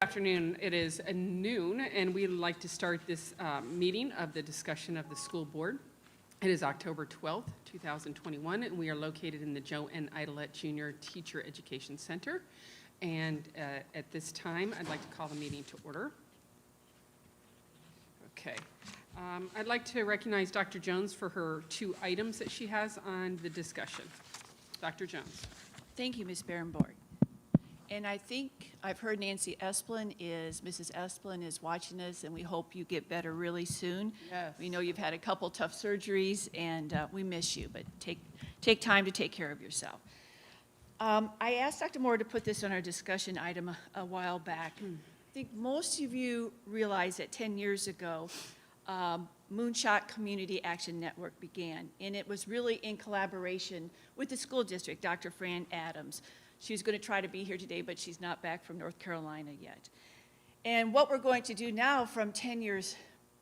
Afternoon. It is noon, and we'd like to start this meeting of the discussion of the school board. It is October 12th, 2021, and we are located in the Joe N. Idolette Junior Teacher Education Center. And at this time, I'd like to call the meeting to order. Okay. I'd like to recognize Dr. Jones for her 2 items that she has on the discussion. Dr. Jones. Thank you, Ms. Berenborg. And I think I've heard Mrs. Esplin is watching us, and we hope you get better really soon. Yes. We know you've had a couple tough surgeries, and we miss you, but take time to take care of yourself. I asked Dr. Moore to put this on our discussion item a while back. I think most of you realize that 10 years ago, Moonshot Community Action Network began, and it was really in collaboration with the school district, Dr. Fran Adams. She was going to try to be here today, but she's not back from North Carolina yet. And what we're going to do now from 10 years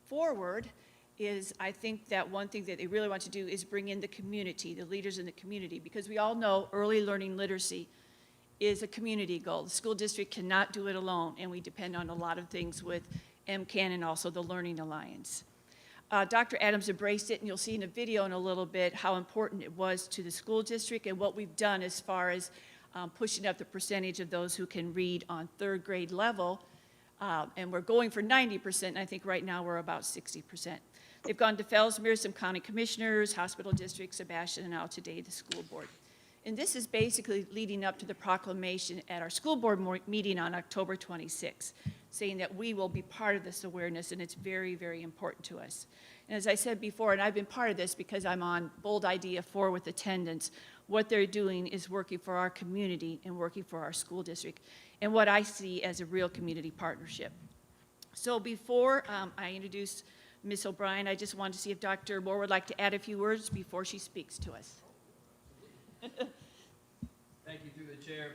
forward is, I think that one thing that they really want to do is bring in the community, the leaders in the community, because we all know early learning literacy is a community goal. The school district cannot do it alone, and we depend on a lot of things with MCAN and also the Learning Alliance. Dr. Adams embraced it, and you'll see in a video in a little bit how important it was to the school district and what we've done as far as pushing up the percentage of those who can read on 3rd grade level, and we're going for 90%, and I think right now we're about 60%. They've gone to Fellsmere, some county commissioners, hospital districts, Sebastian, and now today the school board. And this is basically leading up to the proclamation at our school board meeting on October 26th, saying that we will be part of this awareness, and it's very, very important to us. And as I said before, and I've been part of this because I'm on Bold Idea 4 with attendance, what they're doing is working for our community and working for our school district, and what I see as a real community partnership. So before I introduce Ms. O'Brien, I just wanted to see if Dr. Moore would like to add a few words before she speaks to us. Thank you, through the chair.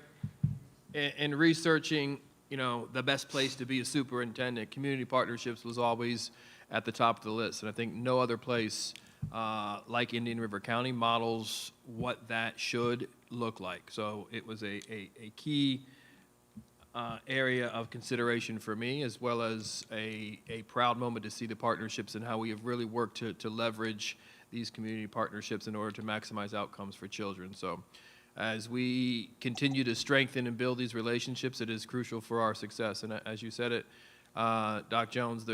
In researching, the best place to be a superintendent, community partnerships was always at the top of the list, and I think no other place like Indian River County models what that should look like. So it was a key area of consideration for me, as well as a proud moment to see the partnerships and how we have really worked to leverage these community partnerships in order to maximize outcomes for children. So as we continue to strengthen and build these relationships, it is crucial for our success. And as you said it, Doc Jones,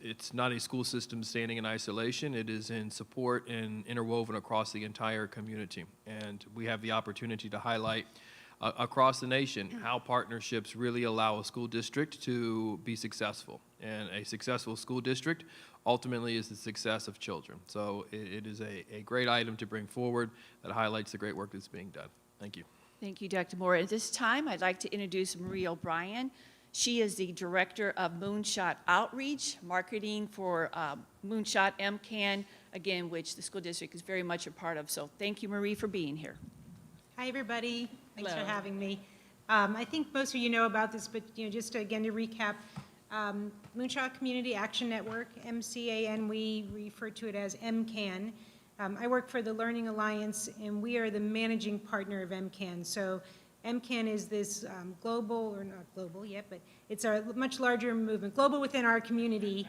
it's not a school system standing in isolation. It is in support and interwoven across the entire community. And we have the opportunity to highlight across the nation how partnerships really allow a school district to be successful. And a successful school district ultimately is the success of children. So it is a great item to bring forward that highlights the great work that's being done. Thank you. Thank you, Dr. Moore. At this time, I'd like to introduce Marie O'Brien. She is the Director of Moonshot Outreach, Marketing for Moonshot MCAN, again, which the school district is very much a part of. So thank you, Marie, for being here. Hi, everybody. Thanks Hello. for having me. I think most of you know about this, but just again to recap, Moonshot Community Action Network, MCAN, we refer to it as MCAN. I work for the Learning Alliance, and we are the managing partner of MCAN. So MCAN is this global, or not global yet, but it's a much larger movement, global within our community.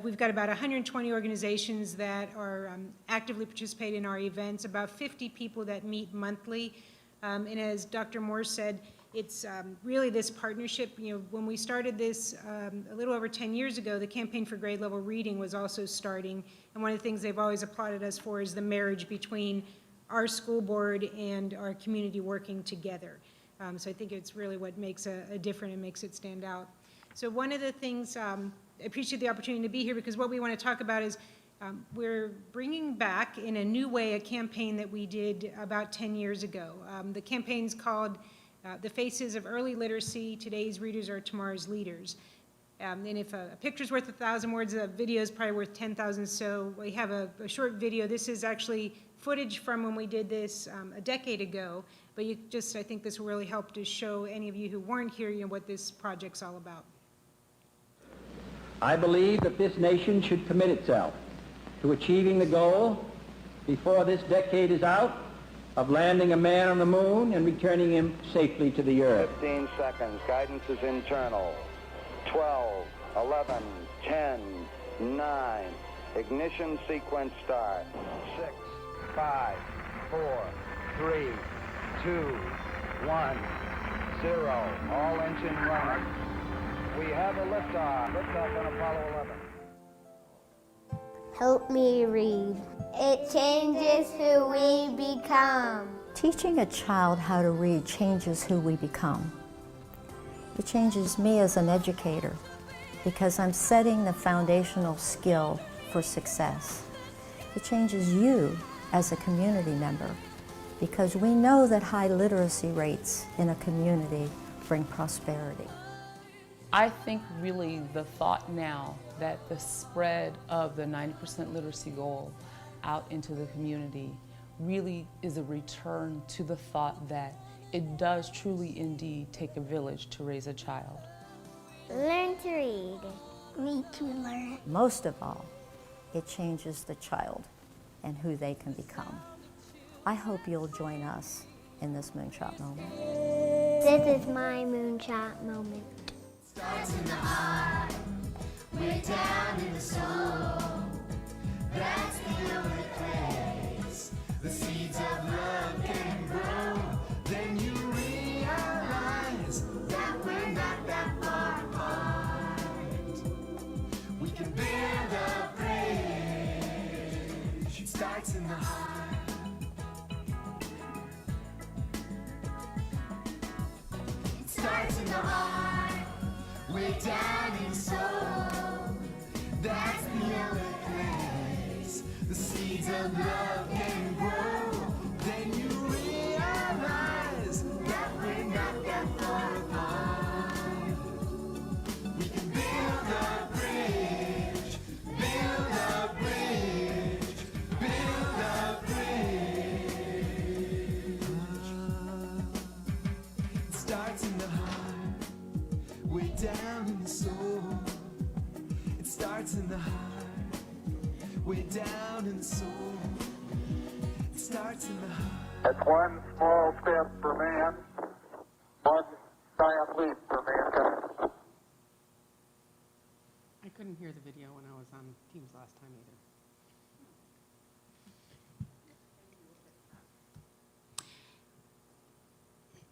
We've got about 120 organizations that are actively participating in our events, about 50 people that meet monthly. And as Dr. Moore said, it's really this partnership. When we started this a little over 10 years ago, the Campaign for Grade Level Reading was also starting. And one of the things they've always applauded us for is the marriage between our school board and our community working together. So I think it's really what makes a difference and makes it stand out. So one of the things, I appreciate the opportunity to be here because what we want to talk about is we're bringing back in a new way a campaign that we did about 10 years ago. The campaign's called The Faces of Early Literacy, Today's Readers Are Tomorrow's Leaders. And if a picture's worth 1,000 words, a video is probably worth 10,000. So we have a short video. This is actually footage from when we did this a decade ago. But I think this will really help to show any of you who weren't here, what this project's all about. I believe that this nation should commit itself to achieving the goal before this decade is out of landing a man on the moon and returning him safely to the earth. 15 seconds. Guidance is internal. 12, 11, 10, 9. Ignition sequence start. 6, 5, 4, 3, 2, 1, 0. All engine running. We have a liftoff. Liftoff on Apollo 11. Help me read. It changes who we become. Teaching a child how to read changes who we become. It changes me as an educator because I'm setting the foundational skill for success. It changes you as a community member because we know that high literacy rates in a community bring prosperity. I think really the thought now that the spread of the 90% literacy goal out into the community really is a return to the thought that it does truly indeed take a village to raise a child. Learn to read. Read to learn. Most of all, it changes the child and who they can become. I hope you'll join us in this Moonshot moment. This is my moonshot moment. Starts in the heart, way down in the soul. That's the only place the seeds of love can grow. Then you realize that we're not that far apart. We can build a bridge. It starts in the heart. It starts in the heart, way down in the soul. That's the only place the seeds of love can grow. Then you realize that we're not that far apart. We can build a bridge, build a bridge, build a bridge. It starts in the heart, way down in the soul. It starts in the heart, way down in the soul. It starts in the heart. That's one small step for man, one giant leap for mankind. I couldn't hear the video when I was on Teams last time either.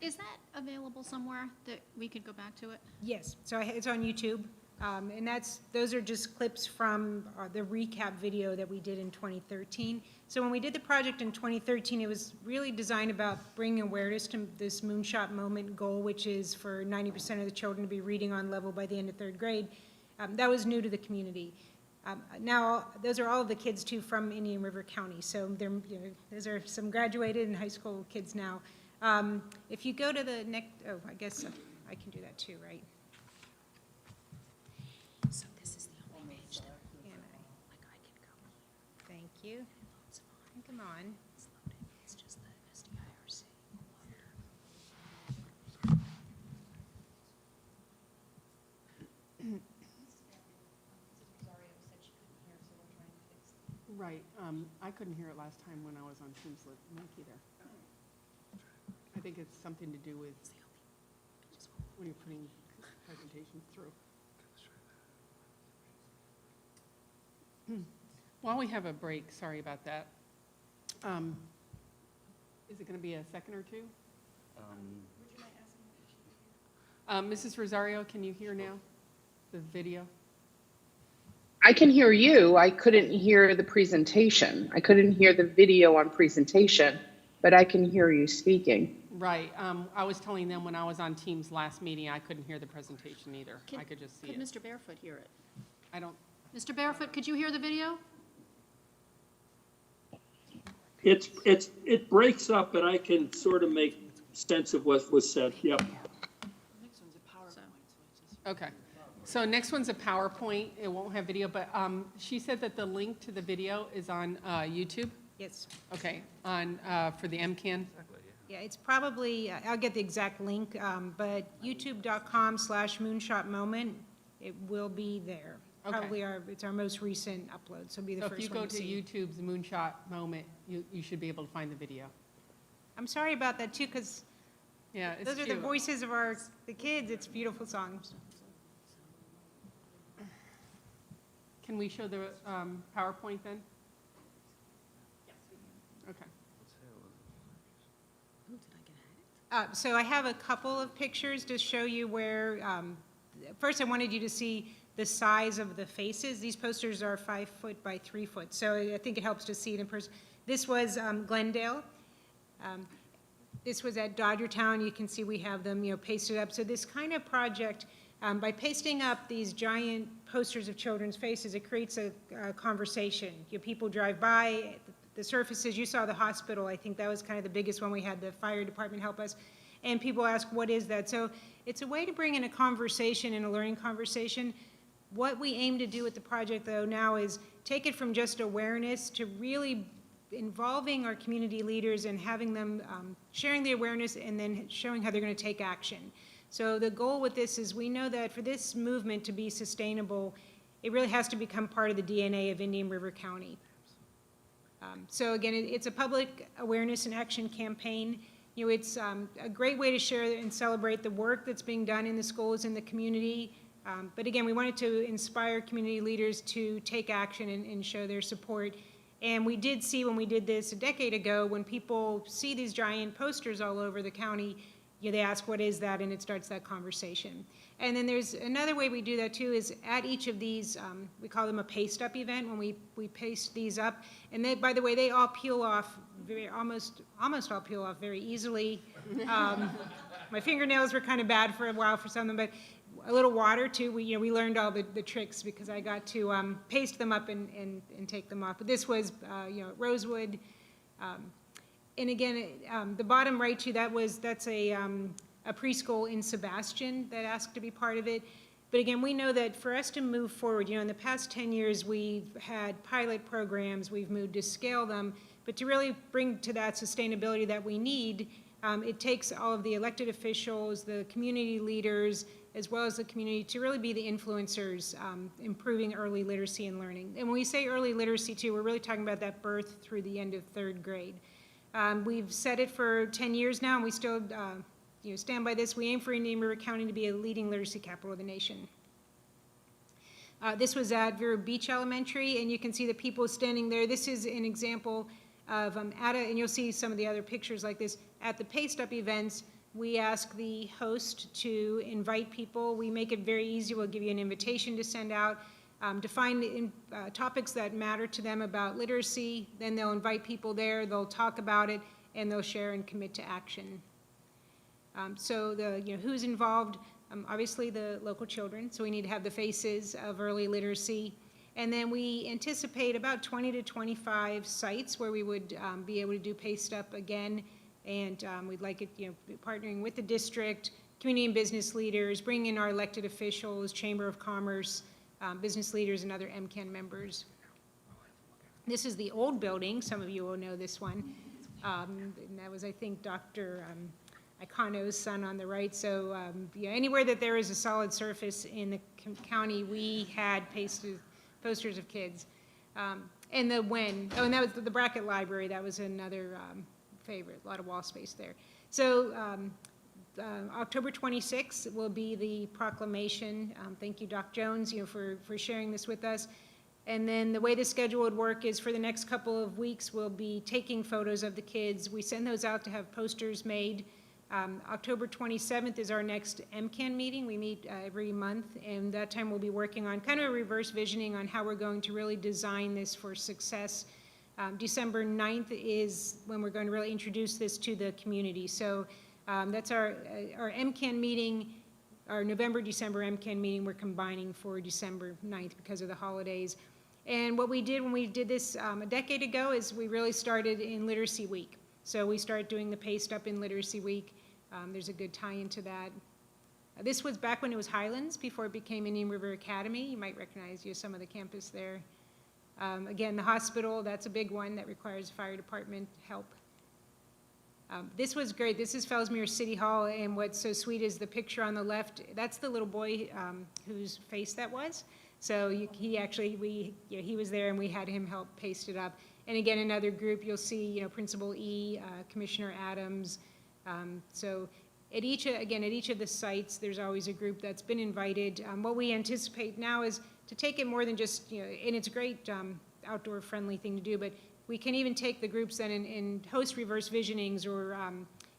Is that available somewhere that we could go back to it? Yes, so it's on YouTube, and those are just clips from the recap video that we did in 2013. So when we did the project in 2013, it was really designed about bringing awareness to this Moonshot Moment goal, which is for 90% of the children to be reading on level by the end of third grade. That was new to the community. Now, those are all of the kids, too, from Indian River County, so those are some graduated and high school kids now. If you go to the next, I guess I can do that too, right? So this is the only page that, Can I? like, I can go here. Thank you. It's fine. Come on. It's loaded. It's just the SDIRC. Right, I couldn't hear it last time when I was on Teams with Mike either. I think it's something to do with when you're putting presentations through. While we have a break, sorry about that. Is it going to be a second or two? Mrs. Rosario, can you hear now the video? I can hear you. I couldn't hear the presentation. I couldn't hear the video on presentation, but I can hear you speaking. Right. I was telling them when I was on Teams last meeting, I couldn't hear the presentation either. I could just see it. Could Mr. Barefoot hear it? I don't. Mr. Barefoot, could you hear the video? It breaks up, but I can sort of make sense of what was said. Yep. Okay. So next one's a PowerPoint. It won't have video, but she said that the link to the video is on YouTube. Yes. Okay. On for the MCAN. Yeah, it's probably, I'll get the exact link, but youtube.com/moonshotmoment, it will be there. Okay. Probably it's our most recent upload, so it'll be the So if first you one go to to see. YouTube's Moonshot Moment, you should be able to find the video. I'm sorry about that too, because Yeah, it's those are the cute. voices of the kids. It's beautiful songs. Can we show the PowerPoint then? Okay. So I have a couple of pictures to show you where, first I wanted you to see the size of the faces. These posters are 5 foot by 3 foot, so I think it helps to see it in person. This was Glendale. This was at Dodgertown. You can see we have them, pasted up. So this kind of project, by pasting up these giant posters of children's faces, it creates a conversation. People drive by, the surfaces, you saw the hospital, I think that was kind of the biggest one. We had the fire department help us, and people ask, what is that? So it's a way to bring in a conversation and a learning conversation. What we aim to do with the project, though, now is take it from just awareness to really involving our community leaders and having them sharing the awareness and then showing how they're going to take action. So the goal with this is we know that for this movement to be sustainable, it really has to become part of the DNA of Indian River County. So again, it's a public awareness and action campaign. It's a great way to share and celebrate the work that's being done in the schools and the community. But again, we wanted to inspire community leaders to take action and show their support. And we did see when we did this a decade ago, when people see these giant posters all over the county, they ask, what is that? And it starts that conversation. And then there's another way we do that too, is at each of these, we call them a paste up event, when we paste these up. And they, by the way, they all peel off, almost all peel off very easily. My fingernails were kind of bad for a while for some of them, but a little water too. We learned all the tricks because I got to paste them up and take them off. But this was, rosewood. And again, the bottom right too, that's a preschool in Sebastian that asked to be part of it. But again, we know that for us to move forward, in the past 10 years, we've had pilot programs, we've moved to scale them, but to really bring to that sustainability that we need, it takes all of the elected officials, the community leaders, as well as the community to really be the influencers, improving early literacy and learning. And when we say early literacy too, we're really talking about that birth through the end of 3rd grade. We've said it for 10 years now, and we still stand by this. We aim for Indian River County to be a leading literacy capital of the nation. This was at Vero Beach Elementary, and you can see the people standing there. This is an example of, and you'll see some of the other pictures like this. At the Paste Up events, we ask the host to invite people. We make it very easy. We'll give you an invitation to send out, to find topics that matter to them about literacy. Then they'll invite people there, they'll talk about it, and they'll share and commit to action. So who's involved? Obviously the local children, so we need to have the faces of early literacy. And then we anticipate about 20 to 25 sites where we would be able to do Paste Up again. And we'd like it, partnering with the district, community and business leaders, bringing in our elected officials, Chamber of Commerce, business leaders, and other MCAN members. This is the old building. Some of you will know this one. And that was, I think, Dr. Icano's son on the right. So anywhere that there is a solid surface in the county, we had posters of kids. And and that was the Brackett Library. That was another favorite, a lot of wall space there. So October 26th will be the proclamation. Thank you, Doc Jones, for sharing this with us. And then the way the schedule would work is for the next couple of weeks, we'll be taking photos of the kids. We send those out to have posters made. October 27th is our next MCAN meeting. We meet every month, and that time we'll be working on kind of a reverse visioning on how we're going to really design this for success. December 9th is when we're going to really introduce this to the community. So that's our MCAN meeting, our November-December MCAN meeting we're combining for December 9th because of the holidays. And what we did when we did this a decade ago is we really started in Literacy Week. So we started doing the Paste Up in Literacy Week. There's a good tie into that. This was back when it was Highlands, before it became Indian River Academy. You might recognize some of the campus there. Again, the hospital, that's a big one that requires fire department help. This was great. This is Fellsmere City Hall, and what's so sweet is the picture on the left. That's the little boy whose face that was. So he actually, he was there, and we had him help paste it up. And again, another group, you'll see, you know, Principal E, Commissioner Adams. So at each of the sites, there's always a group that's been invited. What we anticipate now is to take it more than just, you know, and it's a great outdoor friendly thing to do, but we can even take the groups then and host reverse visionings or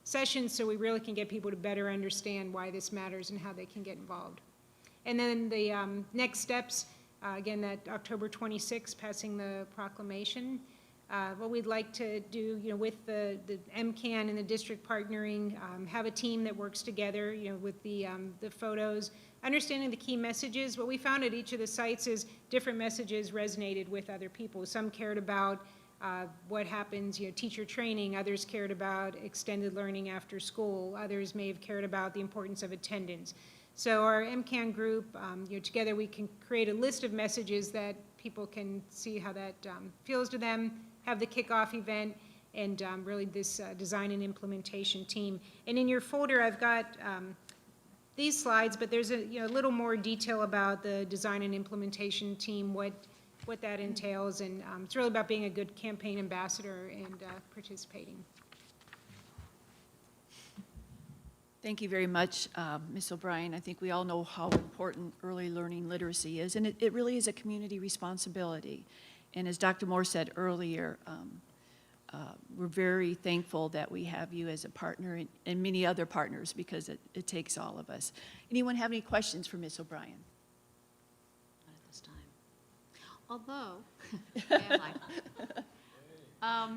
sessions so we really can get people to better understand why this matters and how they can get involved. And then the next steps, again, that October 26th, passing the proclamation. What we'd like to do, you know, with the MCAN and the district partnering, have a team that works together, you know, with the photos, understanding the key messages. What we found at each of the sites is different messages resonated with other people. Some cared about what happens, you know, teacher training. Others cared about extended learning after school. Others may have cared about the importance of attendance. So our MCAN group, you know, together we can create a list of messages that people can see how that feels to them, have the kickoff event, and really this design and implementation team. And in your folder, I've got these slides, but there's a, you know, a little more detail about the design and implementation team, what that entails, and it's really about being a good campaign ambassador and participating. Thank you very much, Ms. O'Brien. I think we all know how important early learning literacy is, and it really is a community responsibility. And as Dr. Moore said earlier, we're very thankful that we have you as a partner and many other partners, because it takes all of us. Anyone have any questions for Ms. O'Brien? Not at this time. Although, am I?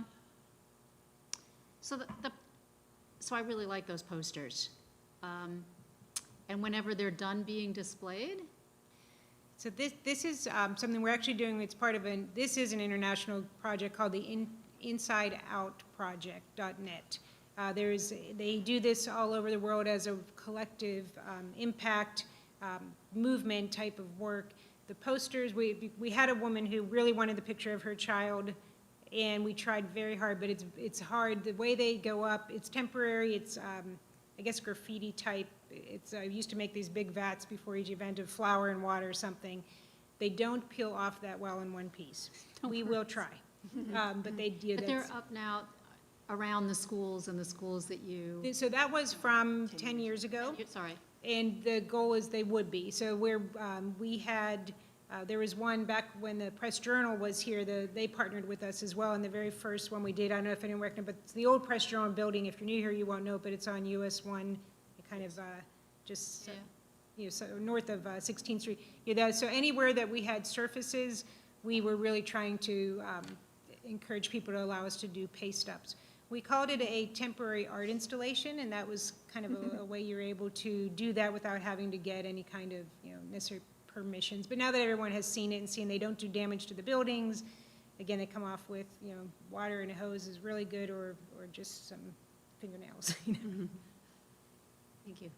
So I really like those posters. And whenever they're done being displayed? So this is something we're actually doing. It's part of this is an international project called the Inside Out Project.net. They do this all over the world as a collective impact movement type of work. The posters, we had a woman who really wanted the picture of her child, and we tried very hard, but it's hard. The way they go up, it's temporary. It's I guess graffiti type. I used to make these big vats before each event of flour and water or something. They don't peel off that well in one piece. We will try, but they do. But they're up now around the schools and the schools that you. So that was from 10 years ago. Sorry. And the goal is they would be. So we had, there was one back when the Press Journal was here, they partnered with us as well. And the very first one we did, I don't know if anyone recognized, but it's the old Press Journal building. If you're new here, you won't know, but it's on US 1, kind of just, you know, so north of 16th Street. Yeah, so anywhere that we had surfaces, we were really trying to encourage people to allow us to do paste ups. We called it a temporary art installation, and that was kind of a way you're able to do that without having to get any kind of, you know, necessary permissions. But now that everyone has seen it and seen they don't do damage to the buildings, again, they come off with, you know, water and a hose is really good, or just some fingernails. You know? Thank you.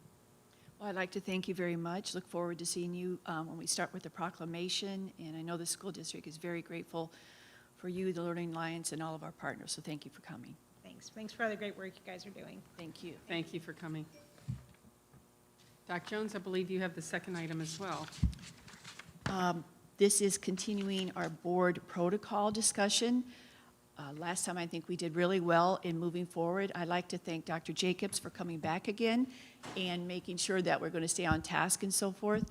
Well, I'd like to thank you very much. Look forward to seeing you when we start with the proclamation. And I know the school district is very grateful for you, the Learning Alliance, and all of our partners. So thank you for coming. Thanks for all the great work you guys are doing. Thank you. Thank you for coming. Dr. Jones, I believe you have the second item as well. This is continuing our board protocol discussion. Last time, I think we did really well in moving forward. I'd like to thank Dr. Jacobs for coming back again and making sure that we're going to stay on task and so forth.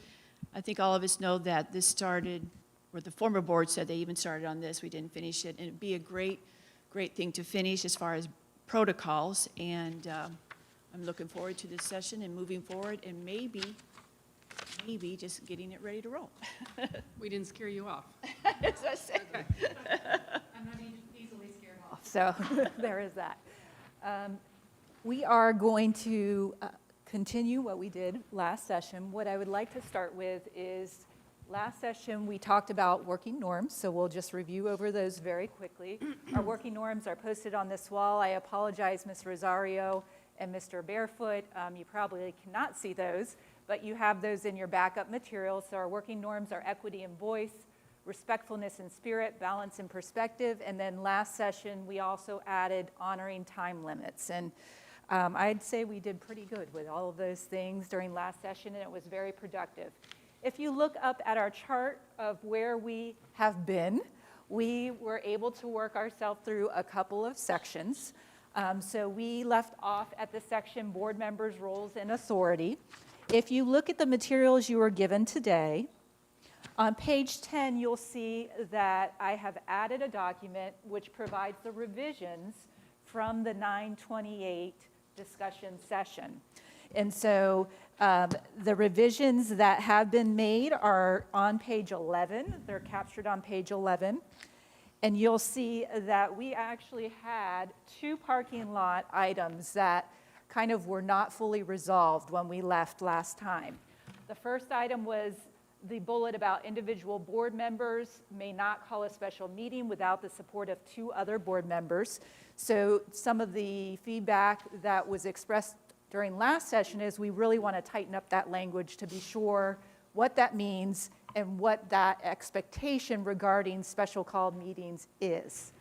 I think all of us know that this started, or the former board said they even started on this. We didn't finish it, and it'd be a great thing to finish as far as protocols. And I'm looking forward to this session and moving forward, and maybe just getting it ready to roll. We didn't scare you off. As I said. Okay. I'm not easily scared off, so there is that. We are going to continue what we did last session. What I would like to start with is, last session we talked about working norms, so we'll just review over those very quickly. Our working norms are posted on this wall. I apologize, Ms. Rosario and Mr. Barefoot. You probably cannot see those, but you have those in your backup materials. So our working norms are equity and voice, respectfulness and spirit, balance and perspective, and then last session we also added honoring time limits. And I'd say we did pretty good with all of those things during last session, and it was very productive. If you look up at our chart of where we have been, we were able to work ourselves through a couple of sections. So we left off at the section Board Members' Roles and Authority. If you look at the materials you were given today, on page 10, you'll see that I have added a document which provides the revisions from the 9/28 discussion session. And so the revisions that have been made are on page 11. They're captured on page 11. And you'll see that we actually had 2 parking lot items that kind of were not fully resolved when we left last time. The first item was the bullet about individual board members may not call a special meeting without the support of 2 other board members. So some of the feedback that was expressed during last session is we really want to tighten up that language to be sure what that means and what that expectation regarding special called meetings is.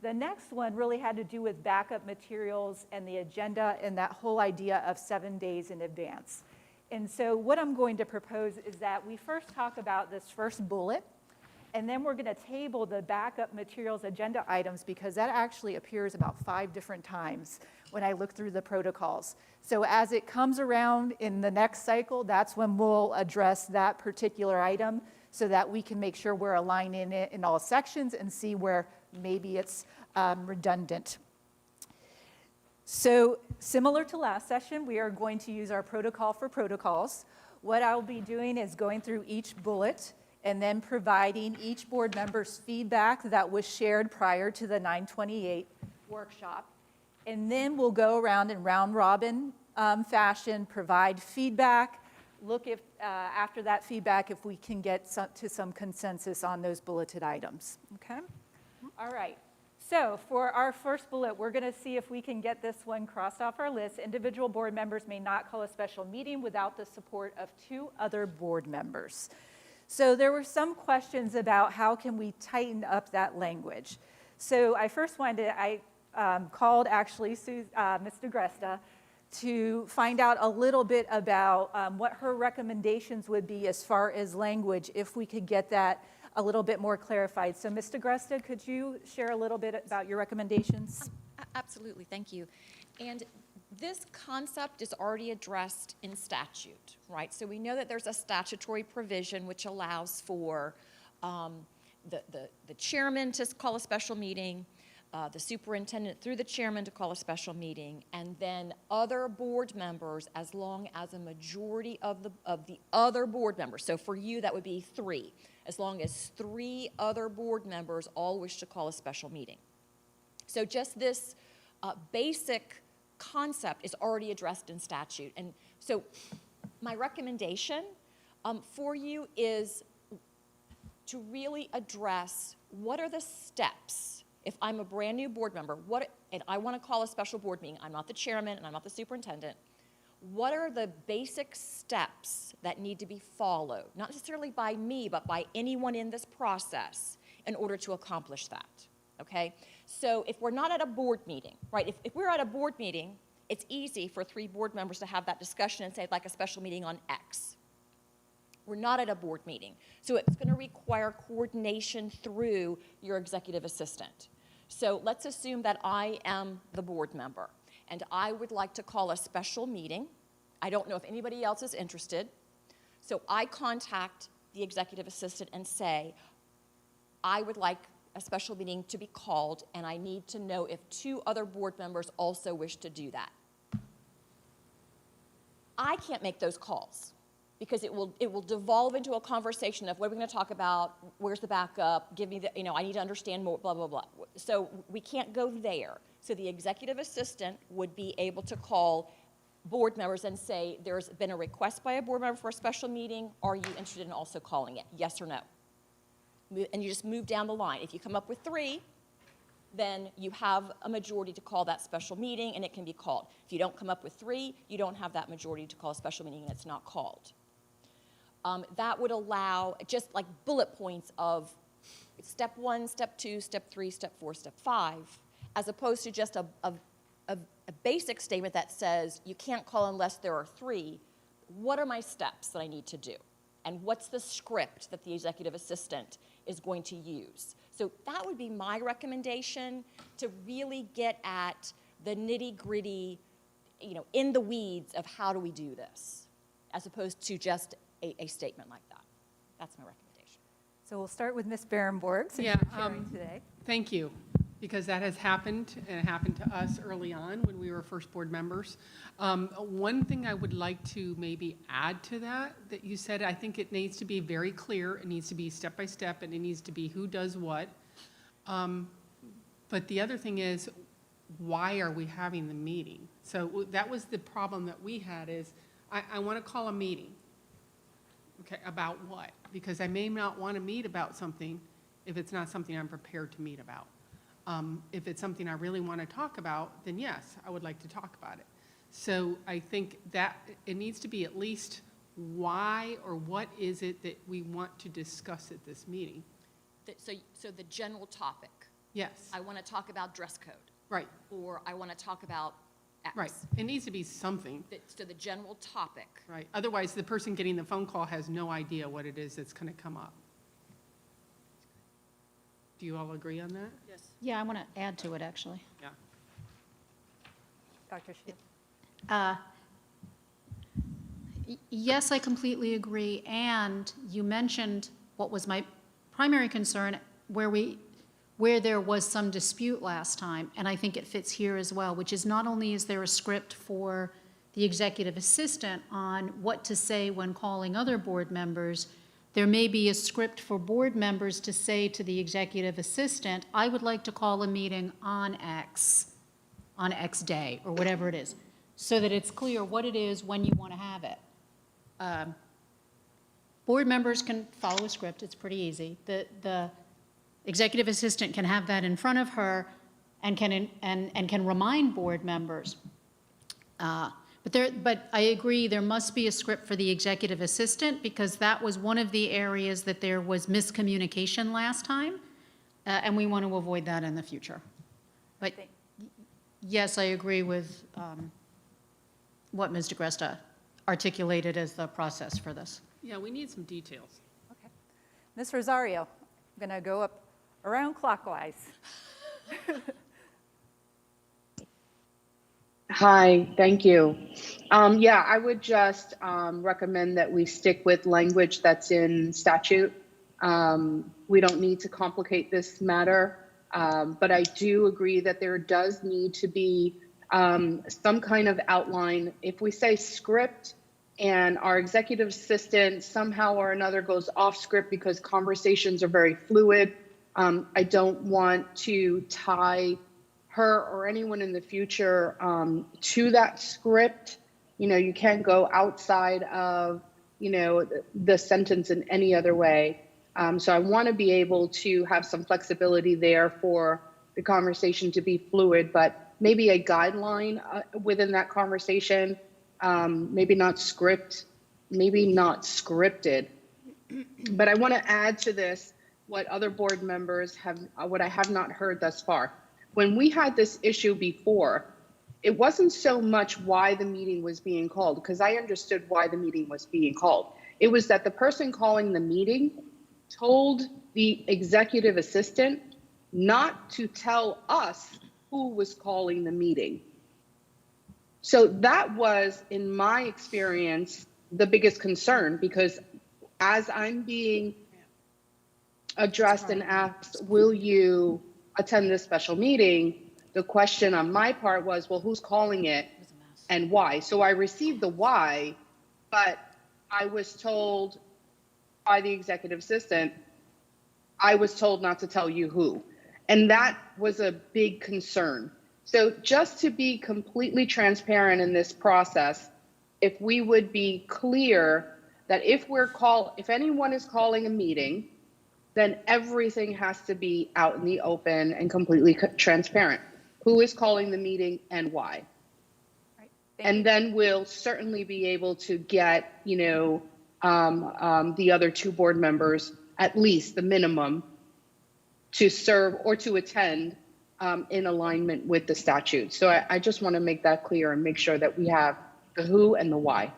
The next one really had to do with backup materials and the agenda and that whole idea of 7 days in advance. And so what I'm going to propose is that we first talk about this first bullet, and then we're going to table the backup materials agenda items because that actually appears about 5 different times when I look through the protocols. So as it comes around in the next cycle, that's when we'll address that particular item so that we can make sure we're aligning it in all sections and see where maybe it's redundant. So similar to last session, we are going to use our protocol for protocols. What I'll be doing is going through each bullet and then providing each board member's feedback that was shared prior to the 9/28 workshop. And then we'll go around in round robin fashion, provide feedback, look if, after that feedback, if we can get to some consensus on those bulleted items, okay? All right, so for our first bullet, we're gonna see if we can get this one crossed off our list. Individual board members may not call a special meeting without the support of 2 other board members. So there were some questions about how can we tighten up that language. So I first wanted to, I called actually Ms. DeGresta to find out a little bit about what her recommendations would be as far as language, if we could get that a little bit more clarified. So Ms. DeGresta, could you share a little bit about your recommendations? Absolutely, thank you. And this concept is already addressed in statute, right? So we know that there's a statutory provision which allows for the chairman to call a special meeting, the superintendent through the chairman to call a special meeting, and then other board members as long as a majority of the other board members. So for you, that would be 3, as long as 3 other board members all wish to call a special meeting. So just this basic concept is already addressed in statute. And so my recommendation for you is to really address what are the steps. If I'm a brand new board member, and I want to call a special board meeting, I'm not the chairman and I'm not the superintendent, what are the basic steps that need to be followed, not necessarily by me, but by anyone in this process in order to accomplish that, okay? So if we're not at a board meeting, right, if we're at a board meeting, it's easy for 3 board members to have that discussion and say, I'd like a special meeting on X. We're not at a board meeting. So it's going to require coordination through your executive assistant. So let's assume that I am the board member and I would like to call a special meeting. I don't know if anybody else is interested. So I contact the executive assistant and say, I would like a special meeting to be called and I need to know if 2 other board members also wish to do that. I can't make those calls, because it will devolve into a conversation of what are we going to talk about, where's the backup, give me the, I need to understand more, blah, blah, blah. So we can't go there. So the executive assistant would be able to call board members and say, there's been a request by a board member for a special meeting, are you interested in also calling it, yes or no? And you just move down the line. If you come up with 3, then you have a majority to call that special meeting and it can be called. If you don't come up with 3, you don't have that majority to call a special meeting and it's not called. That would allow just like bullet points of step 1, step 2, step 3, step 4, step 5, as opposed to just a basic statement that says you can't call unless there are 3. What are my steps that I need to do? And what's the script that the executive assistant is going to use? So that would be my recommendation, to really get at the nitty-gritty, in the weeds of how do we do this, as opposed to just a statement like that. That's my recommendation. So we'll start with Ms. Berenborg, since Yeah, you're sharing today. Thank you, because that has happened, and it happened to us early on when we were first board members. One thing I would like to maybe add to that you said, I think it needs to be very clear, it needs to be step by step, and it needs to be who does what. But the other thing is, why are we having the meeting? So that was the problem that we had is, I want to call a meeting. Okay, about what? Because I may not want to meet about something if it's not something I'm prepared to meet about. If it's something I really want to talk about, then yes, I would like to talk about it. So I think that it needs to be at least why or what is it that we want to discuss at this meeting? So the general topic. Yes. I want to talk about dress code. Right. Or I want to talk about X. Right. It needs to be something. So the general topic. Right. Otherwise, the person getting the phone call has no idea what it is that's going to come up. Do you all agree on that? Yes. Yeah, I want to add to it, actually. Yeah. Dr. Shield? Yes, I completely agree. And you mentioned what was my primary concern, where there was some dispute last time, and I think it fits here as well, which is not only is there a script for the executive assistant on what to say when calling other board members, there may be a script for board members to say to the executive assistant, I would like to call a meeting on X day, or whatever it is, so that it's clear what it is when you want to have it. Board members can follow a script, it's pretty easy. The executive assistant can have that in front of her and can remind board members. But I agree, there must be a script for the executive assistant, because that was one of the areas that there was miscommunication last time, and we want to avoid that in the future. But yes, I agree with what Ms. DeGresta articulated as the process for this. Yeah, we need some details. Okay. Ms. Rosario, I'm going to go up around clockwise. Hi, thank you. Yeah, I would just recommend that we stick with language that's in statute. We don't need to complicate this matter, but I do agree that there does need to be some kind of outline. If we say script and our executive assistant somehow or another goes off script because conversations are very fluid, I don't want to tie her or anyone in the future to that script. You can't go outside of, the sentence in any other way. So I want to be able to have some flexibility there for the conversation to be fluid, but maybe a guideline within that conversation, maybe not scripted. But I want to add to this what other board members what I have not heard thus far. When we had this issue before, it wasn't so much why the meeting was being called, because I understood why the meeting was being called. It was that the person calling the meeting told the executive assistant not to tell us who was calling the meeting. So that was, in my experience, the biggest concern, because as I'm being addressed and asked, will you attend this special meeting? The question on my part was, well, who's calling it and why? So I received the why, but I was told by the executive assistant, I was told not to tell you who. And that was a big concern. So just to be completely transparent in this process, if we would be clear that if anyone is calling a meeting, then everything has to be out in the open and completely transparent. Who is calling the meeting and why? Right. And then we'll certainly be able to get, the other two board members, at least the minimum, to serve or to attend in alignment with the statute. So I just want to make that clear and make sure that we have the who and the why.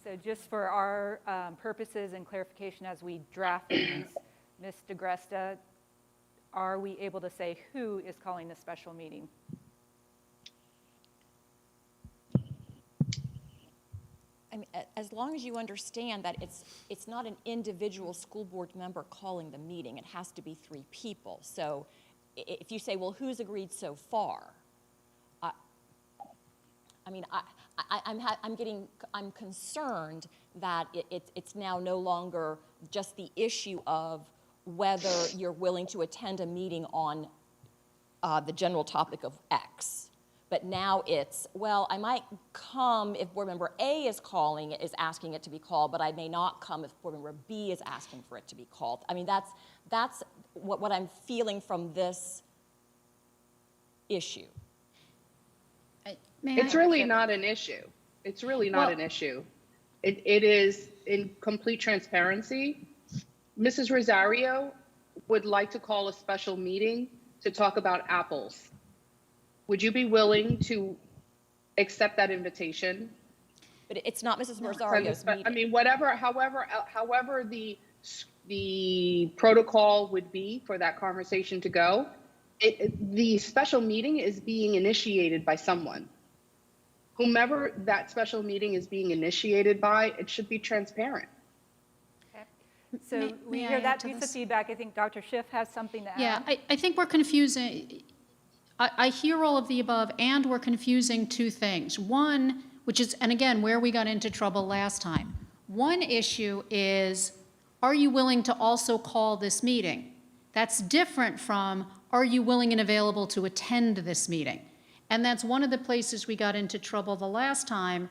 So just for our purposes and clarification as we draft these, Ms. DeGresta, are we able to say who is calling the special meeting? I mean, as long as you understand that it's not an individual school board member calling the meeting, it has to be 3 people. So if you say, well, who's agreed so far? I'm concerned that it's now no longer just the issue of whether you're willing to attend a meeting on the general topic of X. But now it's, well, I might come if board member A is asking it to be called, but I may not come if board member B is asking for it to be called. I mean, that's what I'm feeling from this issue. It's really not an issue. It's really not an issue. It is in complete transparency. Mrs. Rosario would like to call a special meeting to talk about apples. Would you be willing to accept that invitation? But it's not Mrs. Rosario's meeting. I mean, however the protocol would be for that conversation to go, the special meeting is being initiated by someone. Whomever that special meeting is being initiated by, it should be transparent. Okay. So we hear that piece of feedback. I think Dr. Schiff has something to add. Yeah, I think we're confusing. I hear all of the above, and we're confusing 2 things. One, which is, and again, where we got into trouble last time. One issue is, are you willing to also call this meeting? That's different from, are you willing and available to attend this meeting? And that's one of the places we got into trouble the last time,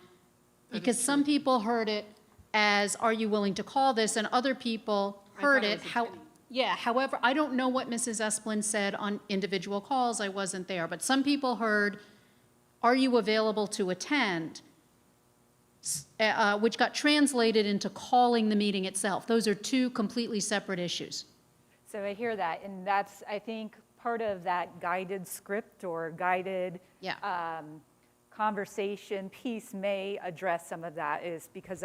because some people heard it as, are you willing to call this? And other people heard it, however, I don't know what Mrs. Esplin said on individual calls, I wasn't there, but some people heard, are you available to attend? Which got translated into calling the meeting itself. Those are 2 completely separate issues. So I hear that, and that's, I think, part of that guided script or guided conversation piece may address some of that, is because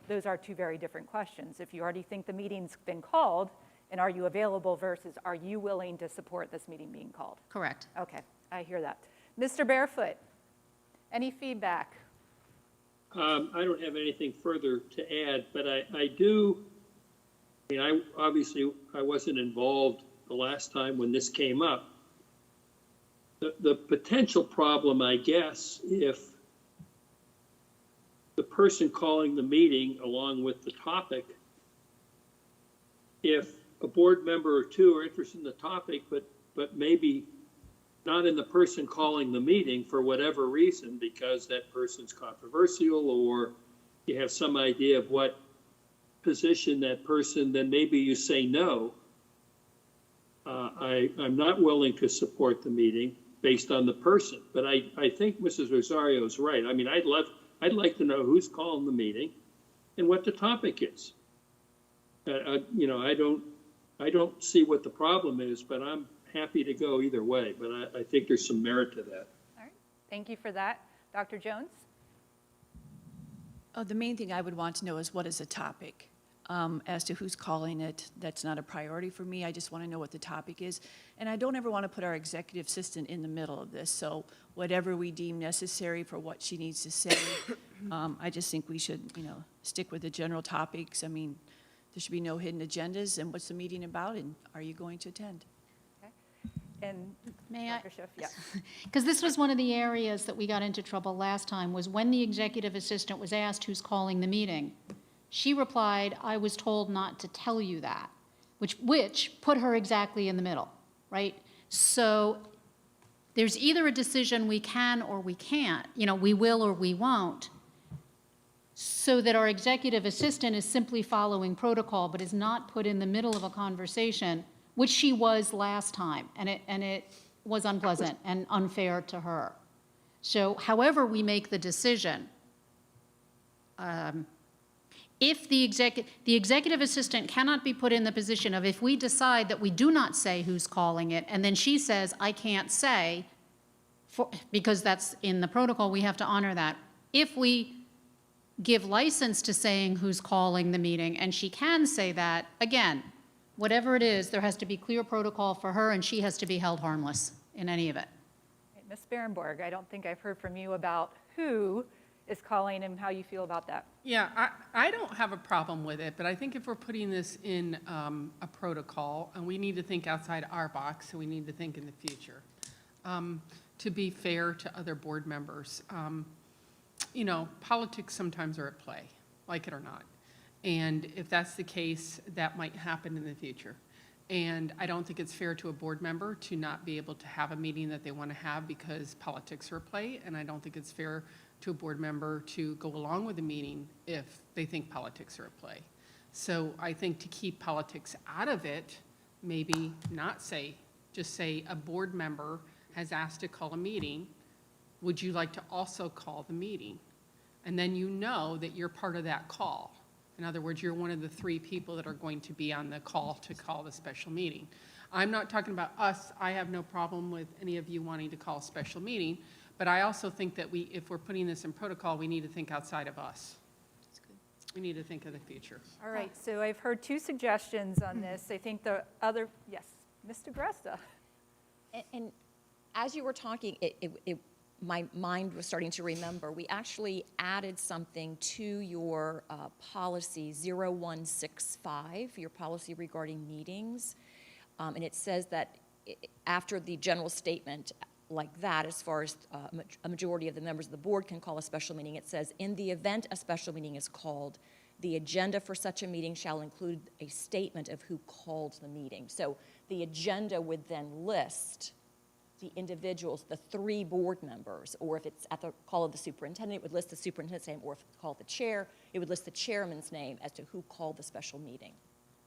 those are 2 very different questions. If you already think the meeting's been called, and are you available versus are you willing to support this meeting being called? Correct. Okay, I hear that. Mr. Barefoot, any feedback? I don't have anything further to add, but I obviously wasn't involved the last time when this came up. The potential problem, I guess, if the person calling the meeting along with the topic, if a board member or 2 are interested in the topic, but maybe not in the person calling the meeting for whatever reason, because that person's controversial, or you have some idea of what position that person, then maybe you say no. I'm not willing to support the meeting based on the person, but I think Mrs. Rosario is right. I mean, I'd like to know who's calling the meeting and what the topic is. I don't see what the problem is, but I'm happy to go either way. But I think there's some merit to that. All right, thank you for that. Dr. Jones? Oh, the main thing I would want to know is what is the topic? As to who's calling it, that's not a priority for me. I just want to know what the topic is. And I don't ever want to put our executive assistant in the middle of this. So whatever we deem necessary for what she needs to say, I just think we should, stick with the general topics. I mean, there should be no hidden agendas. And what's the meeting about? And are you going to attend? Okay. And May I? Dr. Schiff, yeah. Because this was one of the areas that we got into trouble last time, was when the executive assistant was asked who's calling the meeting. She replied, I was told not to tell you that, which put her exactly in the middle, right? So there's either a decision we can or we can't, we will or we won't, so that our executive assistant is simply following protocol but is not put in the middle of a conversation, which she was last time, and it was unpleasant and unfair to her. So however we make the decision, if the executive assistant cannot be put in the position of, if we decide that we do not say who's calling it, and then she says, I can't say, because that's in the protocol, we have to honor that. If we give license to saying who's calling the meeting, and she can say that, again, whatever it is, there has to be clear protocol for her, and she has to be held harmless in any of it. Ms. Berenborg, I don't think I've heard from you about who is calling and how you feel about that. Yeah, I don't have a problem with it, but I think if we're putting this in a protocol, and we need to think outside our box, and we need to think in the future, to be fair to other board members. You know, politics sometimes are at play, like it or not. And if that's the case, that might happen in the future. And I don't think it's fair to a board member to not be able to have a meeting that they want to have because politics are at play. And I don't think it's fair to a board member to go along with a meeting if they think politics are at play. So I think to keep politics out of it, maybe not say, just say a board member has asked to call a meeting. Would you like to also call the meeting? And then you know that you're part of that call. In other words, you're one of the 3 people that are going to be on the call to call the special meeting. I'm not talking about us. I have no problem with any of you wanting to call a special meeting, but I also think that if we're putting this in protocol, we need to think outside of us. We need to think of the future. All right, so I've heard 2 suggestions on this. I think the other, yes, Mr. Gresta. And as you were talking, my mind was starting to remember, we actually added something to your policy 0165, your policy regarding meetings. And it says that after the general statement like that, as far as a majority of the members of the board can call a special meeting, it says, in the event a special meeting is called, the agenda for such a meeting shall include a statement of who called the meeting. So the agenda would then list the individuals, the 3 board members, or if it's at the call of the superintendent, it would list the superintendent's name, or if it's called the chair, it would list the chairman's name as to who called the special meeting.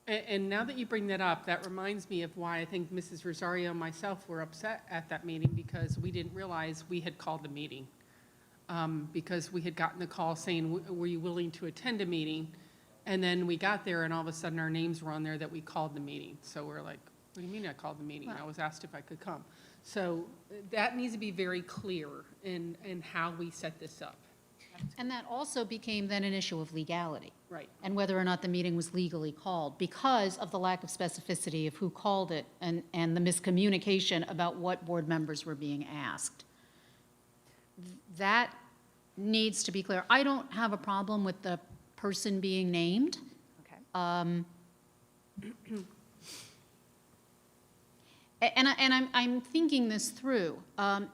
And now that you bring that up, that reminds me of why I think Mrs. Rosario and myself were upset at that meeting, because we didn't realize we had called the meeting. Because we had gotten the call saying, were you willing to attend a meeting? And then we got there and all of a sudden our names were on there that we called the meeting. So we're like, what do you mean I called the meeting? I was asked if I could come. So that needs to be very clear in how we set this up. And that also became then an issue of legality. Right. And whether or not the meeting was legally called because of the lack of specificity of who called it and the miscommunication about what board members were being asked. That needs to be clear. I don't have a problem with the person being named. Okay. And I'm thinking this through. And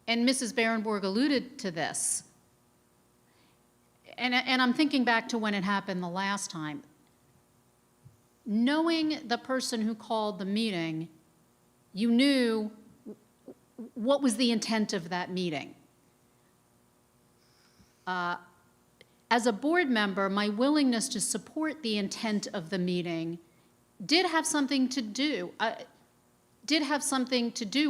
Mrs. Berenborg alluded to this. And I'm thinking back to when it happened the last time. Knowing the person who called the meeting, you knew what was the intent of that meeting. As a board member, my willingness to support the intent of the meeting did have something to do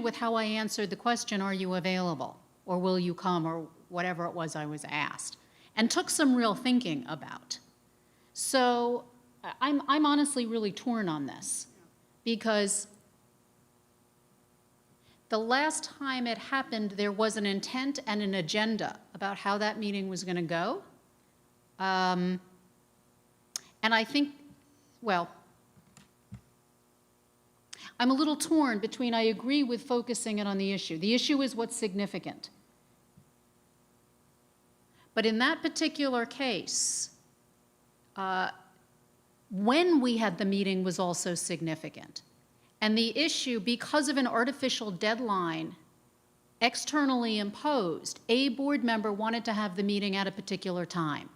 with how I answered the question, are you available? Or will you come? Or whatever it was I was asked. And took some real thinking about. So I'm honestly really torn on this. Because the last time it happened, there was an intent and an agenda about how that meeting was going to go. And I think, well, I'm a little torn between I agree with focusing it on the issue. The issue is what's significant. But in that particular case, when we had the meeting was also significant. And the issue, because of an artificial deadline externally imposed, a board member wanted to have the meeting at a particular time.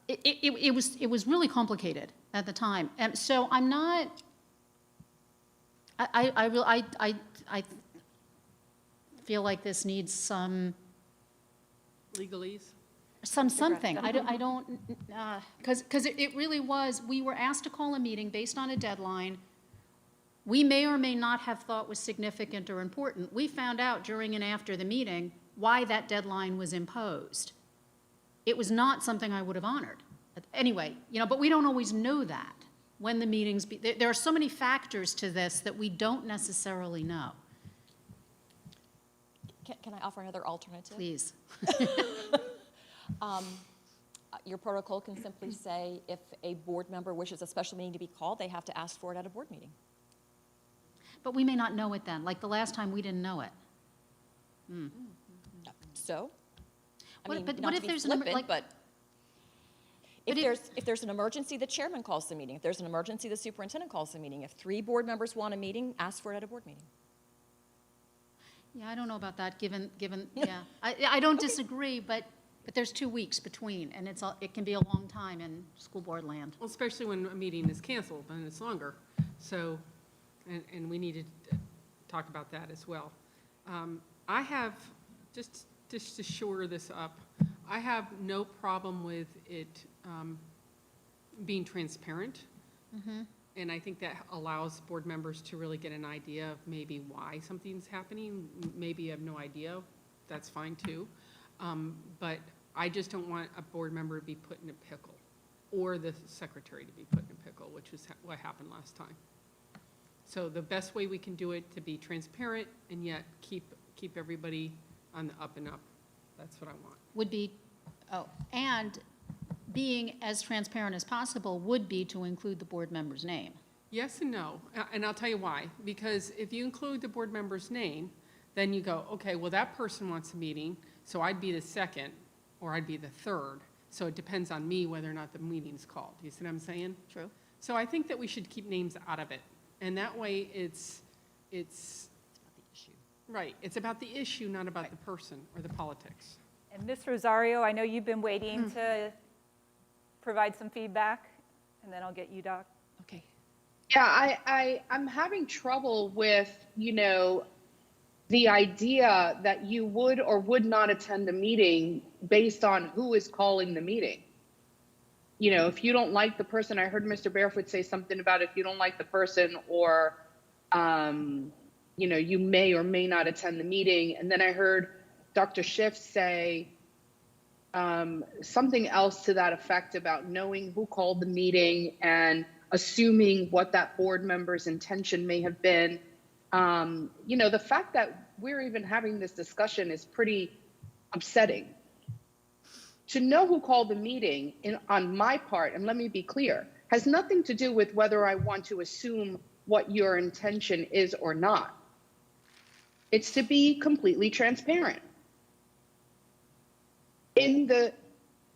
It was really complicated at the time. And so I'm not, I feel like this needs some Legalese? something. I don't, because it really was, we were asked to call a meeting based on a deadline we may or may not have thought was significant or important. We found out during and after the meeting why that deadline was imposed. It was not something I would have honored. Anyway, but we don't always know that when the meetings, there are so many factors to this that we don't necessarily know. Can I offer another alternative? Please. your protocol can simply say if a board member wishes a special meeting to be called, they have to ask for it at a board meeting. But we may not know it then, like the last time we didn't know it. So, I What- mean, but not what to if be there's an flippant, like- but But if there's an emergency, the chairman calls the meeting. If there's an emergency, the superintendent calls the meeting. If 3 board members want a meeting, ask for it at a board meeting. Yeah, I don't know about that, given, yeah. I don't disagree, but there's 2 weeks between, and it can be a long time in school board land. Well, especially when a meeting is canceled and it's longer. So, and we need to talk about that as well. I have, just to shore this up, I have no problem with it being transparent. And I think that allows board members to really get an idea of maybe why something's happening. Maybe you have no idea, that's fine too. But I just don't want a board member to be put in a pickle, or the secretary to be put in a pickle, which was what happened last time. So the best way we can do it to be transparent and yet keep everybody on the up and up, that's what I want. Would be, and being as transparent as possible would be to include the board member's name. Yes and no, and I'll tell you why. Because if you include the board member's name, then you go, okay, well, that person wants a meeting, so I'd be the second, or I'd be the third. So it depends on me whether or not the meeting's called. You see what I'm saying? True. So I think that we should keep names out of it. And that way it's About the issue. right, it's about the issue, not about the person or the politics. And Ms. Rosario, I know you've been waiting to provide some feedback, and then I'll get you, Doc. Okay. Yeah, I'm having trouble with, the idea that you would or would not attend a meeting based on who is calling the meeting. If you don't like the person, I heard Mr. Barefoot say something about if you don't like the person, or, you may or may not attend the meeting. And then I heard Dr. Schiff say something else to that effect about knowing who called the meeting and assuming what that board member's intention may have been. The fact that we're even having this discussion is pretty upsetting. To know who called the meeting on my part, and let me be clear, has nothing to do with whether I want to assume what your intention is or not. It's to be completely transparent. In the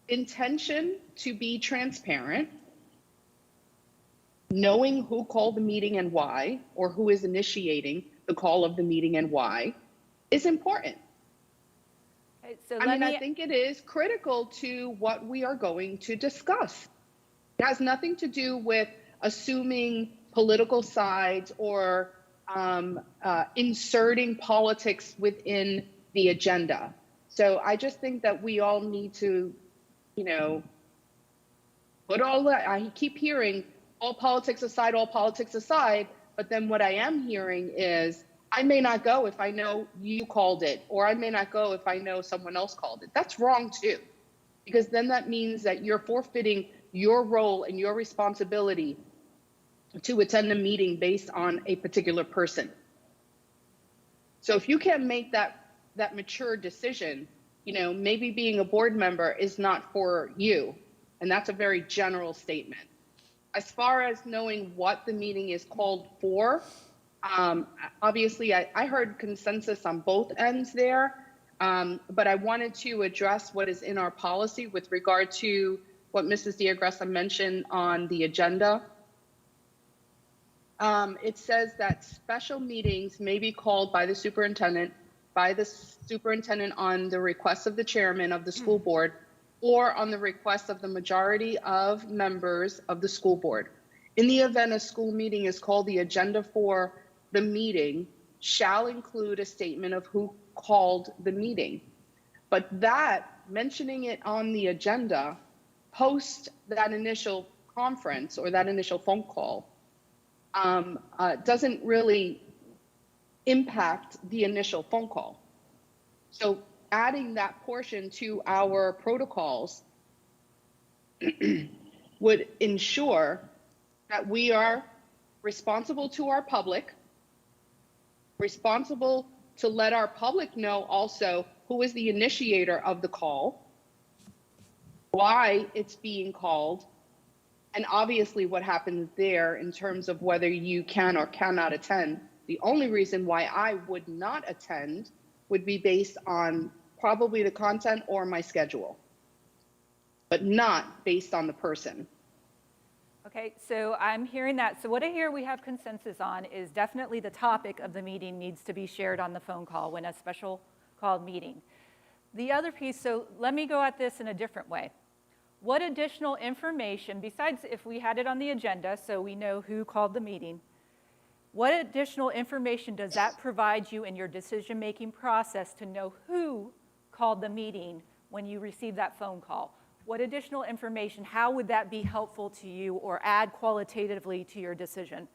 intention to be transparent, knowing who called the meeting and why, or who is initiating the call of the meeting and why, is important. Okay, so I think it is critical to what we are going to discuss. It has nothing to do with assuming political sides or inserting politics within the agenda. So I just think that we all need to, put all that, I keep hearing all politics aside, but then what I am hearing is I may not go if I know you called it, or I may not go if I know someone else called it. That's wrong too, because then that means that you're forfeiting your role and your responsibility to attend a meeting based on a particular person. So if you can't make that mature decision, maybe being a board member is not for you. And that's a very general statement. As far as knowing what the meeting is called for, obviously I heard consensus on both ends there, but I wanted to address what is in our policy with regard to what Mrs. Diagressa mentioned on the agenda. It says that special meetings may be called by the superintendent on the request of the chairman of the school board, or on the request of the majority of members of the school board. In the event a school meeting is called, the agenda for the meeting shall include a statement of who called the meeting. But that, mentioning it on the agenda, post that initial conference or that initial phone call, doesn't really impact the initial phone call. So adding that portion to our protocols would ensure that we are responsible to our public, responsible to let our public know also who is the initiator of the call, why it's being called, and obviously what happens there in terms of whether you can or cannot attend. The only reason why I would not attend would be based on probably the content or my schedule, but not based on the person. Okay, so I'm hearing that. So what I hear we have consensus on is definitely the topic of the meeting needs to be shared on the phone call when a special called meeting. The other piece, so let me go at this in a different way. What additional information, besides if we had it on the agenda so we know who called the meeting, what additional information does that provide you in your decision-making process to know who called the meeting when you receive that phone call? What additional information, how would that be helpful to you or add qualitatively to your decision?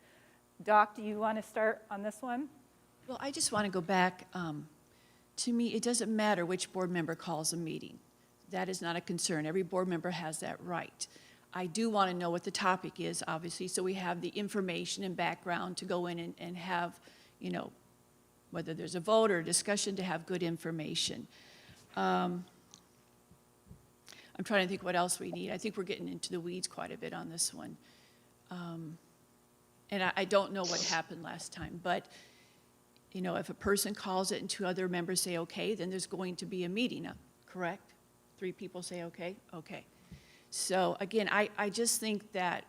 Doc, do you want to start on this one? Well, I just want to go back. To me, it doesn't matter which board member calls a meeting. That is not a concern. Every board member has that right. I do want to know what the topic is, obviously, so we have the information and background to go in and have, you know, whether there's a vote or a discussion, to have good information. I'm trying to think what else we need. I think we're getting into the weeds quite a bit on this one. And I don't know what happened last time, but you know, if a person calls it and 2 other members say okay, then there's going to be a meeting, correct? 3 people say okay? Okay. So again, I just think that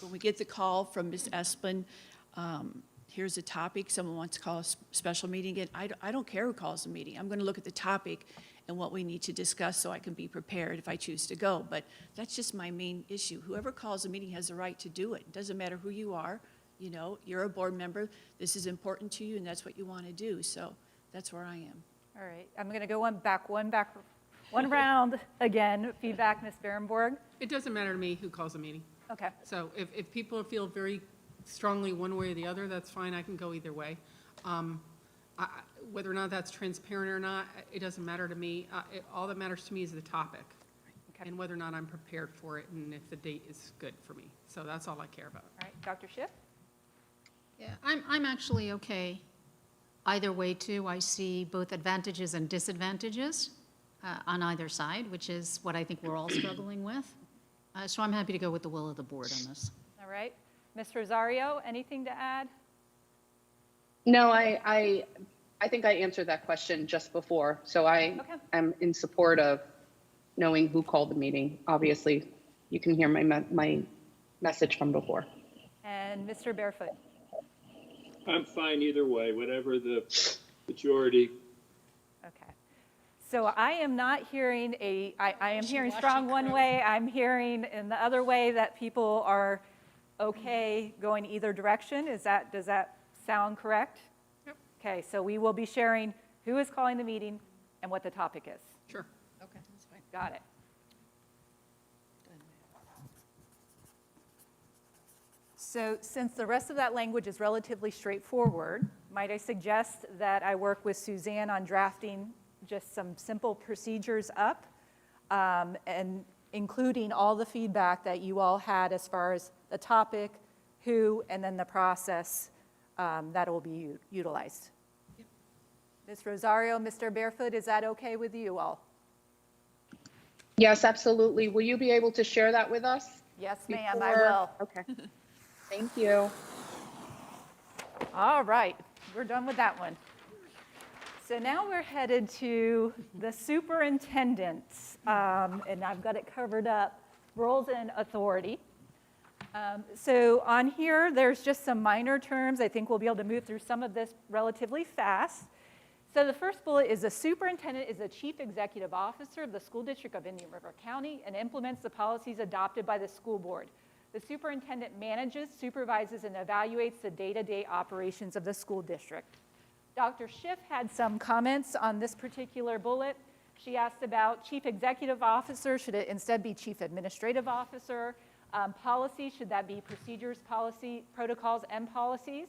when we get the call from Ms. Esplin, here's a topic, someone wants to call a special meeting again, I don't care who calls the meeting. I'm going to look at the topic and what we need to discuss so I can be prepared if I choose to go. But that's just my main issue. Whoever calls a meeting has the right to do it. It doesn't matter who you are. You know, you're a board member. This is important to you, and that's what you want to do. So that's where I am. All right, I'm going to go one round again. Feedback, Ms. Berenborg. It doesn't matter to me who calls a meeting. Okay. So if people feel very strongly one way or the other, that's fine. I can go either way. Whether or not that's transparent or not, it doesn't matter to me. All that matters to me is the topic and whether or not I'm prepared for it and if the date is good for me. So that's all I care about. All right, Dr. Schiff? Yeah, I'm actually okay either way too. I see both advantages and disadvantages on either side, which is what I think we're all struggling with. So I'm happy to go with the will of the board on this. All right. Ms. Rosario, anything to add? No, I think I answered that question just before. So I am in support of knowing who called the meeting. Obviously, you can hear my message from before. And Mr. Barefoot? I'm fine either way, whatever the majority. Okay. So I am not hearing I am hearing strong one way. I'm hearing in the other way that people are okay going either direction. Does that sound correct? Yep. Okay, so we will be sharing who is calling the meeting and what the topic is. Sure. Okay, that's fine. Got it. So since the rest of that language is relatively straightforward, might I suggest that I work with Suzanne on drafting just some simple procedures up and including all the feedback that you all had as far as the topic, who, and then the process that will be utilized. Yep. Ms. Rosario, Mr. Barefoot, is that okay with you all? Yes, absolutely. Will you be able to share that with us? Yes, ma'am, I will. Okay. Thank you. All right, we're done with that one. So now we're headed to the superintendent, and I've got it covered up, roles and authority. So on here, there's just some minor terms. I think we'll be able to move through some of this relatively fast. So the first bullet is the superintendent is the chief executive officer of the school district of Indian River County and implements the policies adopted by the school board. The superintendent manages, supervises, and evaluates the day-to-day operations of the school district. Dr. Schiff had some comments on this particular bullet. She asked about chief executive officer, should it instead be chief administrative officer? Policy, should that be procedures, policy, protocols, and policies?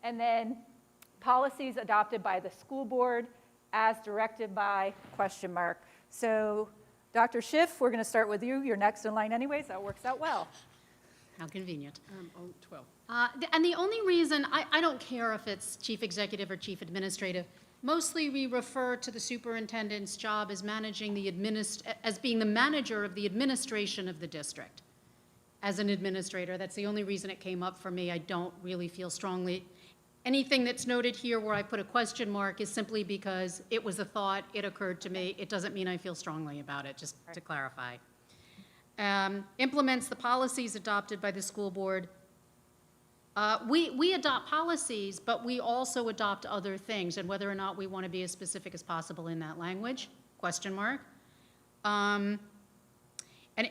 And then policies adopted by the school board as directed by ? So Dr. Schiff, we're going to start with you. You're next in line anyways. That works out well. How convenient. 12. And the only reason, I don't care if it's chief executive or chief administrative, Mostly, we refer to the superintendent's job as managing the as being the manager of the administration of the district. As an administrator, that's the only reason it came up for me. I don't really feel strongly. Anything that's noted here where I put a question mark is simply because it was a thought, it occurred to me. It doesn't mean I feel strongly about it, just to clarify. Implements the policies adopted by the school board. We adopt policies, but we also adopt other things, and whether or not we want to be as specific as possible in that language, question mark. And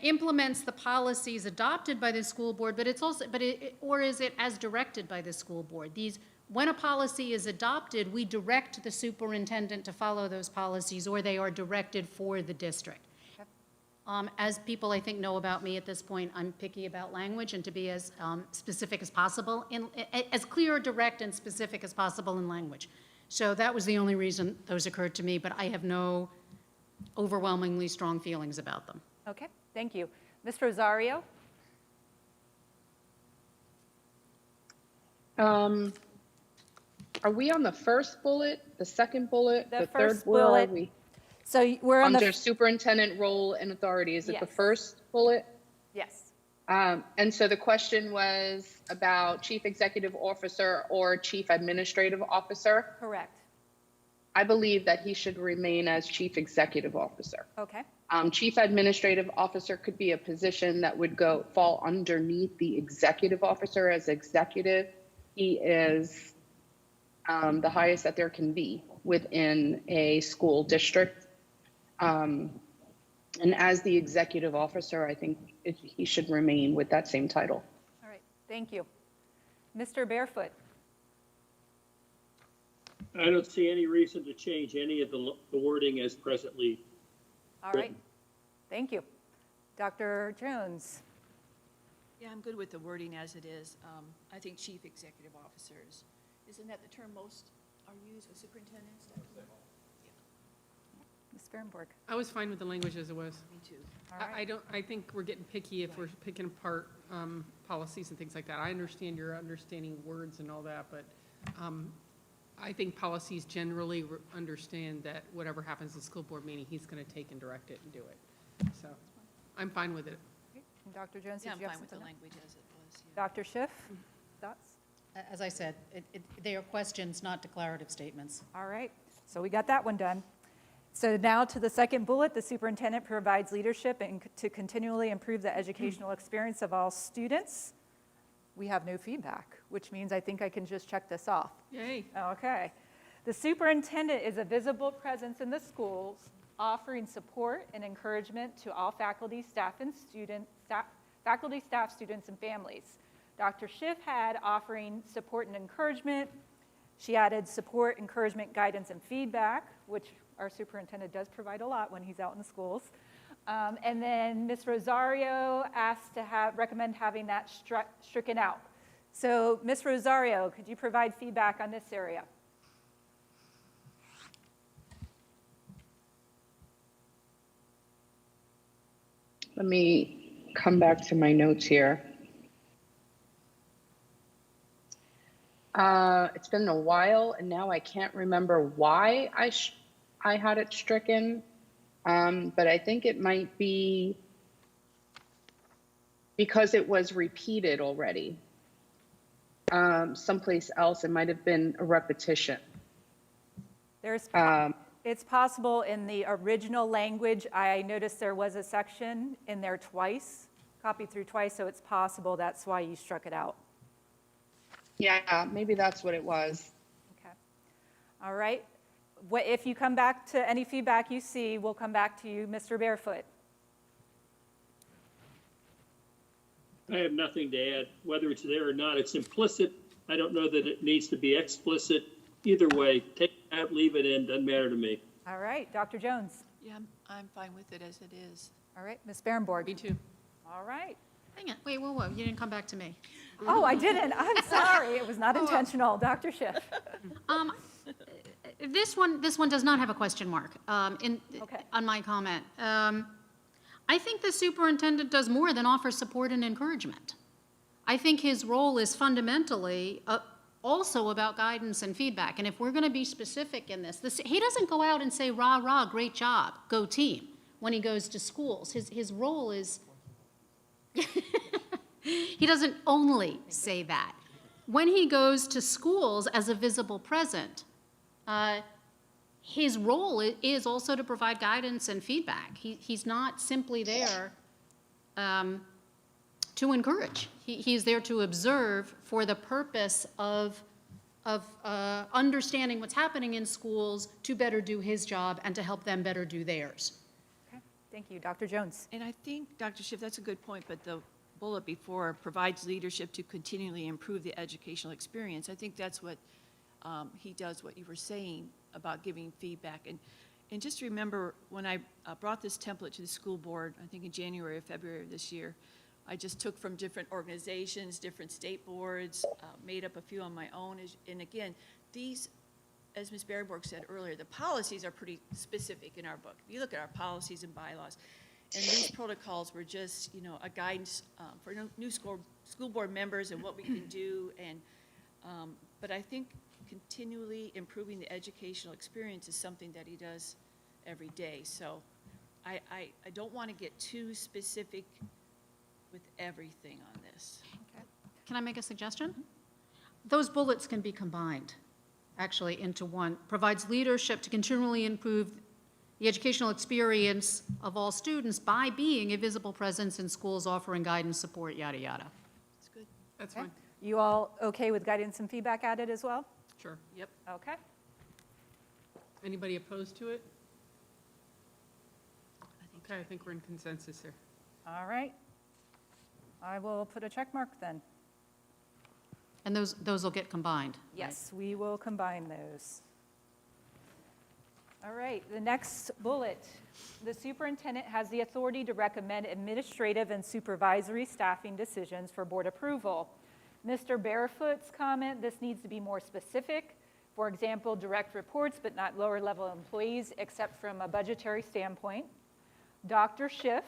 implements the policies adopted by the school board, but it's also, or is it as directed by the school board? When a policy is adopted, we direct the superintendent to follow those policies, or they are directed for the district. As people, I think, know about me at this point, I'm picky about language and to be as specific as possible, as clear, direct, and specific as possible in language. So that was the only reason those occurred to me, but I have no overwhelmingly strong feelings about them. Okay, thank you. Ms. Rosario? Are we on the first bullet, the second bullet, the third? first Where are bullet. we? So we're on Under the, superintendent role and authority, is it the Yes. first bullet? yes, And so the question was about chief executive officer or chief administrative officer. correct. I believe that he should remain as chief executive officer. Okay, Chief administrative officer could be a position that would fall underneath the executive officer as executive. He is the highest that there can be within a school district. And as the executive officer, I think he should remain with that same title. all right, thank you. Mr. Barefoot? I don't see any reason to change any of the wording as presently. All right, thank you. Dr. Jones? Yeah, I'm good with the wording as it is. I think chief executive officers, isn't that the term most are used with superintendents? Ms. Fehrenborg? I was fine with the language as it was. Me too. All right. I don't, I think we're getting picky if we're picking apart policies and things like that. I understand your understanding words and all that, but I think policies generally understand that whatever happens at the school board meeting, he's going to take and direct it and do it. So I'm fine with it. And Dr. Jones, Yeah, did I'm you have fine with the something? language as it was. Yeah. Dr. Schiff, thoughts? As I said, they are questions, not declarative statements. All right, so we got that one done. So now to the second bullet, the superintendent provides leadership and to continually improve the educational experience of all students. We have no feedback, which means I think I can just check this off. Yay. Okay. The superintendent is a visible presence in the schools, offering support and encouragement to all faculty, staff, and students, students, and families. Dr. Schiff had offering support and encouragement. She added support, encouragement, guidance, and feedback, which our superintendent does provide a lot when he's out in the schools. And then Ms. Rosario asked to recommend having that stricken out. So Ms. Rosario, could you provide feedback on this area? Let me come back to my notes here. It's been a while, and now I can't remember why I had it stricken, but I think it might be because it was repeated already. Someplace else, it might have been a repetition. It's possible in the original language, I noticed there was a section in there twice, copied through twice, so it's possible that's why you struck it out. Yeah, maybe that's what it was. Okay. All right. If you come back to any feedback you see, we'll come back to you, Mr. Barefoot. I have nothing to add, whether it's there or not. It's implicit. I don't know that it needs to be explicit. Either way, take it out, leave it in, doesn't matter to me. All right, Dr. Jones. Yeah, I'm fine with it as it is. All right, Ms. Fehrenborg. Me too. All right. Hang on, wait, whoa, you didn't come back to me. Oh, I didn't. I'm sorry. It was not intentional. Dr. Schiff. This one does not have a question mark on my comment. I think the superintendent does more than offer support and encouragement. I think his role is fundamentally also about guidance and feedback. And if we're going to be specific in this, he doesn't go out and say, rah, rah, great job, go team, when he goes to schools. His role is, he doesn't only say that. When he goes to schools as a visible present, his role is also to provide guidance and feedback. He's not simply there to encourage. He's there to observe for the purpose of understanding what's happening in schools to better do his job and to help them better do theirs. Okay, thank you. Dr. Jones. And I think, Dr. Schiff, that's a good point, but the bullet before provides leadership to continually improve the educational experience. I think that's what he does, what you were saying about giving feedback. And just remember, when I brought this template to the school board, I think in January or February of this year, I just took from different organizations, different state boards, made up a few on my own. And again, these, as Ms. Berryborg said earlier, the policies are pretty specific in our book. If you look at our policies and bylaws, and these protocols were just, you know, a guidance for new school board members and what we can do. And but I think continually improving the educational experience is something that he does every day. So I don't want to get too specific with everything on this. Okay. Can I make a suggestion? Those bullets can be combined, actually, into one. Provides leadership to continually improve the educational experience of all students by being a visible presence in schools, offering guidance, support, yada, yada. That's good. That's Okay. fine. You all okay with guidance and feedback added as well? Sure. Yep. Okay. Anybody opposed to it? Okay, I think we're in consensus here. All right. I will put a check mark then. And those will get combined. Yes, we will combine those. All right, the next bullet. The superintendent has the authority to recommend administrative and supervisory staffing decisions for board approval. Mr. Barefoot's comment, this needs to be more specific. For example, direct reports, but not lower level employees, except from a budgetary standpoint. Dr. Schiff,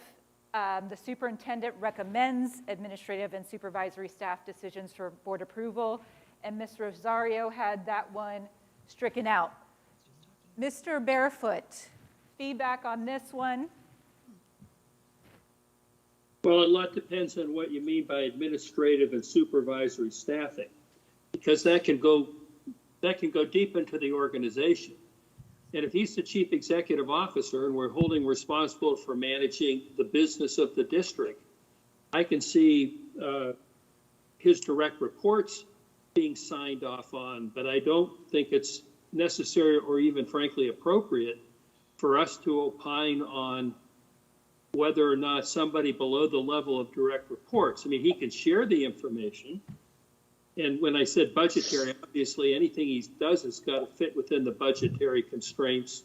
the superintendent recommends administrative and supervisory staff decisions for board approval, and Ms. Rosario had that one stricken out. Mr. Barefoot, feedback on this one? Well, a lot depends on what you mean by administrative and supervisory staffing, because that can go deep into the organization. And if he's the chief executive officer and we're holding responsible for managing the business of the district, I can see his direct reports being signed off on, but I don't think it's necessary or even frankly appropriate for us to opine on whether or not somebody below the level of direct reports. I mean, he can share the information. And when I said budgetary, obviously anything he does has got to fit within the budgetary constraints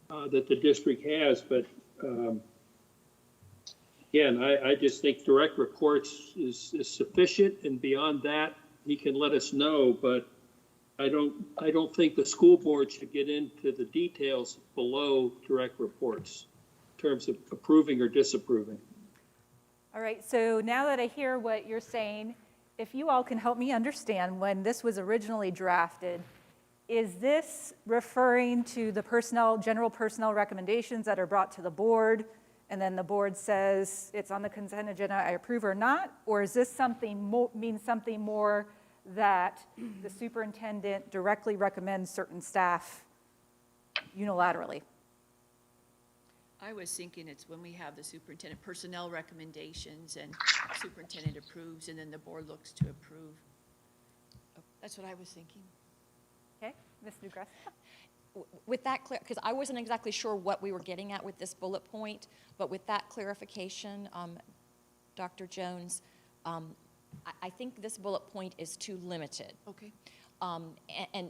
that the district has. But again, I just think direct reports is sufficient, and beyond that, he can let us know. But I don't think the school board should get into the details below direct reports in terms of approving or disapproving. All right, so now that I hear what you're saying, if you all can help me understand, when this was originally drafted, is this referring to the general personnel recommendations that are brought to the board, and then the board says it's on the consent agenda, I approve or not? Or is this mean something more that the superintendent directly recommends certain staff unilaterally? I was thinking it's when we have the superintendent personnel recommendations and superintendent approves and then the board looks to approve. That's what I was thinking. Okay, Ms. Newgrass. With that, because I wasn't exactly sure what we were getting at with this bullet point, but with that clarification, Dr. Jones, I think this bullet point is too limited. Okay. And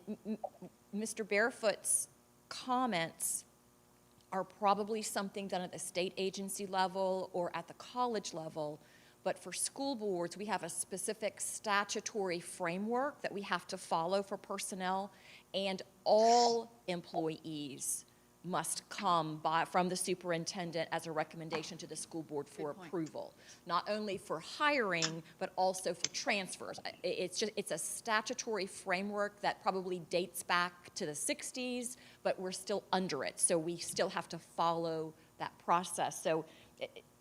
Mr. Barefoot's comments are probably something done at the state agency level or at the college level, but for school boards, we have a specific statutory framework that we have to follow for personnel, and all employees must come from the superintendent as a recommendation to the school board for approval. Not only for hiring, but also for transfers. It's a statutory framework that probably dates back to the 60s, but we're still under it. So we still have to follow that process. So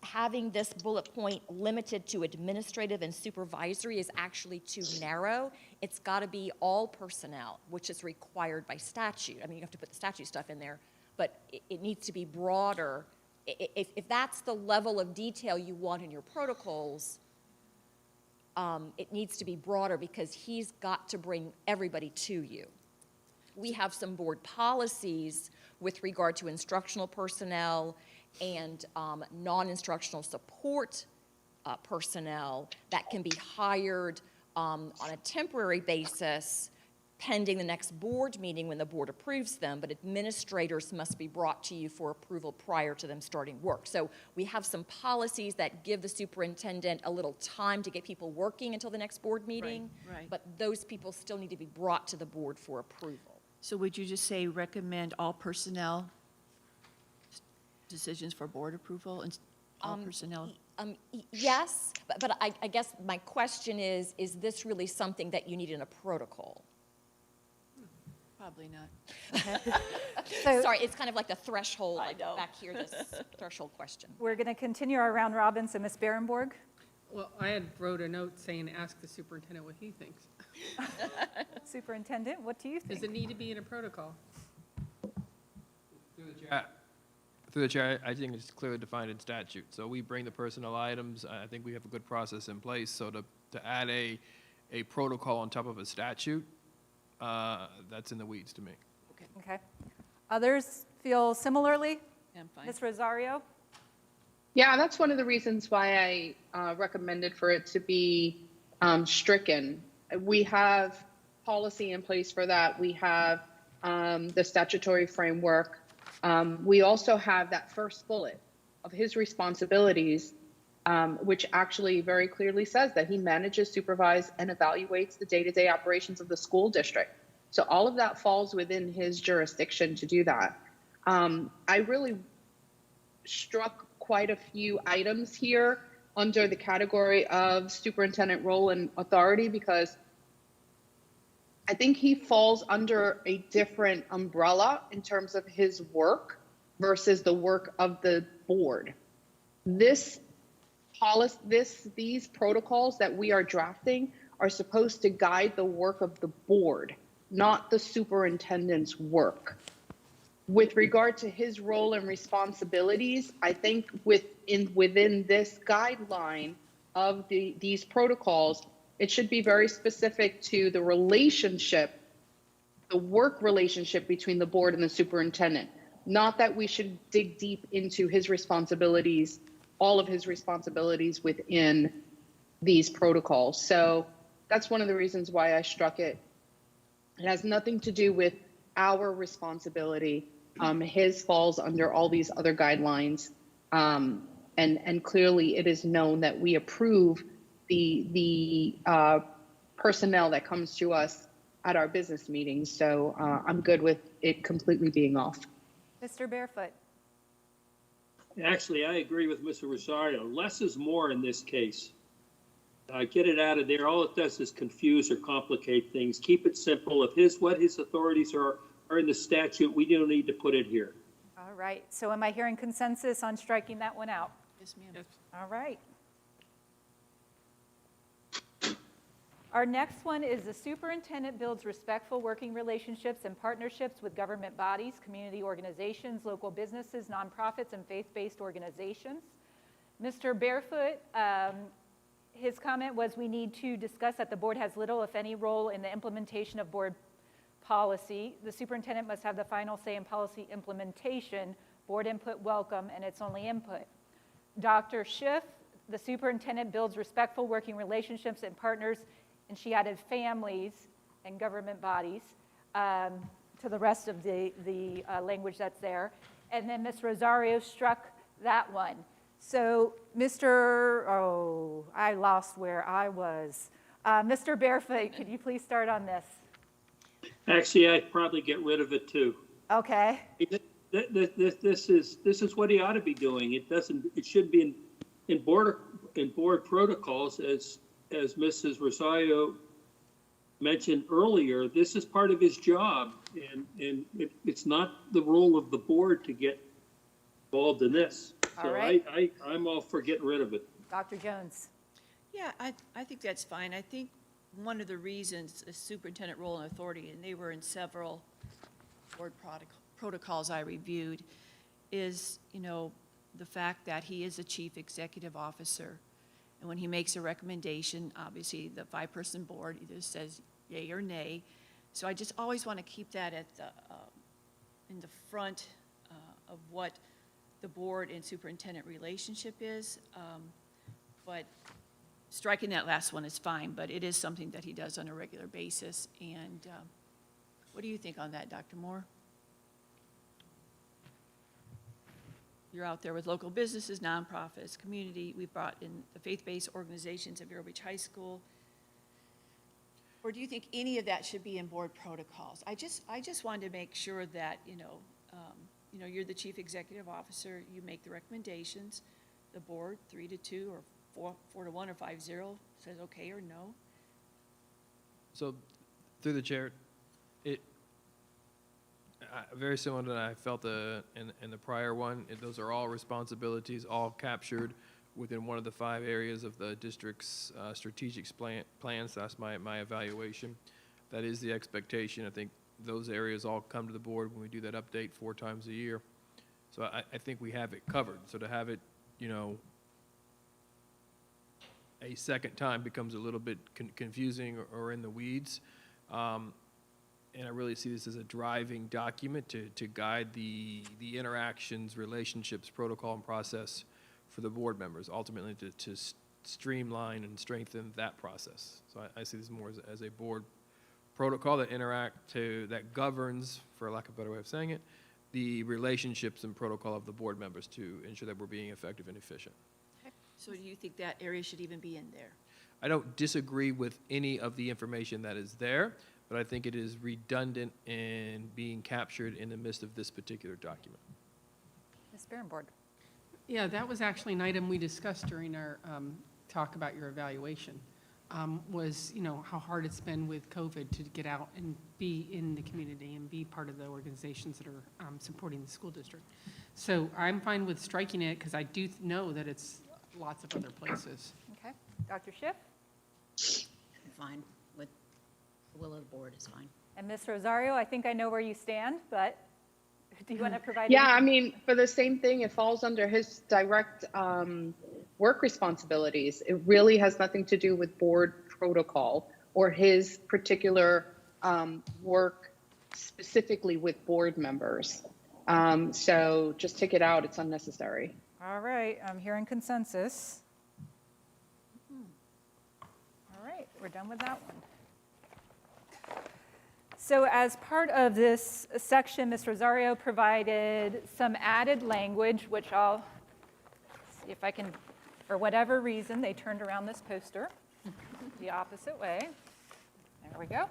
having this bullet point limited to administrative and supervisory is actually too narrow. It's got to be all personnel, which is required by statute. I mean, you have to put the statute stuff in there, but it needs to be broader. If that's the level of detail you want in your protocols, it needs to be broader because he's got to bring everybody to you. We have some board policies with regard to instructional personnel and non-instructional support personnel that can be hired on a temporary basis pending the next board meeting when the board approves them, but administrators must be brought to you for approval prior to them starting work. So we have some policies that give the superintendent a little time to get people working until the next board meeting, right. but those people still need to be brought to the board for approval. So would you just say recommend all personnel decisions for board approval and all personnel? Yes, but I guess my question is this really something that you need in a protocol? Probably not. Sorry, it's kind of like the threshold, like back here, this threshold question. We're going to continue our round robin, so Ms. Berenborg. Well, I had wrote a note saying, ask the superintendent what he thinks. Superintendent, what do you think? Does it need to be in a protocol? Through the chair, I think it's clearly defined in statute. So we bring the personnel items. I think we have a good process in place. So to add a protocol on top of a statute, that's in the weeds to me. Okay. Others feel similarly? I'm fine. Ms. Rosario? Yeah, that's one of the reasons why I recommended for it to be stricken. We have policy in place for that. We have the statutory framework. We also have that first bullet of his responsibilities, which actually very clearly says that he manages, supervises, and evaluates the day-to-day operations of the school district. So all of that falls within his jurisdiction to do that. I really struck quite a few items here under the category of superintendent role and authority because I think he falls under a different umbrella in terms of his work versus the work of the board. These protocols that we are drafting are supposed to guide the work of the board, not the superintendent's work. With regard to his role and responsibilities, I think within this guideline of these protocols, it should be very specific to the relationship, the work relationship between the board and the superintendent. Not that we should dig deep into his responsibilities, all of his responsibilities within these protocols. So that's one of the reasons why I struck it. It has nothing to do with our responsibility. His falls under all these other guidelines. And clearly it is known that we approve the personnel that comes to us at our business meetings. So I'm good with it completely being off. Mr. Barefoot. Actually, I agree with Mr. Rosario. Less is more in this case. Get it out of there. All it does is confuse or complicate things. Keep it simple. If what his authorities are in the statute, we don't need to put it here. All right. So am I hearing consensus on striking that one out? Yes, ma'am. Yes. All right. Our next one is the superintendent builds respectful working relationships and partnerships with government bodies, community organizations, local businesses, nonprofits, and faith-based organizations. Mr. Barefoot, his comment was we need to discuss that the board has little, if any, role in the implementation of board policy. The superintendent must have the final say in policy implementation. Board input welcome, and it's only input. Dr. Schiff, the superintendent builds respectful working relationships and partners, and she added families and government bodies to the rest of the language that's there. And then Ms. Rosario struck that one. So I lost where I was. Mr. Barefoot, could you please start on this? Actually, I'd probably get rid of it too. Okay. This is what he ought to be doing. It should be in board protocols, as Mrs. Rosario mentioned earlier. This is part of his job, and it's not the role of the board to get involved in this. All So right. I'm all for getting rid of it. Dr. Jones? Yeah, I think that's fine. I think one of the reasons is superintendent role and authority, and they were in several board protocols I reviewed, is, the fact that he is a chief executive officer. And when he makes a recommendation, obviously the 5-person board either says yay or nay. So I just always want to keep that at the, in the front of what the board and superintendent relationship is. But striking that last one is fine, but it is something that he does on a regular basis. And what do you think on that, Dr. Moore? You're out there with local businesses, nonprofits, community. We've brought in the faith-based organizations at Vero Beach High School. Or do you think any of that should be in board protocols? I just wanted to make sure that, you're the chief executive officer, you make the recommendations. The board, 3-2 or 4-1 or 5-0 says okay or no. So, through the chair, very similar to what I felt in the prior one. Those are all responsibilities, all captured within one of the 5 areas of the district's strategic plans. That's my evaluation. That is the expectation. I think those areas all come to the board when we do that update 4 times a year. So I think we have it covered. So to have it, a second time becomes a little bit confusing or in the weeds. And I really see this as a driving document to guide the interactions, relationships, protocol, and process for the board members, ultimately to streamline and strengthen that process. So I see this more as a board protocol that governs, for lack of a better way of saying it, the relationships and protocol of the board members to ensure that we're being effective and efficient. Okay. So do you think that area should even be in there? I don't disagree with any of the information that is there, but I think it is redundant in being captured in the midst of this particular document. Ms. Berenborg? Yeah, that was actually an item we discussed during our talk about your evaluation, was, how hard it's been with COVID to get out and be in the community and be part of the organizations that are supporting the school district. So I'm fine with striking it because I do know that it's lots of other places. Okay. Dr. Schiff? I'm fine with the will of the board is fine. And Ms. Rosario, I think I know where you stand, but do you want to provide? Yeah, any- I mean, for the same thing, it falls under his direct work responsibilities. It really has nothing to do with board protocol or his particular work specifically with board members. So just take it out. It's unnecessary. All right, I'm hearing consensus. All right, we're done with that one. So as part of this section, Ms. Rosario provided some added language, which I'll see if I can, for whatever reason, they turned around this poster the opposite way. There we go.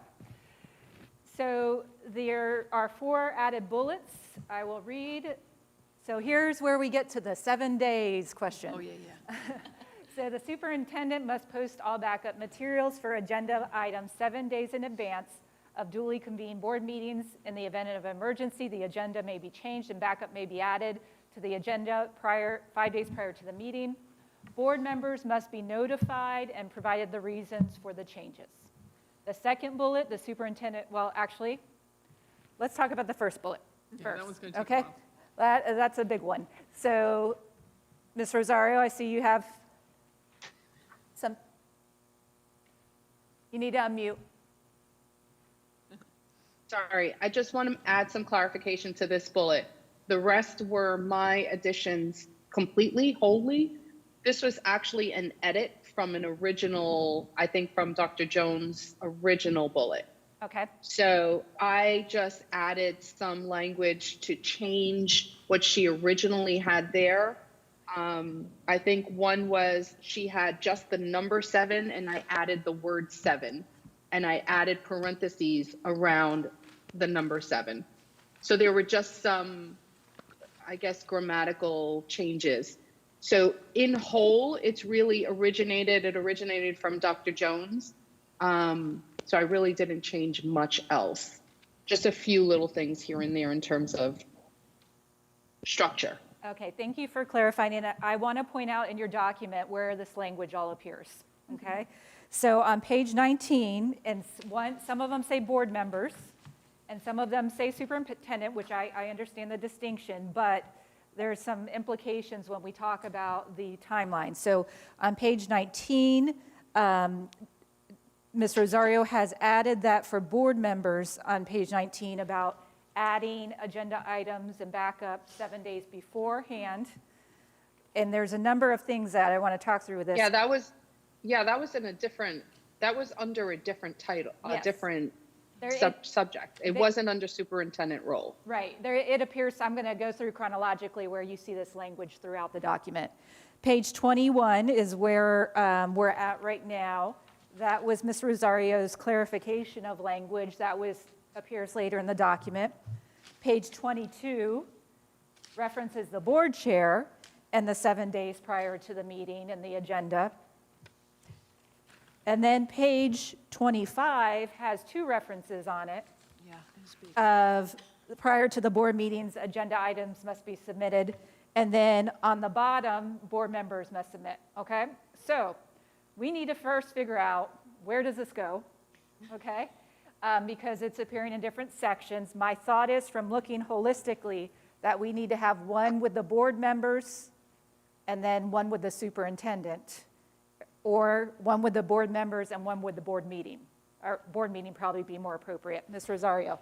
So there are 4 added bullets I will read. So here's where we get to the 7 days question. Oh, yeah. So the superintendent must post all backup materials for agenda items 7 days in advance of duly convened board meetings. In the event of emergency, the agenda may be changed and backup may be added to the agenda 5 days prior to the meeting. Board members must be notified and provided the reasons for the changes. The second bullet, the superintendent, well, actually, let's talk about the first bullet Yeah, first. that one's gonna take a Okay, while. that's a big one. So, Ms. Rosario, I see you have some, you need to unmute. Sorry, I just want to add some clarification to this bullet. The rest were my additions completely, wholly. This was actually an edit from an original, I think from Dr. Jones' original bullet. Okay. So I just added some language to change what she originally had there. I think one was she had just the number 7 and I added the word 7 and I added parentheses around the number 7. So there were just some I guess, grammatical changes. So in whole, it originated from Dr. Jones. So I really didn't change much else. Just a few little things here and there in terms of structure. Okay, thank you for clarifying. And I want to point out in your document where this language all appears, okay? So on page 19, and some of them say board members, and some of them say superintendent, which I understand the distinction, but there's some implications when we talk about the timeline. So on page 19, Ms. Rosario has added that for board members on page 19 about adding agenda items and backup 7 days beforehand. And there's a number of things that I want to talk through with this. Yeah, that was under a different title, a Yes. different subject. It they- wasn't under superintendent role. Right, there, it appears, I'm going to go through chronologically where you see this language throughout the document. Page 21 is where we're at right now. That was Ms. Rosario's clarification of language that appears later in the document. Page 22 references the board chair and the 7 days prior to the meeting and the agenda. And then page 25 has two references on it of prior to the board meetings, agenda items must be submitted. And then on the bottom, board members must submit, okay? So we need to first figure out where does this go, okay? Because it's appearing in different sections. My thought is from looking holistically that we need to have one with the board members and then one with the superintendent, or one with the board members and one with the board meeting. Or board meeting probably be more appropriate. Ms. Rosario.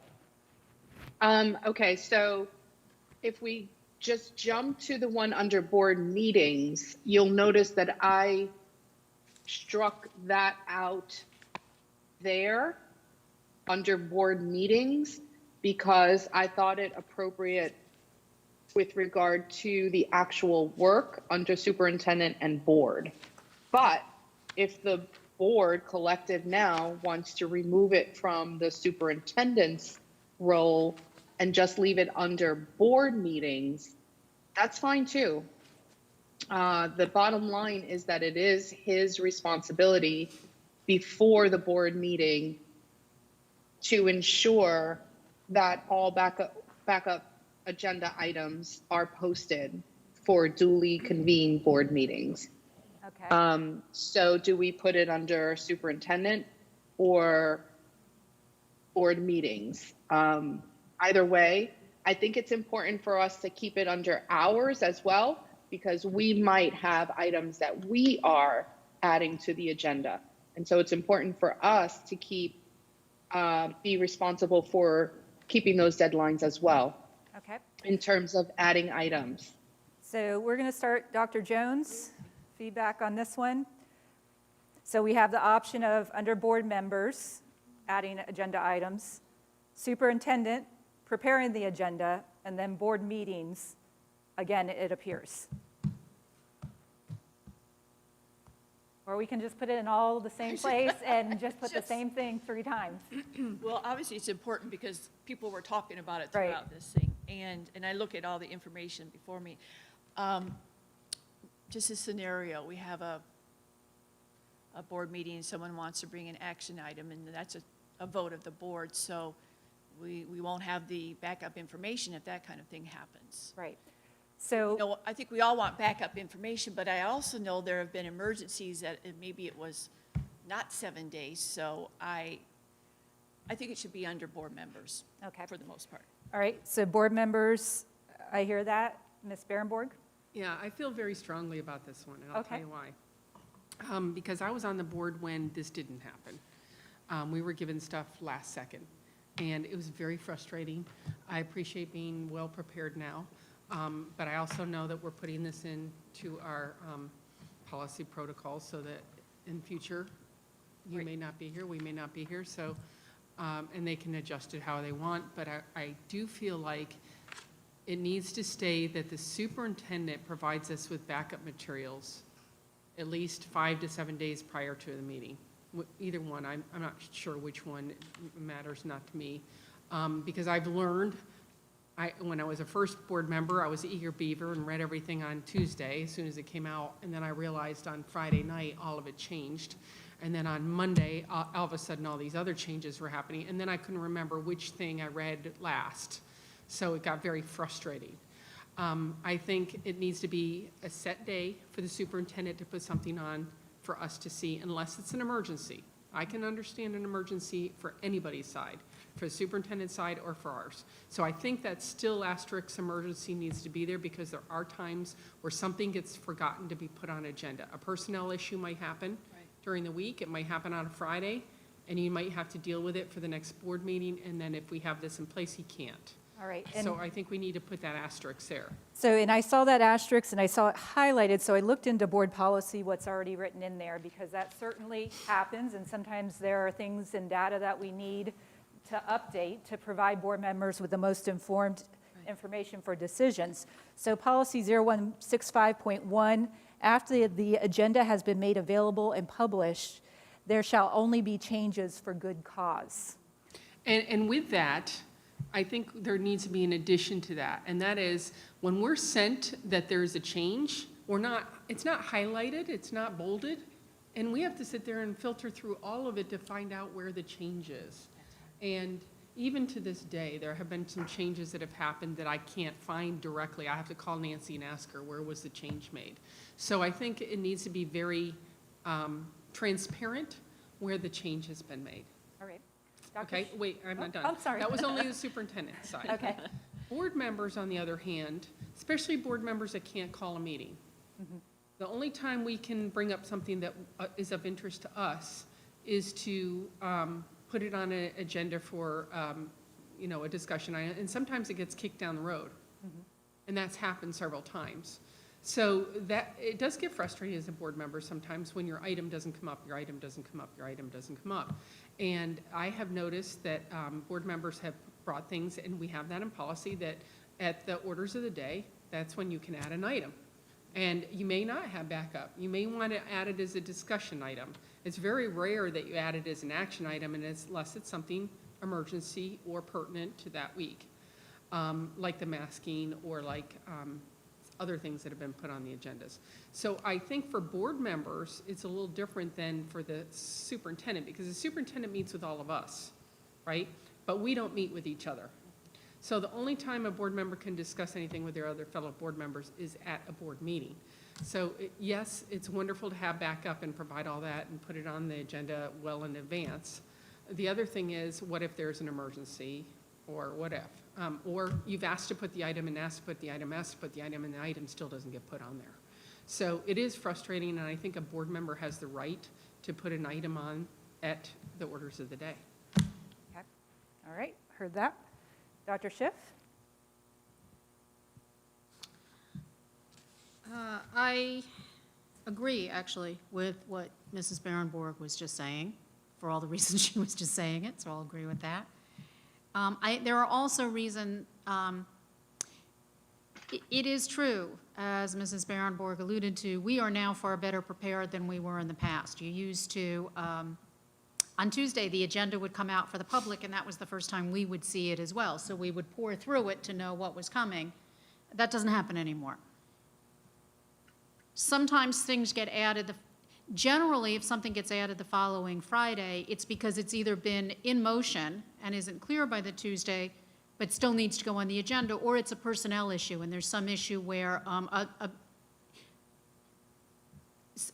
Okay, so if we just jump to the one under board meetings, you'll notice that I struck that out there under board meetings because I thought it appropriate with regard to the actual work under superintendent and board. But if the board collective now wants to remove it from the superintendent's role and just leave it under board meetings, that's fine too. The bottom line is that it is his responsibility before the board meeting to ensure that all backup agenda items are posted for duly convened board meetings. Okay. So do we put it under superintendent or board meetings? Either way, I think it's important for us to keep it under hours as well, because we might have items that we are adding to the agenda. And so it's important for us to be responsible for keeping those deadlines as well. Okay. In terms of adding items. So we're going to start, Dr. Jones, feedback on this one. So we have the option of under board members, adding agenda items, superintendent, preparing the agenda, and then board meetings, again, it appears. Or we can just put it in all the same place and just put the same thing 3 times. Well, obviously, it's important because people were talking about it throughout this thing. And I look at all the information before me. Just a scenario, we have a board meeting, someone wants to bring an action item, and that's a vote of the board. So we won't have the backup information if that kind of thing happens. Right. So I think we all want backup information, but I also know there have been emergencies that maybe it was not 7 days. So I think it should be under board members for the most part. All right, so board members, I hear that. Ms. Berenborg? Yeah, I feel very strongly about this one, and I'll tell you why. Because I was on the board when this didn't happen. We were given stuff last second, and it was very frustrating. I appreciate being well prepared now, but I also know that we're putting this into our policy protocols so that in future, you may not be here, we may not be here, so, and they can adjust it how they want, but I do feel like it needs to stay that the superintendent provides us with backup materials at least 5 to 7 days prior to the meeting. Either one, I'm not sure which one matters, not to me, because I've learned when I was a first board member, I was an eager beaver and read everything on Tuesday as soon as it came out. And then I realized on Friday night, all of it changed. And then on Monday, all of a sudden, all these other changes were happening. And then I couldn't remember which thing I read last. So it got very frustrating. I think it needs to be a set day for the superintendent to put something on for us to see, unless it's an emergency. I can understand an emergency for anybody's side, for the superintendent's side or for ours. So I think that still asterisk emergency needs to be there, because there are times where something gets forgotten to be put on agenda. A personnel issue might happen during the week, it might happen on a Friday, and you might have to deal with it for the next board meeting, and then if we have this in place, he can't. All right. So I think we need to put that asterisk there. So, and I saw that asterisk and I saw it highlighted, so I looked into board policy, what's already written in there, because that certainly happens, and sometimes there are things and data that we need to update to provide board members with the most informed information for decisions. So policy 0165.1, after the agenda has been made available and published, there shall only be changes for good cause. And with that, I think there needs to be an addition to that, and that is, when we're sent that there's a change, it's not highlighted, it's not bolded, and we have to sit there and filter through all of it to find out where the change is. And even to this day, there have been some changes that have happened that I can't find directly. I have to call Nancy and ask her, where was the change made? So I think it needs to be very transparent where the change has been made. All right. Okay, wait, I'm not done. I'm sorry. That was only the superintendent's side. Okay. Board members, on the other hand, especially board members that can't call a meeting, the only time we can bring up something that is of interest to us is to put it on an agenda for, a discussion item, and sometimes it gets kicked down the road. And that's happened several times. So that, it does get frustrating as a board member sometimes when your item doesn't come up, your item doesn't come up, your item doesn't come up. And I have noticed that board members have brought things, and we have that in policy, that at the orders of the day, that's when you can add an item. And you may not have backup. You may want to add it as a discussion item. It's very rare that you add it as an action item, unless it's something emergency or pertinent to that week, like the masking or like other things that have been put on the agendas. So I think for board members, it's a little different than for the superintendent, because the superintendent meets with all of us, right? But we don't meet with each other. So the only time a board member can discuss anything with their other fellow board members is at a board meeting. So yes, it's wonderful to have backup and provide all that and put it on the agenda well in advance. The other thing is, what if there's an emergency, or what if? Or you've asked to put the item and asked to put the item, asked to put the item, and the item still doesn't get put on there. So it is frustrating, and I think a board member has the right to put an item on at the orders of the day. Okay. All right, heard that. Dr. Schiff? I agree, actually, with what Mrs. Barenborg was just saying, for all the reasons she was just saying it, so I'll agree with that. There are also reasons, it is true, as Mrs. Barenborg alluded to, we are now far better prepared than we were in the past. You used to, on Tuesday, the agenda would come out for the public, and that was the first time we would see it as well. So we would pour through it to know what was coming. That doesn't happen anymore. Sometimes things get added. Generally, if something gets added the following Friday, it's because it's either been in motion and isn't clear by the Tuesday, but still needs to go on the agenda, or it's a personnel issue, and there's some issue where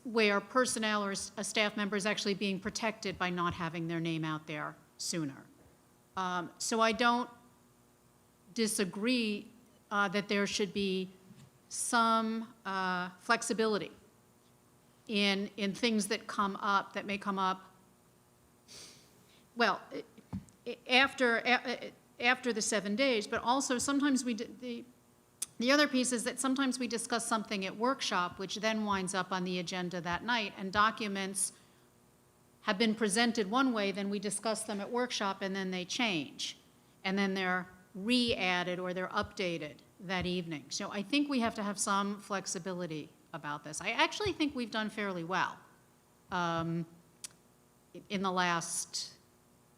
where personnel or a staff member is actually being protected by not having their name out there sooner. So I don't disagree that there should be some flexibility in things that come up, that may come up, well, after the 7 days, but also sometimes the other piece is that sometimes we discuss something at workshop, which then winds up on the agenda that night, and documents have been presented one way, then we discuss them at workshop, and then they change. And then they're re-added or they're updated that evening. So I think we have to have some flexibility about this. I actually think we've done fairly well in the last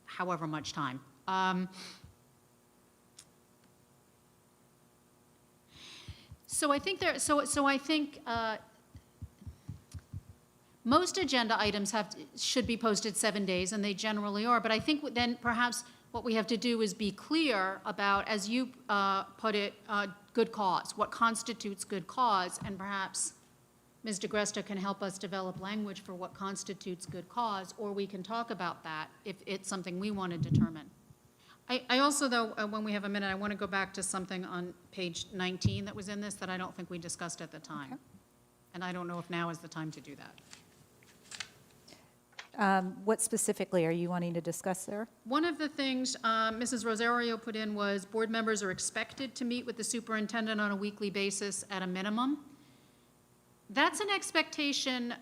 however much time. So I think most agenda items should be posted 7 days, and they generally are. But I think then perhaps what we have to do is be clear about, as you put it, good cause. What constitutes good cause, and perhaps Ms. DeGresta can help us develop language for what constitutes good cause, or we can talk about that if it's something we want to determine. I also, though, when we have a minute, I want to go back to something on page 19 that was in this that I don't think we discussed at the time. Okay. And I don't know if now is the time to do that. What specifically are you wanting to discuss there? One of the things Mrs. Rosario put in was board members are expected to meet with the superintendent on a weekly basis at a minimum. That's an expectation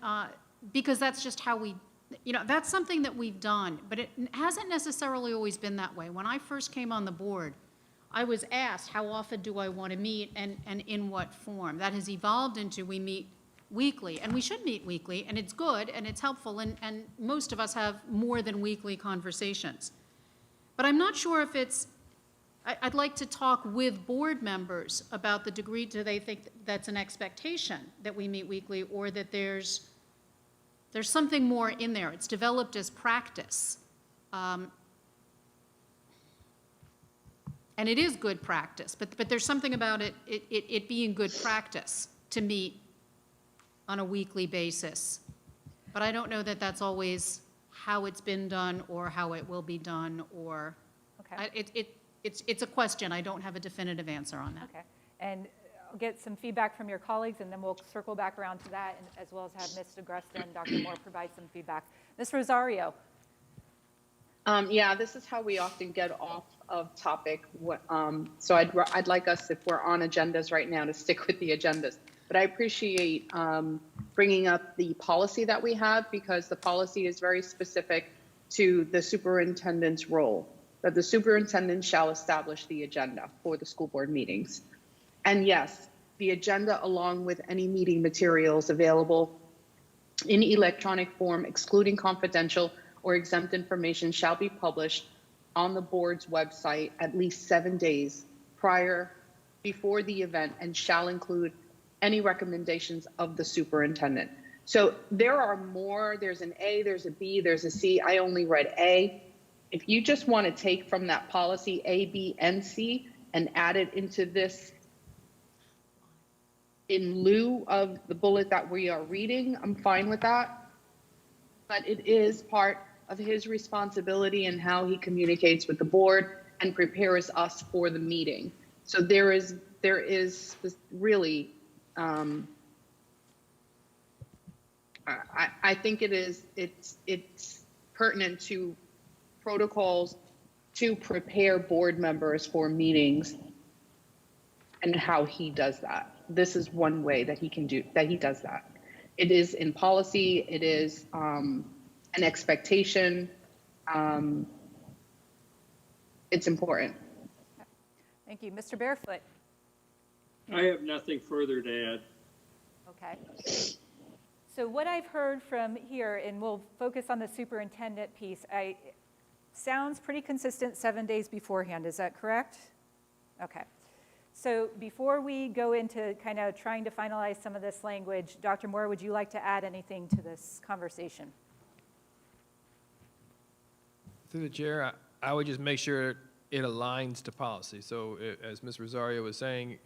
because that's just how that's something that we've done, but it hasn't necessarily always been that way. When I first came on the board, I was asked, how often do I want to meet and in what form? That has evolved into we meet weekly, and we should meet weekly, and it's good, and it's helpful, and most of us have more than weekly conversations. But I'm not sure if I'd like to talk with board members about the degree do they think that's an expectation that we meet weekly, or that there's something more in there. It's developed as practice. And it is good practice, but there's something about it being good practice to meet on a weekly basis. But I don't know that that's always how it's been done or how it will be done, or, it's a question. I don't have a definitive answer on that. Okay, and I'll get some feedback from your colleagues, and then we'll circle back around to that, and as well as have Ms. DeGresta and Dr. Moore provide some feedback. Ms. Rosario. Yeah, this is how we often get off of topic. So I'd like us, if we're on agendas right now, to stick with the agendas. But I appreciate bringing up the policy that we have, because the policy is very specific to the superintendent's role, that the superintendent shall establish the agenda for the school board meetings. And yes, the agenda, along with any meeting materials available in electronic form, excluding confidential or exempt information, shall be published on the board's website at least 7 days before the event, and shall include any recommendations of the superintendent. So there are more. There's an A, there's a B, there's a C. I only read A. If you just want to take from that policy A, B, and C and add it into this in lieu of the bullet that we are reading, I'm fine with that. But it is part of his responsibility and how he communicates with the board and prepares us for the meeting. So there is really, I think it's pertinent to protocols to prepare board members for meetings and how he does that. This is one way that he does that. It is in policy, it is an expectation. It's important. Thank you. Mr. Barefoot. I have nothing further to add. Okay. So what I've heard from here, and we'll focus on the superintendent piece, sounds pretty consistent 7 days beforehand. Is that correct? Okay. So before we go into kind of trying to finalize some of this language, Dr. Moore, would you like to add anything to this conversation? Through the chair, I would just make sure it aligns to policy. So as Ms. Rosario was saying,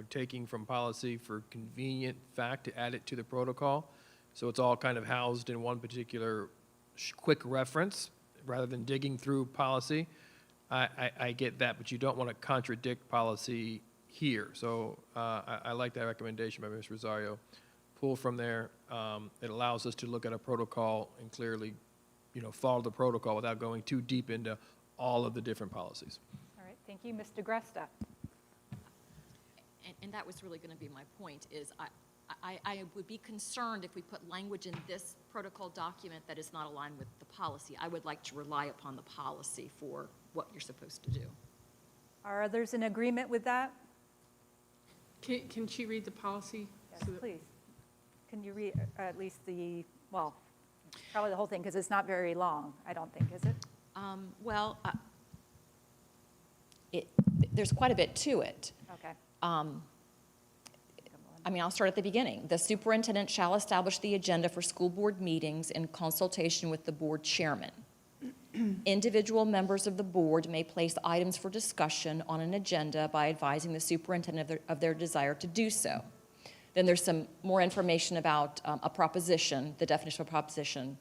taking from policy for convenient fact to add it to the protocol. So it's all kind of housed in one particular quick reference rather than digging through policy. I get that, but you don't want to contradict policy here. So I like that recommendation by Ms. Rosario. Pull from there. It allows us to look at a protocol and clearly, follow the protocol without going too deep into all of the different policies. All right, thank you. Ms. DeGresta. And that was really going to be my point, is I would be concerned if we put language in this protocol document that is not aligned with the policy. I would like to rely upon the policy for what you're supposed to do. Are others in agreement with that? Can she read the policy? Yes, please. Can you read at least probably the whole thing, because it's not very long, I don't think, is it? There's quite a bit to it. Okay. I'll start at the beginning. The superintendent shall establish the agenda for school board meetings in consultation with the board chairman. Individual members of the board may place items for discussion on an agenda by advising the superintendent of their desire to do so. Then there's some more information about a proposition, the definition of a proposition.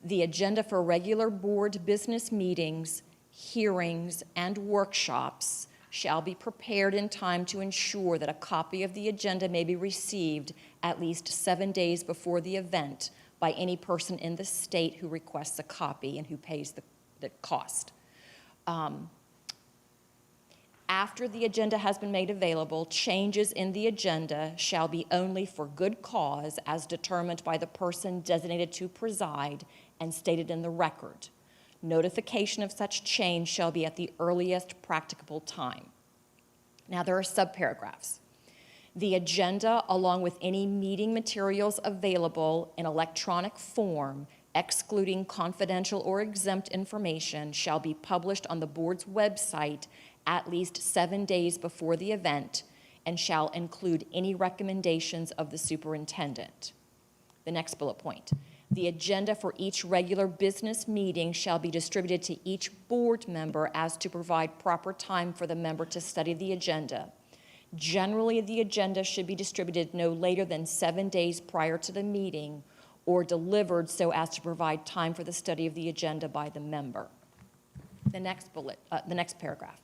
The agenda for regular board business meetings, hearings, and workshops shall be prepared in time to ensure that a copy of the agenda may be received at least 7 days before the event by any person in the state who requests a copy and who pays the cost. After the agenda has been made available, changes in the agenda shall be only for good cause as determined by the person designated to preside and stated in the record. Notification of such change shall be at the earliest practicable time. Now, there are subparagraphs. The agenda, along with any meeting materials available in electronic form, excluding confidential or exempt information, shall be published on the board's website at least 7 days before the event and shall include any recommendations of the superintendent. The next bullet point. The agenda for each regular business meeting shall be distributed to each board member as to provide proper time for the member to study the agenda. Generally, the agenda should be distributed no later than 7 days prior to the meeting or delivered so as to provide time for the study of the agenda by the member. The next paragraph.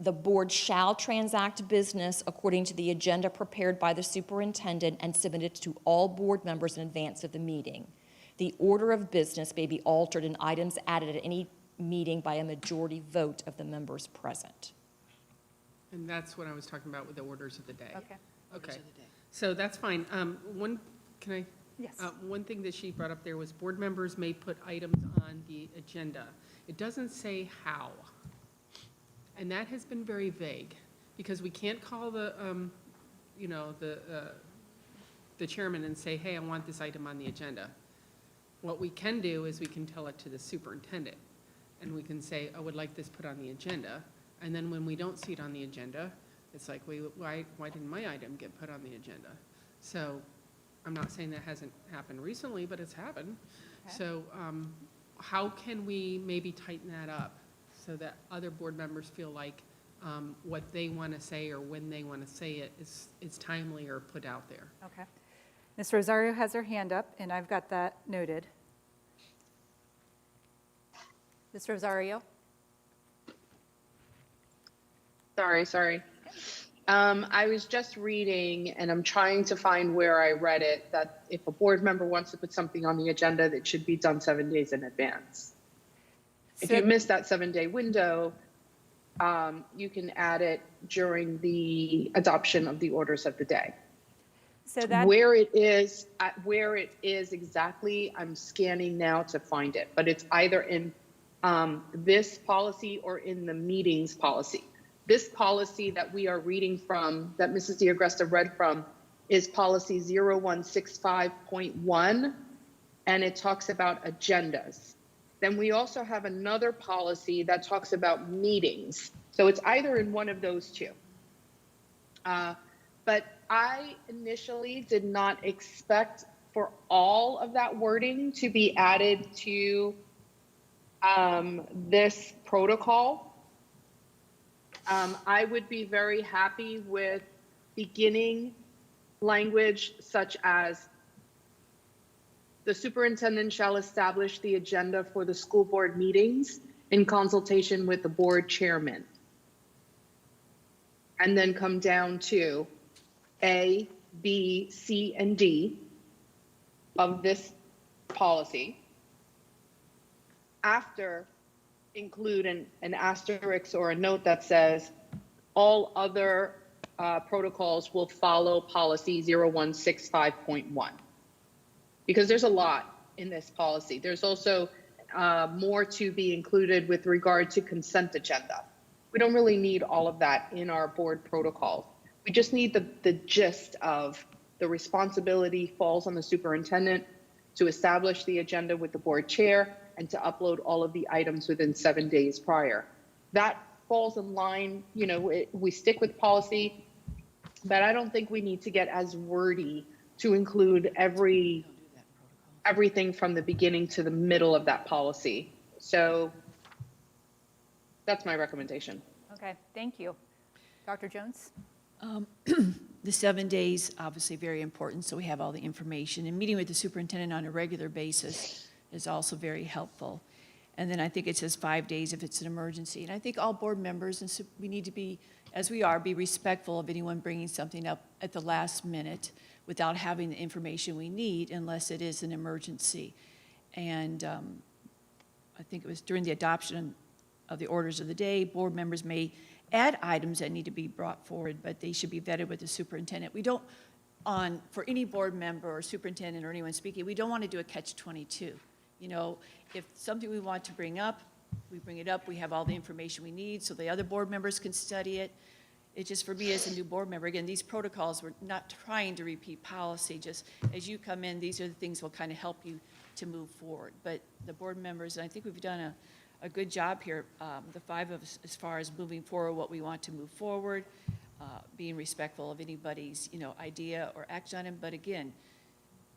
The board shall transact business according to the agenda prepared by the superintendent and submitted to all board members in advance of the meeting. The order of business may be altered and items added at any meeting by a majority vote of the members present. And that's what I was talking about with the orders of the day. Okay. Okay, so that's fine. Yes. One thing that she brought up there was board members may put items on the agenda. It doesn't say how. And that has been very vague, because we can't call the chairman and say, hey, I want this item on the agenda. What we can do is we can tell it to the superintendent, and we can say, I would like this put on the agenda. And then when we don't see it on the agenda, it's like, why didn't my item get put on the agenda? So I'm not saying that hasn't happened recently, but it's happened. Okay. So how can we maybe tighten that up so that other board members feel like what they want to say or when they want to say it is timely or put out there? Okay. Ms. Rosario has her hand up, and I've got that noted. Ms. Rosario? Sorry. I was just reading, and I'm trying to find where I read it, that if a board member wants to put something on the agenda, that should be done 7 days in advance. If you miss that 7-day window, you can add it during the adoption of the orders of the day. So that where it is exactly, I'm scanning now to find it, but it's either in this policy or in the meetings policy. This policy that we are reading from, that Mrs. DiAgresta read from, is policy 0165.1, and it talks about agendas. Then we also have another policy that talks about meetings. So it's either in one of those two. But I initially did not expect for all of that wording to be added to this protocol. I would be very happy with beginning language such as the superintendent shall establish the agenda for the school board meetings in consultation with the board chairman. And then come down to A, B, C, and D of this policy. After, include an asterisk or a note that says all other protocols will follow policy 0165.1. Because there's a lot in this policy. There's also more to be included with regard to consent agenda. We don't really need all of that in our board protocols. We just need the gist of the responsibility falls on the superintendent to establish the agenda with the board chair and to upload all of the items within 7 days prior. That falls in line, we stick with policy but I don't think we need to get as wordy to include everything from the beginning to the middle of that policy. So that's my recommendation. Okay, thank you. Dr. Jones? The 7 days, obviously very important, so we have all the information. And meeting with the superintendent on a regular basis is also very helpful. And then I think it says 5 days if it's an emergency. And I think all board members, and we need to be, as we are, be respectful of anyone bringing something up at the last minute without having the information we need unless it is an emergency. And I think it was during the adoption of the orders of the day, board members may add items that need to be brought forward, but they should be vetted with the superintendent. We don't, for any board member or superintendent or anyone speaking, we don't want to do a catch-22. You know, if something we want to bring up, we bring it up, we have all the information we need so the other board members can study it. It's just for me as a new board member, again, these protocols, we're not trying to repeat policy, just as you come in, these are the things that will kind of help you to move forward. But the board members, and I think we've done a good job here, the 5 of us, as far as moving forward what we want to move forward, being respectful of anybody's, idea or action on it, but again,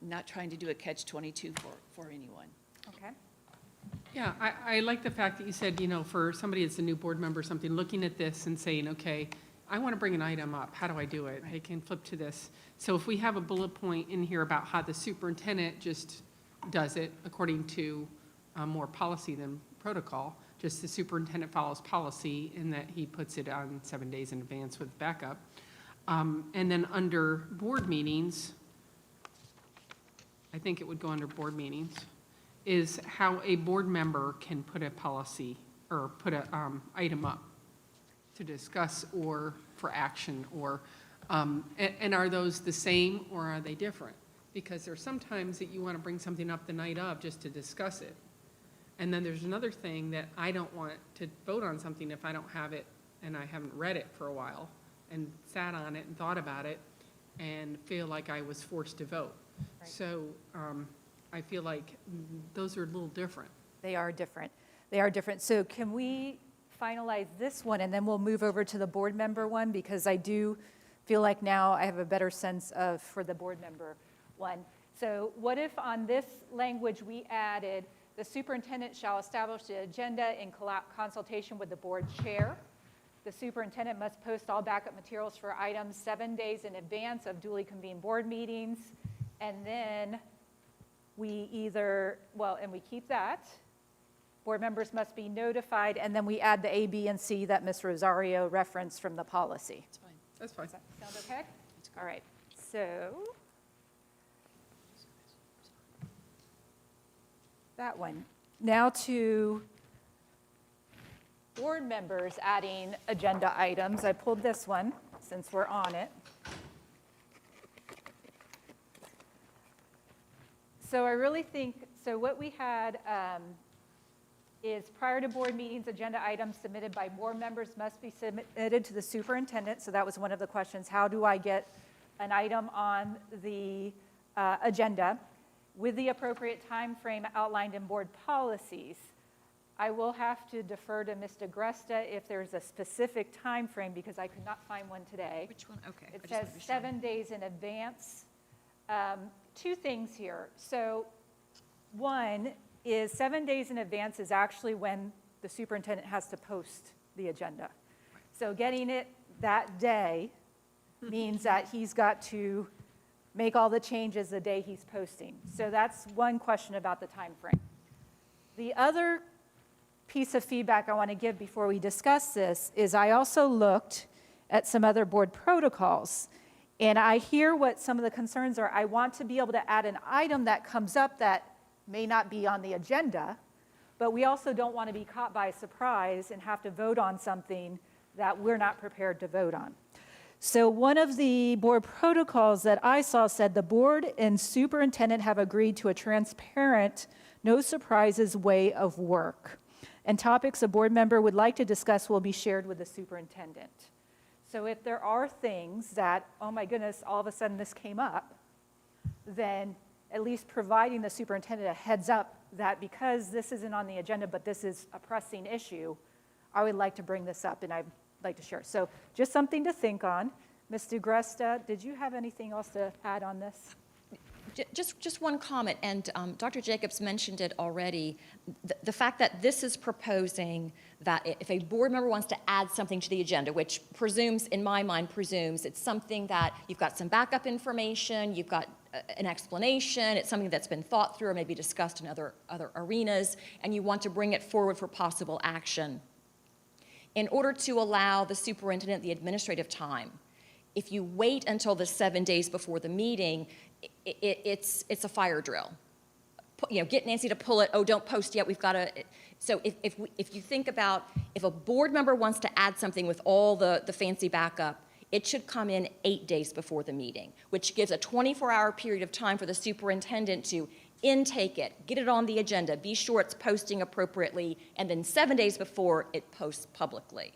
not trying to do a catch-22 for anyone. Okay. Yeah, I like the fact that you said, for somebody that's a new board member, or something, looking at this and saying, okay, I want to bring an item up. How do I do it? I can flip to this. So if we have a bullet point in here about how the superintendent just does it according to more policy than protocol, just the superintendent follows policy in that he puts it on 7 days in advance with backup. And then under board meetings, I think it would go under board meetings, is how a board member can put a policy or put a item up to discuss or for action, or and are those the same or are they different? Because there's sometimes that you want to bring something up the night of just to discuss it. And then there's another thing that I don't want to vote on something if I don't have it and I haven't read it for a while and sat on it and thought about it and feel like I was forced to vote. Right. So I feel like those are a little different. They are different. They are different. So can we finalize this one and then we'll move over to the board member one, because I do feel like now I have a better sense of for the board member one. So what if on this language we added, the superintendent shall establish the agenda in consultation with the board chair. The superintendent must post all backup materials for items 7 days in advance of duly convened board meetings. And then we and we keep that. Board members must be notified, and then we add the A, B, and C that Ms. Rosario referenced from the policy. That's fine. That's fine. Does that sound okay? All right. So that one. Now to board members adding agenda items. I pulled this one since we're on it. So I really think, so what we had is prior to board meetings, agenda items submitted by board members must be submitted to the superintendent. So that was one of the questions. How do I get an item on the agenda with the appropriate time frame outlined in board policies? I will have to defer to Ms. DeGresta if there's a specific time frame, because I could not find one today. Which one? Okay. It says 7 days in advance. 2 things here. So one is 7 days in advance is actually when the superintendent has to post the agenda. So getting it that day means that he's got to make all the changes the day he's posting. So that's one question about the time frame. The other piece of feedback I want to give before we discuss this is I also looked at some other board protocols, and I hear what some of the concerns are. I want to be able to add an item that comes up that may not be on the agenda, but we also don't want to be caught by surprise and have to vote on something that we're not prepared to vote on. So one of the board protocols that I saw said the board and superintendent have agreed to a transparent, no surprises way of work. And topics a board member would like to discuss will be shared with the superintendent. So if there are things that, oh my goodness, all of a sudden this came up, then at least providing the superintendent a heads up that because this isn't on the agenda, but this is a pressing issue, I would like to bring this up and I'd like to share. So just something to think on. Ms. DeGresta, did you have anything else to add on this? Just one comment, and Dr. Jacobs mentioned it already. The fact that this is proposing that if a board member wants to add something to the agenda, which presumes, in my mind, presumes it's something that you've got some backup information, you've got an explanation, it's something that's been thought through or maybe discussed in other arenas, and you want to bring it forward for possible action. In order to allow the superintendent the administrative time, if you wait until the 7 days before the meeting, it's a fire drill. Get Nancy to pull it. Oh, don't post yet. We've got to. So if you think about if a board member wants to add something with all the fancy backup, it should come in 8 days before the meeting, which gives a 24-hour period of time for the superintendent to intake it, get it on the agenda, be sure it's posting appropriately, and then 7 days before it posts publicly.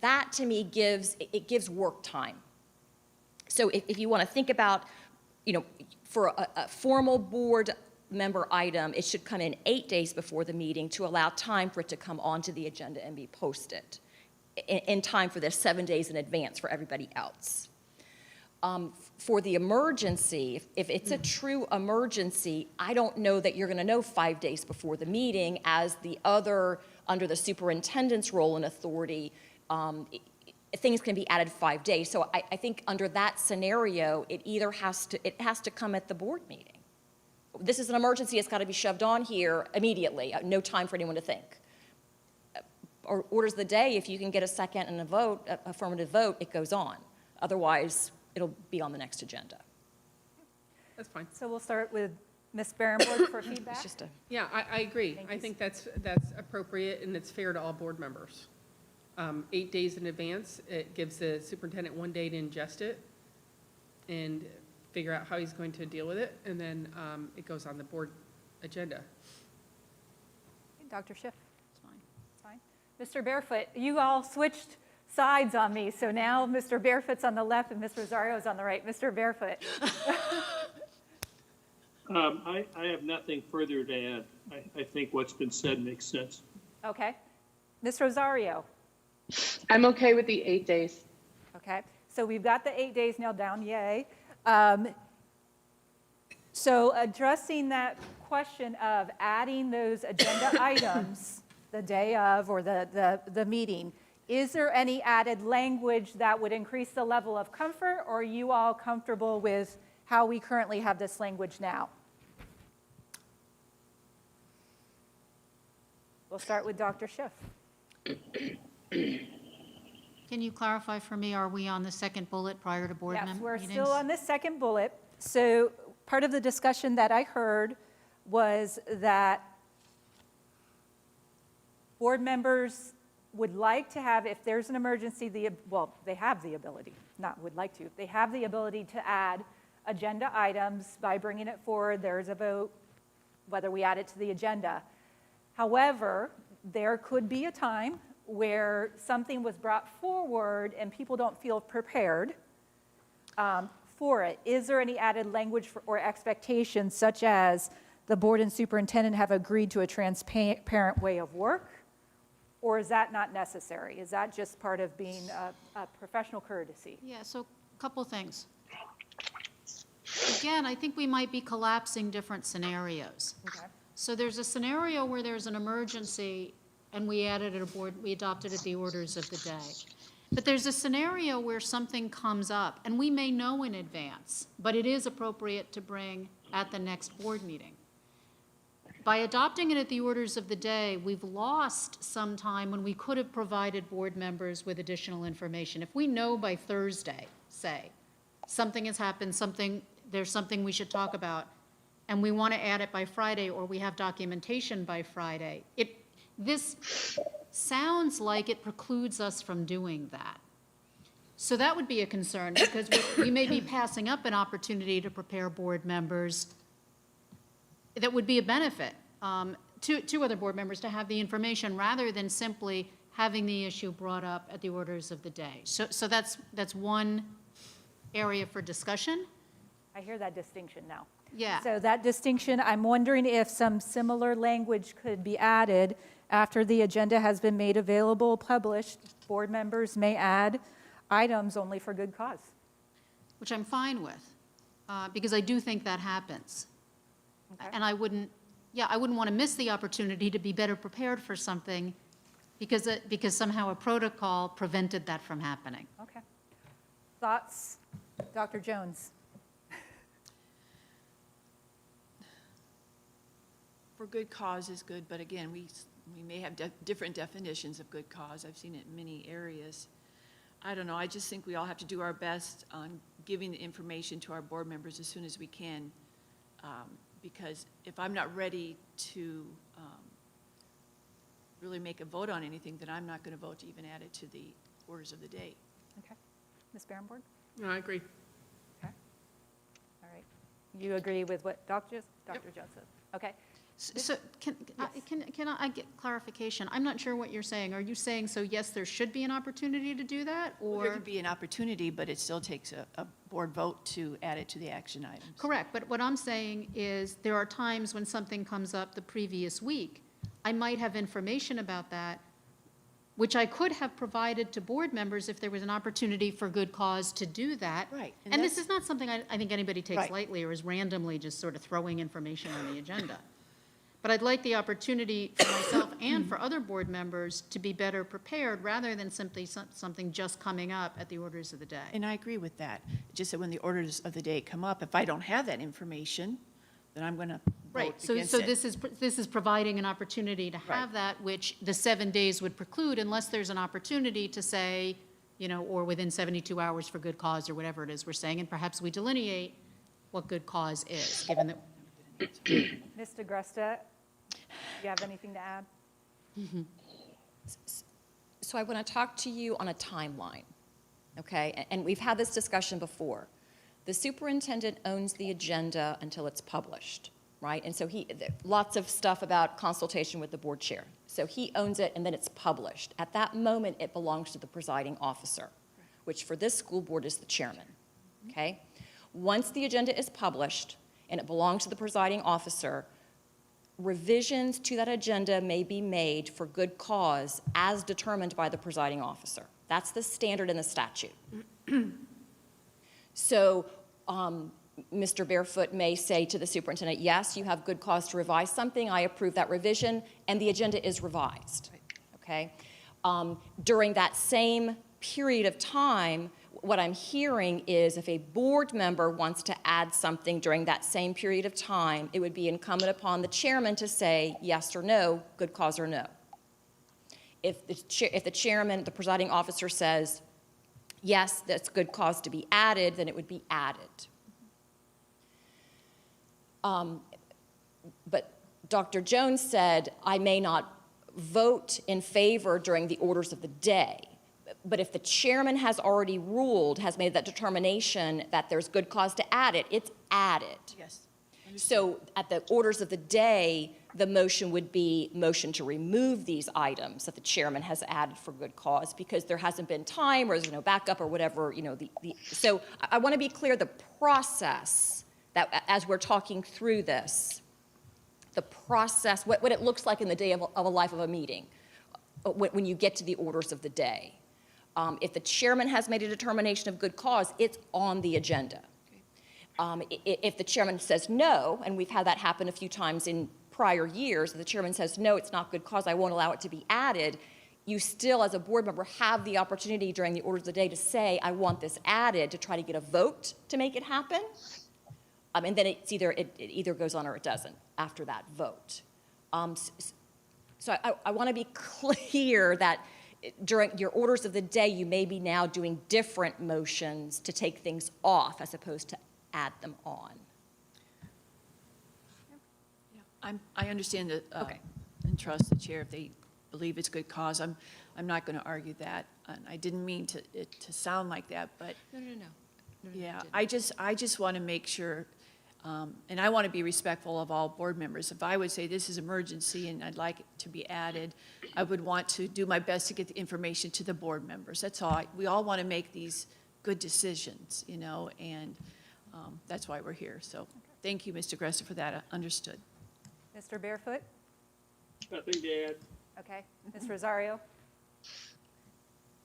That to me gives work time. So if you want to think about, for a formal board member item, it should come in 8 days before the meeting to allow time for it to come onto the agenda and be posted in time for this 7 days in advance for everybody else. For the emergency, if it's a true emergency, I don't know that you're going to know 5 days before the meeting, as the other, under the superintendent's role and authority, things can be added 5 days. So I think under that scenario, it either has to come at the board meeting. This is an emergency, it's got to be shoved on here immediately, no time for anyone to think. Or orders of the day, if you can get a second and a vote, affirmative vote, it goes on. Otherwise, it'll be on the next agenda. That's fine. So we'll start with Ms. Barrenborg for feedback. Yeah, I agree. I think that's appropriate and it's fair to all board members. 8 days in advance, it gives the superintendent 1 day to ingest it and figure out how he's going to deal with it, and then it goes on the board agenda. Dr. Schiff? It's fine. It's fine. Mr. Barefoot, you all switched sides on me, so now Mr. Barefoot's on the left and Ms. Rosario's on the right. Mr. Barefoot. I have nothing further to add. I think what's been said makes sense. Okay. Ms. Rosario? I'm okay with the 8 days. Okay. So we've got the 8 days nailed down. Yay. So addressing that question of adding those agenda items the day of or the meeting, is there any added language that would increase the level of comfort, or are you all comfortable with how we currently have this language now? We'll start with Dr. Schiff. Can you clarify for me, are we on the second bullet prior to board Yes, meetings? we're still on this second bullet. So part of the discussion that I heard was that board members would like to have, if there's an emergency, they have the ability, not would like to, they have the ability to add agenda items by bringing it forward. There's a vote whether we add it to the agenda. However, there could be a time where something was brought forward and people don't feel prepared for it. Is there any added language or expectations, such as the board and superintendent have agreed to a transparent way of work? Or is that not necessary? Is that just part of being a professional courtesy? Yeah, so a couple things. Again, I think we might be collapsing different scenarios. Okay. So there's a scenario where there's an emergency and we adopted the orders of the day. But there's a scenario where something comes up and we may know in advance, but it is appropriate to bring at the next board meeting. By adopting it at the orders of the day, we've lost some time when we could have provided board members with additional information. If we know by Thursday, say, something has happened, there's something we should talk about, and we want to add it by Friday, or we have documentation by Friday, this sounds like it precludes us from doing that. So that would be a concern, because we may be passing up an opportunity to prepare board members that would be a benefit to other board members to have the information, rather than simply having the issue brought up at the orders of the day. So that's one area for discussion. I hear that distinction now. Yeah. So that distinction, I'm wondering if some similar language could be added after the agenda has been made available, published. Board members may add items only for good cause. Which I'm fine with, because I do think that happens. Okay. And I wouldn't want to miss the opportunity to be better prepared for something because somehow a protocol prevented that from happening. Okay. Thoughts? Dr. Jones? For good cause is good, but again, we may have different definitions of good cause. I've seen it in many areas. I don't know, I just think we all have to do our best on giving the information to our board members as soon as we can. Because if I'm not ready to really make a vote on anything, then I'm not going to vote to even add it to the orders of the day. Okay. Ms. Barenborg? No, I agree. Okay. All right. You agree with what Dr. Jones said? Okay. So can I get clarification? I'm not sure what you're saying. Are you saying, so yes, there should be an opportunity to do that, Well, there or? could be an opportunity, but it still takes a board vote to add it to the action items. Correct, but what I'm saying is there are times when something comes up the previous week. I might have information about that, which I could have provided to board members if there was an opportunity for good cause to do that. Right. And this is not something I think anybody takes Right. lightly or is randomly just sort of throwing information on the agenda. But I'd like the opportunity for myself and for other board members to be better prepared rather than simply something just coming up at the orders of the day. And I agree with that. Just that when the orders of the day come up, if I don't have that information, then I'm going to Right, vote so against it. this is providing an opportunity to have that, which the 7 days would preclude unless there's an opportunity to say, or within 72 hours for good cause or whatever it is we're saying, and perhaps we delineate what good cause is, given that. Ms. DeGresta, do you have anything to add? So I want to talk to you on a timeline, okay? And we've had this discussion before. The superintendent owns the agenda until it's published, right? And so lots of stuff about consultation with the board chair. So he owns it and then it's published. At that moment, it belongs to the presiding officer, which for this school board is the chairman, okay? Once the agenda is published and it belongs to the presiding officer, revisions to that agenda may be made for good cause as determined by the presiding officer. That's the standard in the statute. So Mr. Barefoot may say to the superintendent, yes, you have good cause to revise something, I approve that revision, and the agenda is revised, okay? During that same period of time, what I'm hearing is if a board member wants to add something during that same period of time, it would be incumbent upon the chairman to say yes or no, good cause or no. If the chairman, the presiding officer says, yes, that's good cause to be added, then it would be added. But Dr. Jones said, I may not vote in favor during the orders of the day. But if the chairman has already ruled, has made that determination that there's good cause to add it, it's added. Yes. So at the orders of the day, the motion would be motion to remove these items that the chairman has added for good cause because there hasn't been time or there's no backup or whatever, So I want to be clear, the process that as we're talking through this, the process, what it looks like in the day of a life of a meeting, when you get to the orders of the day. If the chairman has made a determination of good cause, it's on the agenda. If the chairman says no, and we've had that happen a few times in prior years, if the chairman says no, it's not good cause, I won't allow it to be added, you still, as a board member, have the opportunity during the orders of the day to say, I want this added, to try to get a vote to make it happen. And then it either goes on or it doesn't after that vote. So I want to be clear that during your orders of the day, you may be now doing different motions to take things off as opposed to add them on. I understand that, Okay. and trust the chair if they believe it's good cause. I'm not going to argue that. And I didn't mean it to sound like that, but. No. Yeah, I just want to make sure, and I want to be respectful of all board members. If I would say this is emergency and I'd like it to be added, I would want to do my best to get the information to the board members. That's all. We all want to make these good decisions, and that's why we're here. So thank you, Mr. Gresser, for that. Understood. Mr. Barefoot? Nothing to add. Okay. Ms. Rosario?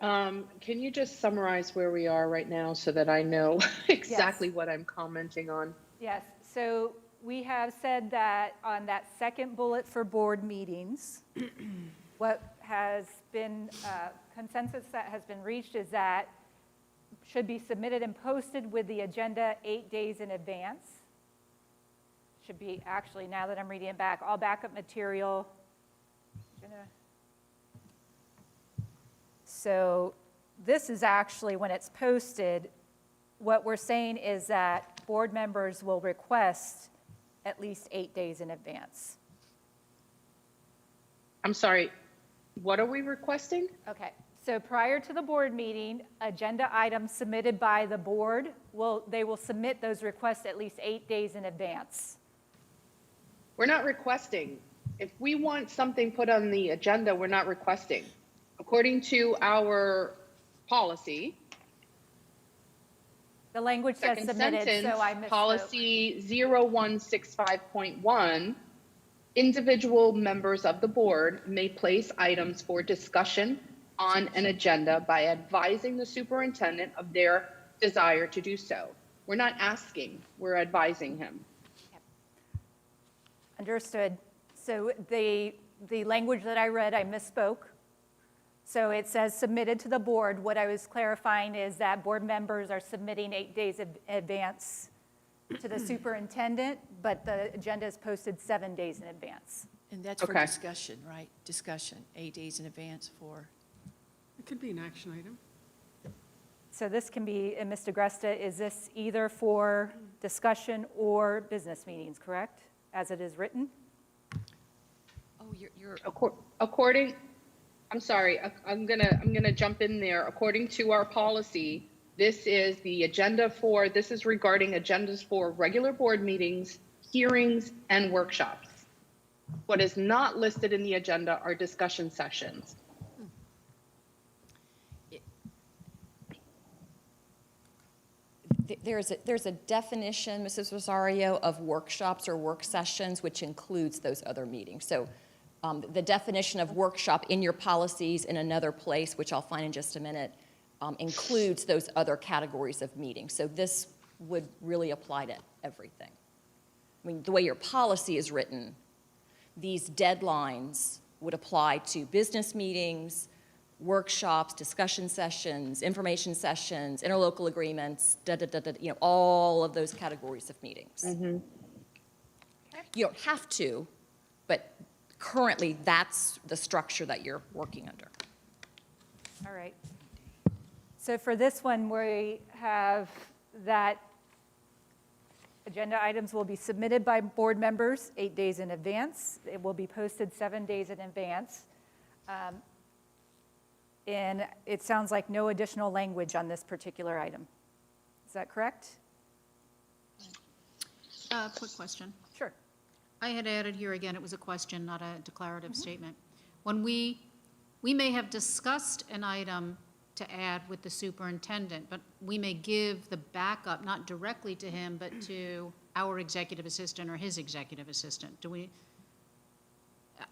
Can you just summarize where we are right now so that I know exactly what I'm commenting on? Yes, so we have said that on that second bullet for board meetings, what has been consensus that has been reached is that should be submitted and posted with the agenda 8 days in advance. Should be, actually, now that I'm reading it back, all backup material. So this is actually, when it's posted, what we're saying is that board members will request at least 8 days in advance. I'm sorry, what are we requesting? Okay, so prior to the board meeting, agenda items submitted by the board, they will submit those requests at least 8 days in advance. We're not requesting. If we want something put on the agenda, we're not requesting. According to our policy, the language says second submitted, sentence, so I misspoke. policy 0165.1, individual members of the board may place items for discussion on an agenda by advising the superintendent of their desire to do so. We're not asking, we're advising him. Understood. So the language that I read, I misspoke. So it says submitted to the board. What I was clarifying is that board members are submitting 8 days in advance to the superintendent, but the agenda is posted 7 days in advance. And that's for discussion, right? Discussion, 8 days in advance for. It could be an action item. So this can be, and Ms. DeGresta, is this either for discussion or business meetings, correct? As it is written? Oh, you're. According, I'm sorry, I'm gonna jump in there. According to our policy, this is the agenda for, this is regarding agendas for regular board meetings, hearings, and workshops. What is not listed in the agenda are discussion sessions. There's a definition, Mrs. Rosario, of workshops or work sessions, which includes those other meetings. So the definition of workshop in your policies in another place, which I'll find in just a minute, includes those other categories of meetings. So this would really apply to everything. I mean, the way your policy is written, these deadlines would apply to business meetings, workshops, discussion sessions, information sessions, interlocal agreements, all of those categories of meetings. Mm-hmm. You don't have to, but currently that's the structure that you're working under. All right. So for this one, we have that agenda items will be submitted by board members 8 days in advance. It will be posted 7 days in advance. And it sounds like no additional language on this particular item. Is that correct? Quick question. Sure. I had added here, again, it was a question, not a declarative statement. When we may have discussed an item to add with the superintendent, but we may give the backup, not directly to him, but to our executive assistant or his executive assistant.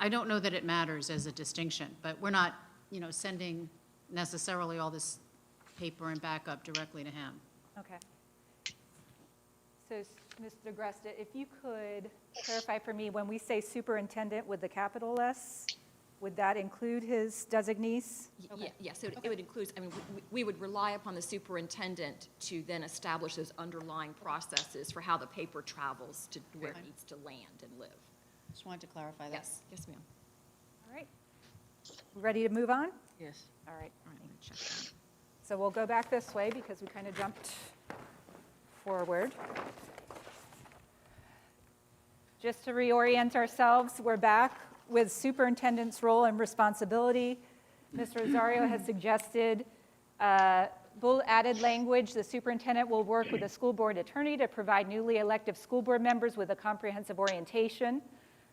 I don't know that it matters as a distinction, but we're not, sending necessarily all this paper and backup directly to him. Okay. So, Ms. DeGresta, if you could clarify for me, when we say superintendent with the capital S, would that include his designees? Yeah, so it would include, we would rely upon the superintendent to then establish those underlying processes for how the paper travels to where it needs to land and live. Just wanted to clarify that. Yes, ma'am. All right. Ready to move on? Yes. All right. All right, let me check that. So we'll go back this way because we kind of jumped forward. Just to reorient ourselves, we're back with superintendent's role and responsibility. Mr. Rosario has suggested added language. The superintendent will work with the school board attorney to provide newly elected school board members with a comprehensive orientation.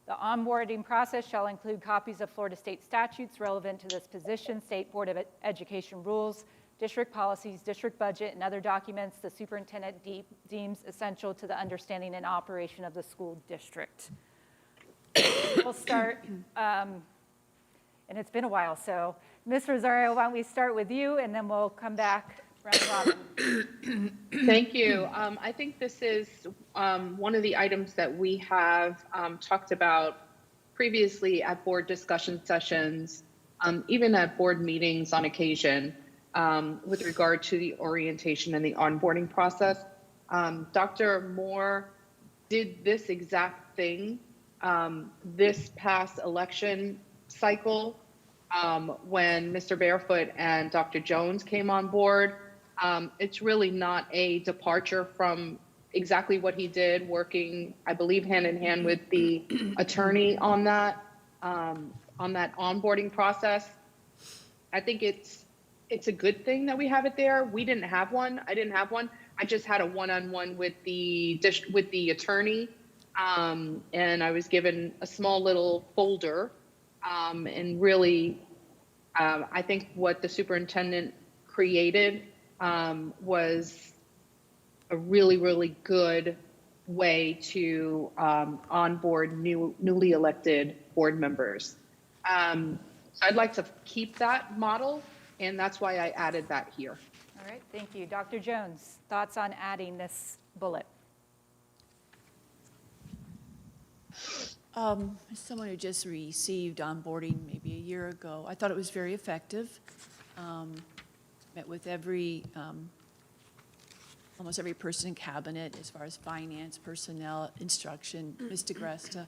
The onboarding process shall include copies of Florida state statutes relevant to this position, state board of education rules, district policies, district budget, and other documents the superintendent deems essential to the understanding and operation of the school district. We'll start and it's been a while. So, Ms. Rosario, why don't we start with you, and then we'll come back round robin. Thank you. I think this is one of the items that we have talked about previously at board discussion sessions, even at board meetings on occasion, with regard to the orientation and the onboarding process. Dr. Moore did this exact thing this past election cycle when Mr. Barefoot and Dr. Jones came on board. It's really not a departure from exactly what he did, working, I believe, hand in hand with the attorney on that onboarding process. I think it's a good thing that we have it there. We didn't have one. I didn't have one. I just had a one-on-one with the attorney, and I was given a small little folder. And really, I think what the superintendent created was a really, really good way to onboard newly elected board members. So I'd like to keep that model, and that's why I added that here. All right, thank you. Dr. Jones, thoughts on adding this bullet? As someone who just received onboarding maybe a year ago, I thought it was very effective. Met with almost every person in cabinet as far as finance, personnel, instruction. Ms. DeGresta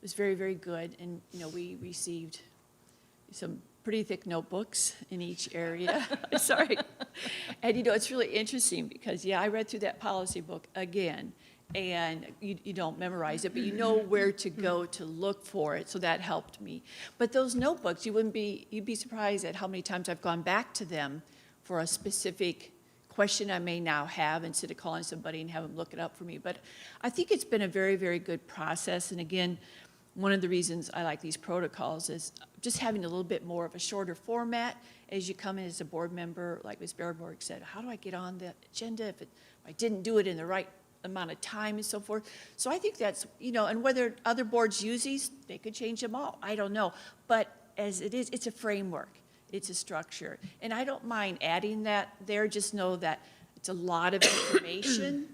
was very, very good. And, we received some pretty thick notebooks in each area. Sorry. And, it's really interesting because, I read through that policy book again. And you don't memorize it, but you know where to go to look for it, so that helped me. But those notebooks, you'd be surprised at how many times I've gone back to them for a specific question I may now have instead of calling somebody and have them look it up for me. But I think it's been a very, very good process. And again, one of the reasons I like these protocols is just having a little bit more of a shorter format as you come in as a board member. Like Ms. Baerborg said, how do I get on the agenda if I didn't do it in the right amount of time and so forth. So I think that's, and whether other boards use these, they could change them all. I don't know. But as it is, it's a framework. It's a structure. And I don't mind adding that there. Just know that it's a lot of information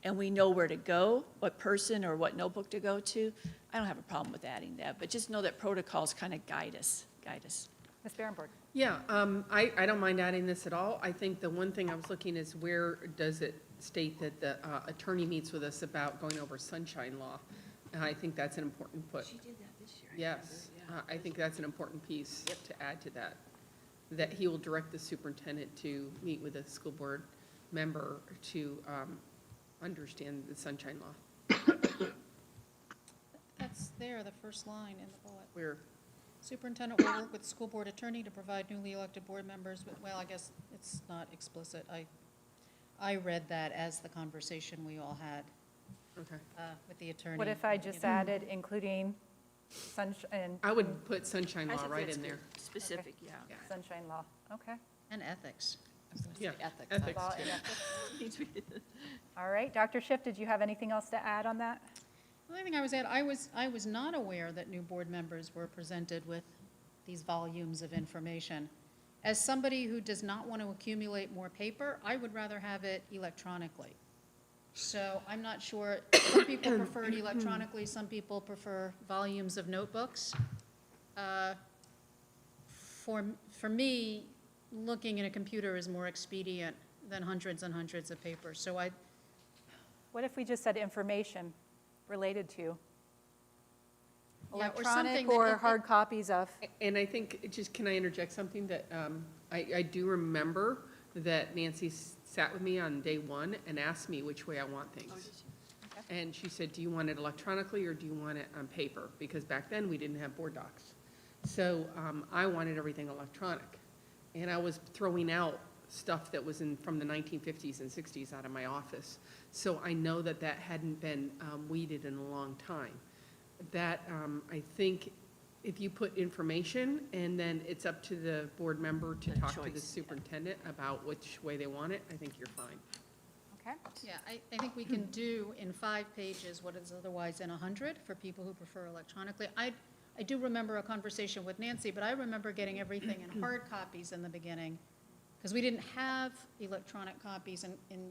and we know where to go, what person or what notebook to go to. I don't have a problem with adding that, but just know that protocols kind of guide us. Ms. Barenborg. Yeah, I don't mind adding this at all. I think the one thing I was looking is where does it state that the attorney meets with us about going over sunshine law? And I think that's an important put. She did that this year. Yes, I think that's an important piece to add to that, that he will direct the superintendent to meet with a school board member to understand the sunshine law. That's there, the first line in the bullet. Where? Superintendent will work with the school board attorney to provide newly elected board members with, well, I guess it's not explicit. I read that as the conversation we all had with the attorney. What if I just added including sunshine? I would put sunshine law right in there. Specific, okay. Sunshine law, okay. And ethics. Yeah, ethics. Law and ethics. All right, Dr. Schiff, did you have anything else to add on that? The only thing I was not aware that new board members were presented with these volumes of information. As somebody who does not want to accumulate more paper, I would rather have it electronically. So I'm not sure, some people prefer it electronically, some people prefer volumes of notebooks. For me, looking in a computer is more expedient than hundreds and hundreds of papers. So What if we just said information related to? Yeah, or Electronic something or that- hard copies of? And I think, can I interject something that, I do remember that Nancy sat with me on day one and asked me which way I want things. And she said, do you want it electronically or do you want it on paper? Because back then, we didn't have board docs. So I wanted everything electronic. And I was throwing out stuff that was from the 1950s and 60s out of my office. So I know that hadn't been weeded in a long time. That, I think, if you put information and then it's up to the board member to talk to the superintendent about which way they want it, I think you're fine. Okay. Yeah, I think we can do in 5 pages what is otherwise in 100 for people who prefer electronically. I do remember a conversation with Nancy, but I remember getting everything in hard copies in the beginning, because we didn't have electronic copies in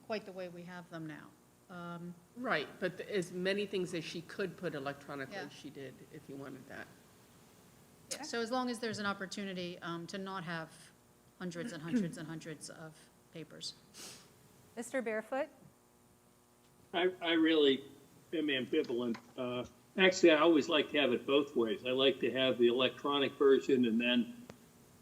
quite the way we have them now. Right, but as many things as she could put electronically, Yeah. she did, if you wanted that. So as long as there's an opportunity to not have hundreds and hundreds and hundreds of papers. Mr. Barefoot? I really am ambivalent. Actually, I always like to have it both ways. I like to have the electronic version and then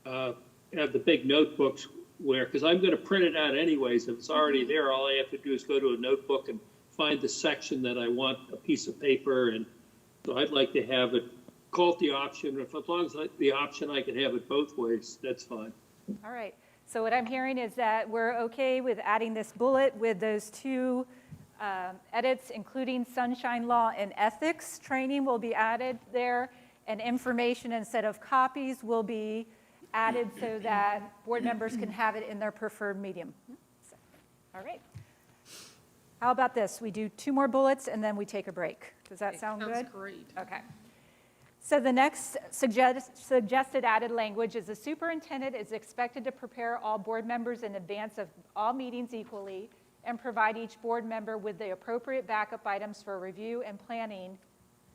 have the big notebooks where, because I'm going to print it out anyways. If it's already there, all I have to do is go to a notebook and find the section that I want a piece of paper. And so I'd like to have it, call it the option. If as long as the option, I can have it both ways, that's fine. All right. So what I'm hearing is that we're okay with adding this bullet with those two edits, including sunshine law and ethics training will be added there, and information instead of copies will be added so that board members can have it in their preferred medium. So, all right. How about this? We do 2 more bullets and then we take a break. Does that sound good? Sounds great. Okay. So the next suggested added language is the superintendent is expected to prepare all board members in advance of all meetings equally and provide each board member with the appropriate backup items for review and planning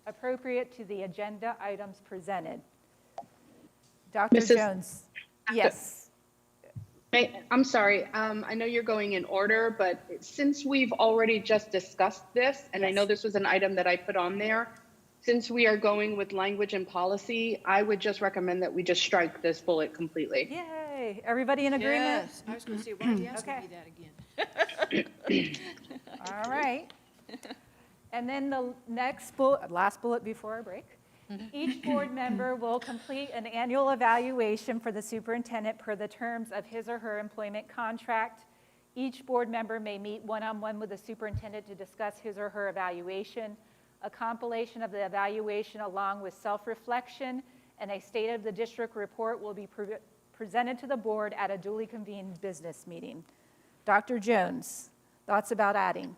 appropriate to the agenda items presented. Dr. Mrs. Jones. Yes. Hey, I'm sorry. I know you're going in order, but since we've already just discussed this, and I know this was an item that I put on there, since we are going with language and policy, I would just recommend that we just strike this bullet completely. Yay. Everybody in agreement? Yes, I was going to say, why are you asking me that again? All right. And then the next bullet, last bullet before our break. Each board member will complete an annual evaluation for the superintendent per the terms of his or her employment contract. Each board member may meet one-on-one with the superintendent to discuss his or her evaluation. A compilation of the evaluation along with self-reflection and a state of the district report will be presented to the board at a duly convened business meeting. Dr. Jones, thoughts about adding?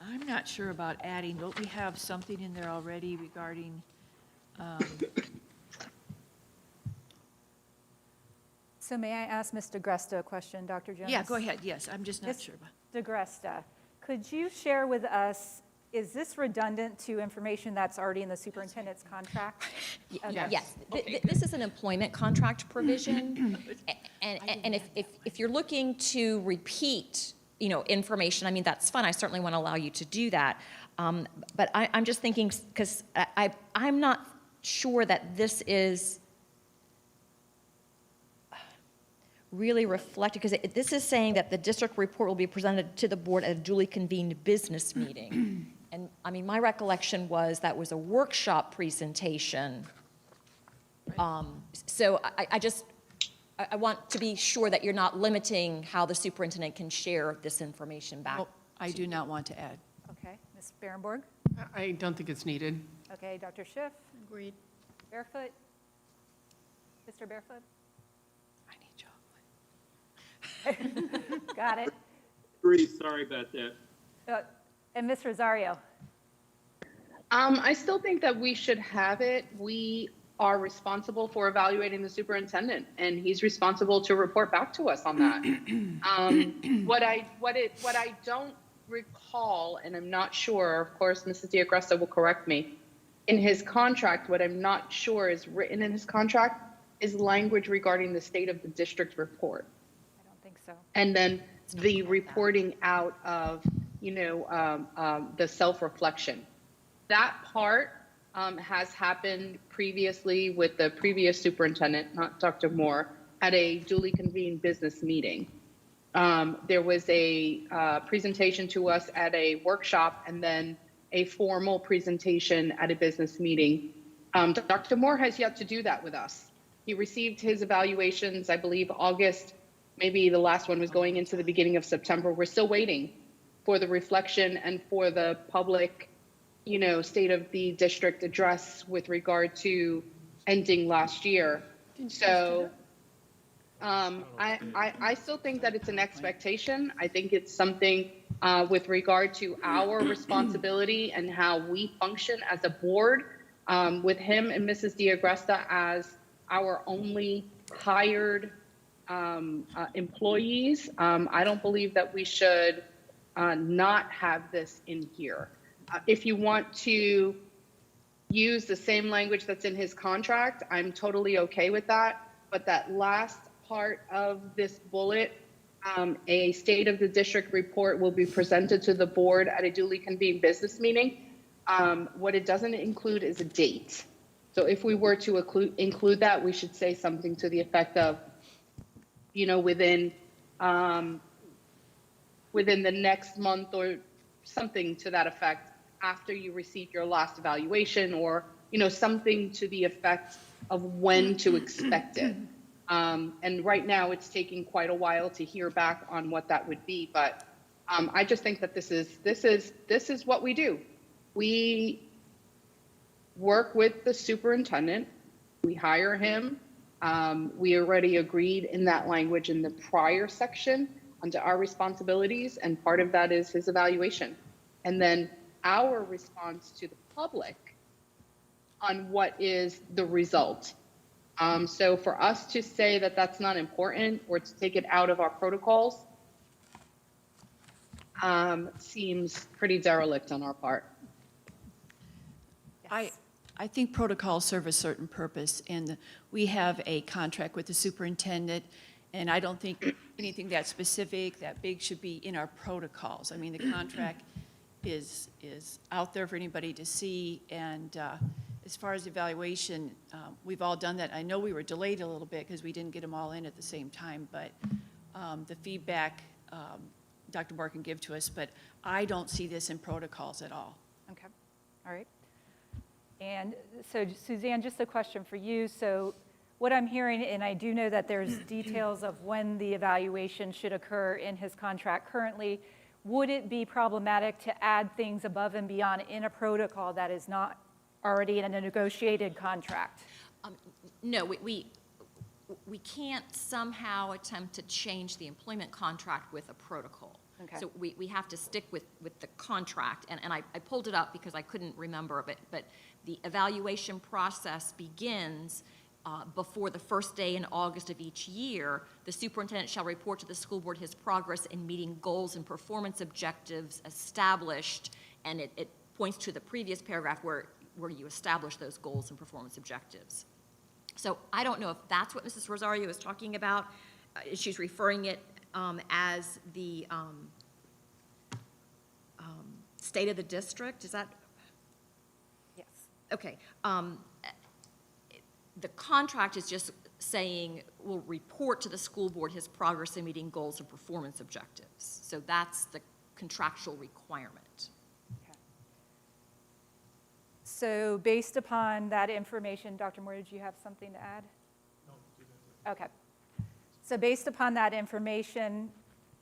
I'm not sure about adding. Don't we have something in there already regarding, So may I ask Ms. DeGresta a question, Dr. Jones? yeah, go ahead, yes, I'm just not Ms. sure about. DeGresta, could you share with us, is this redundant to information that's already in the superintendent's contract? Okay. Yes, this is an employment contract provision, and if you're looking to repeat, information, I mean, that's fine, I certainly want to allow you to do that, but I'm just thinking, because I'm not sure that this is really reflected, because this is saying that the district report will be presented to the board at a duly convened business meeting. And I mean, my recollection was that was a workshop presentation. So I want to be sure that you're not limiting how the superintendent can share this information back. Oh, I do not want to add. Okay, Ms. Berenborg? I don't think it's needed. Okay, Dr. Schiff? Agreed. Barefoot? Mr. Barefoot? I need chocolate. Got it. Agree, sorry about that. And Ms. Rosario? I still think that we should have it. We are responsible for evaluating the superintendent, and he's responsible to report back to us on that. What I don't recall, and I'm not sure, of course, Mrs. DeAgresta will correct me, in his contract, what I'm not sure is written in his contract is language regarding the state of the district report. I don't think so. And then the reporting out of, the self-reflection. That part has happened previously with the previous superintendent, not Dr. Moore, at a duly convened business meeting. There was a presentation to us at a workshop and then a formal presentation at a business meeting. Dr. Moore has yet to do that with us. He received his evaluations, I believe, August, maybe the last one was going into the beginning of September. We're still waiting for the reflection and for the public, state of the district address with regard to ending last year. So I still think that it's an expectation. I think it's something with regard to our responsibility and how we function as a board, with him and Mrs. Diagresta as our only hired employees. I don't believe that we should not have this in here. If you want to use the same language that's in his contract, I'm totally okay with that. But that last part of this bullet, a state of the district report will be presented to the board at a duly convened business meeting. What it doesn't include is a date. So if we were to include that, we should say something to the effect of, you know, within the next month or something to that effect, after you receive your last evaluation, or, you know, something to the effect of when to expect it. And right now it's taking quite a while to hear back on what that would be. But I just think that this is what we do. We work with the superintendent. We hire him. We already agreed in that language in the prior section under our responsibilities, and part of that is his evaluation. And then our response to the public on what is the result. So for us to say that that's not important or to take it out of our protocols seems pretty derelict on our part. I think protocols serve a certain purpose, and we have a contract with the superintendent, and I don't think anything that specific, that big should be in our protocols. I mean, the contract is out there for anybody to see, and as far as evaluation, we've all done that. I know we were delayed a little bit because we didn't get them all in at the same time, but the feedback Dr. Moore can give to us, but I don't see this in protocols at all. Okay, all right. And so Suzanne, just a question for you. So what I'm hearing, and I do know that there's details of when the evaluation should occur in his contract currently, would it be problematic to add things above and beyond in a protocol that is not already in a negotiated contract? No, we can't somehow attempt to change the employment contract with a protocol. Okay. So we have to stick with the contract, and I pulled it up because I couldn't remember, but the evaluation process begins before the first day in August of each year. The superintendent shall report to the school board his progress in meeting goals and performance objectives established, and it points to the previous paragraph where you establish those goals and performance objectives. So I don't know if that's what Mrs. Rosario is talking about. She's referring it as the state of the district. Is that? Yes. Okay. The contract is just saying will report to the school board his progress in meeting goals and performance objectives. So that's the contractual requirement. Okay. So based upon that information, Dr. Moore, did you have something to add? No. Okay. So based upon that information,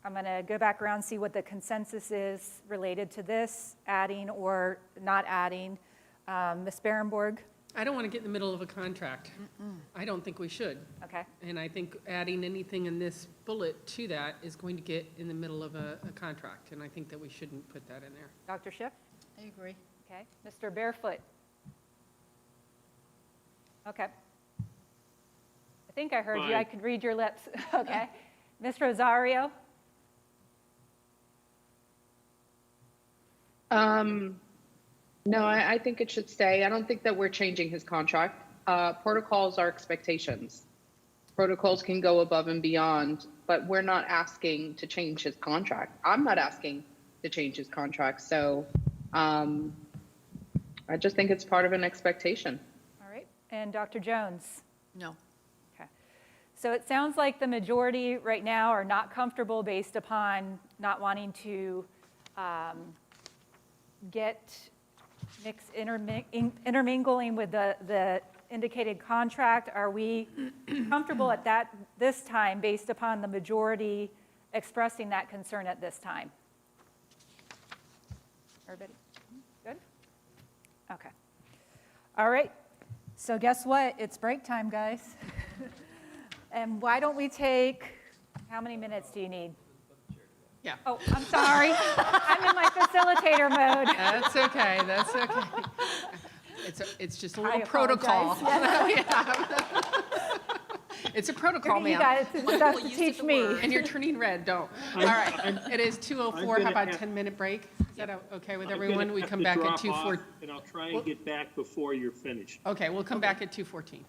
I'm going to go back around and see what the consensus is related to this, adding or not adding. Ms. Berenborg? I don't want to get in the middle of a contract. I don't think we should. Okay. And I think adding anything in this bullet to that is going to get in the middle of a contract, and I think that we shouldn't put that in there. Dr. Schiff? I agree. Okay. Mr. Barefoot? Okay. I think I heard you. I could read your lips. Okay. Ms. Rosario? No, I think it should stay. I don't think that we're changing his contract. Protocols are expectations. Protocols can go above and beyond, but we're not asking to change his contract. I'm not asking to change his contract. So I just think it's part of an expectation. All right. And Dr. Jones? No. Okay. So it sounds like the majority right now are not comfortable based upon not wanting to get intermingling with the indicated contract. Are we comfortable at this time based upon the majority expressing that concern at this time? Everybody good? Okay. All right. So guess what? It's break time, guys. And why don't we take, how many minutes do you need? Yeah. Oh, I'm sorry. I'm in my facilitator mode. That's okay, that's okay. It's just a little I protocol. apologize. It's a protocol, You ma'am. got stuff to teach me. And you're turning red, don't. All right, it is 2:04, how about a 10-minute break? Is that okay with I'm gonna everyone? We have come to back at drop 2:14. off, and I'll try and get back before you're finished. Okay, we'll come back at 2:14.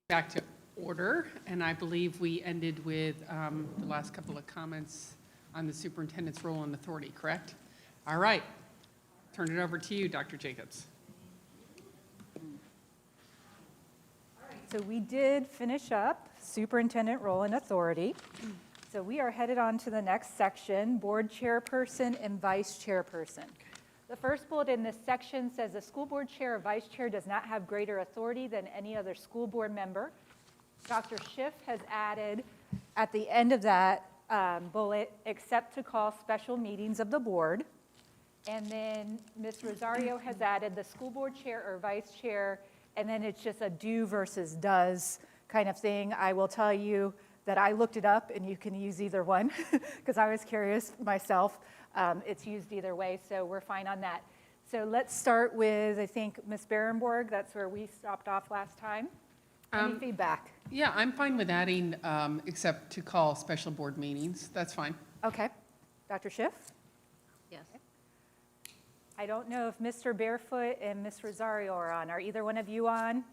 Back to order, and I believe we ended with the last couple of comments on the superintendent's role and authority, correct? All right. Turn it over to you, Dr. Jacobs. So we did finish up superintendent role and authority. So we are headed on to the next section, board chairperson and vice chairperson. The first bullet in this section says the school board chair or vice chair does not have greater authority than any other school board member. Dr. Schiff has added at the end of that bullet, except to call special meetings of the board. And then Ms. Rosario has added the school board chair or vice chair, and then it's just a do versus does kind of thing. I will tell you that I looked it up, and you can use either one, because I was curious myself. It's used either way, so we're fine on that. So let's start with, I think, Ms. Berenborg. That's where we stopped off last time. Any feedback? Yeah, I'm fine with adding except to call special board meetings. That's fine. Okay. Dr. Schiff? Yes. I don't know if Mr. Barefoot and Ms. Rosario are on. Are either one of you on?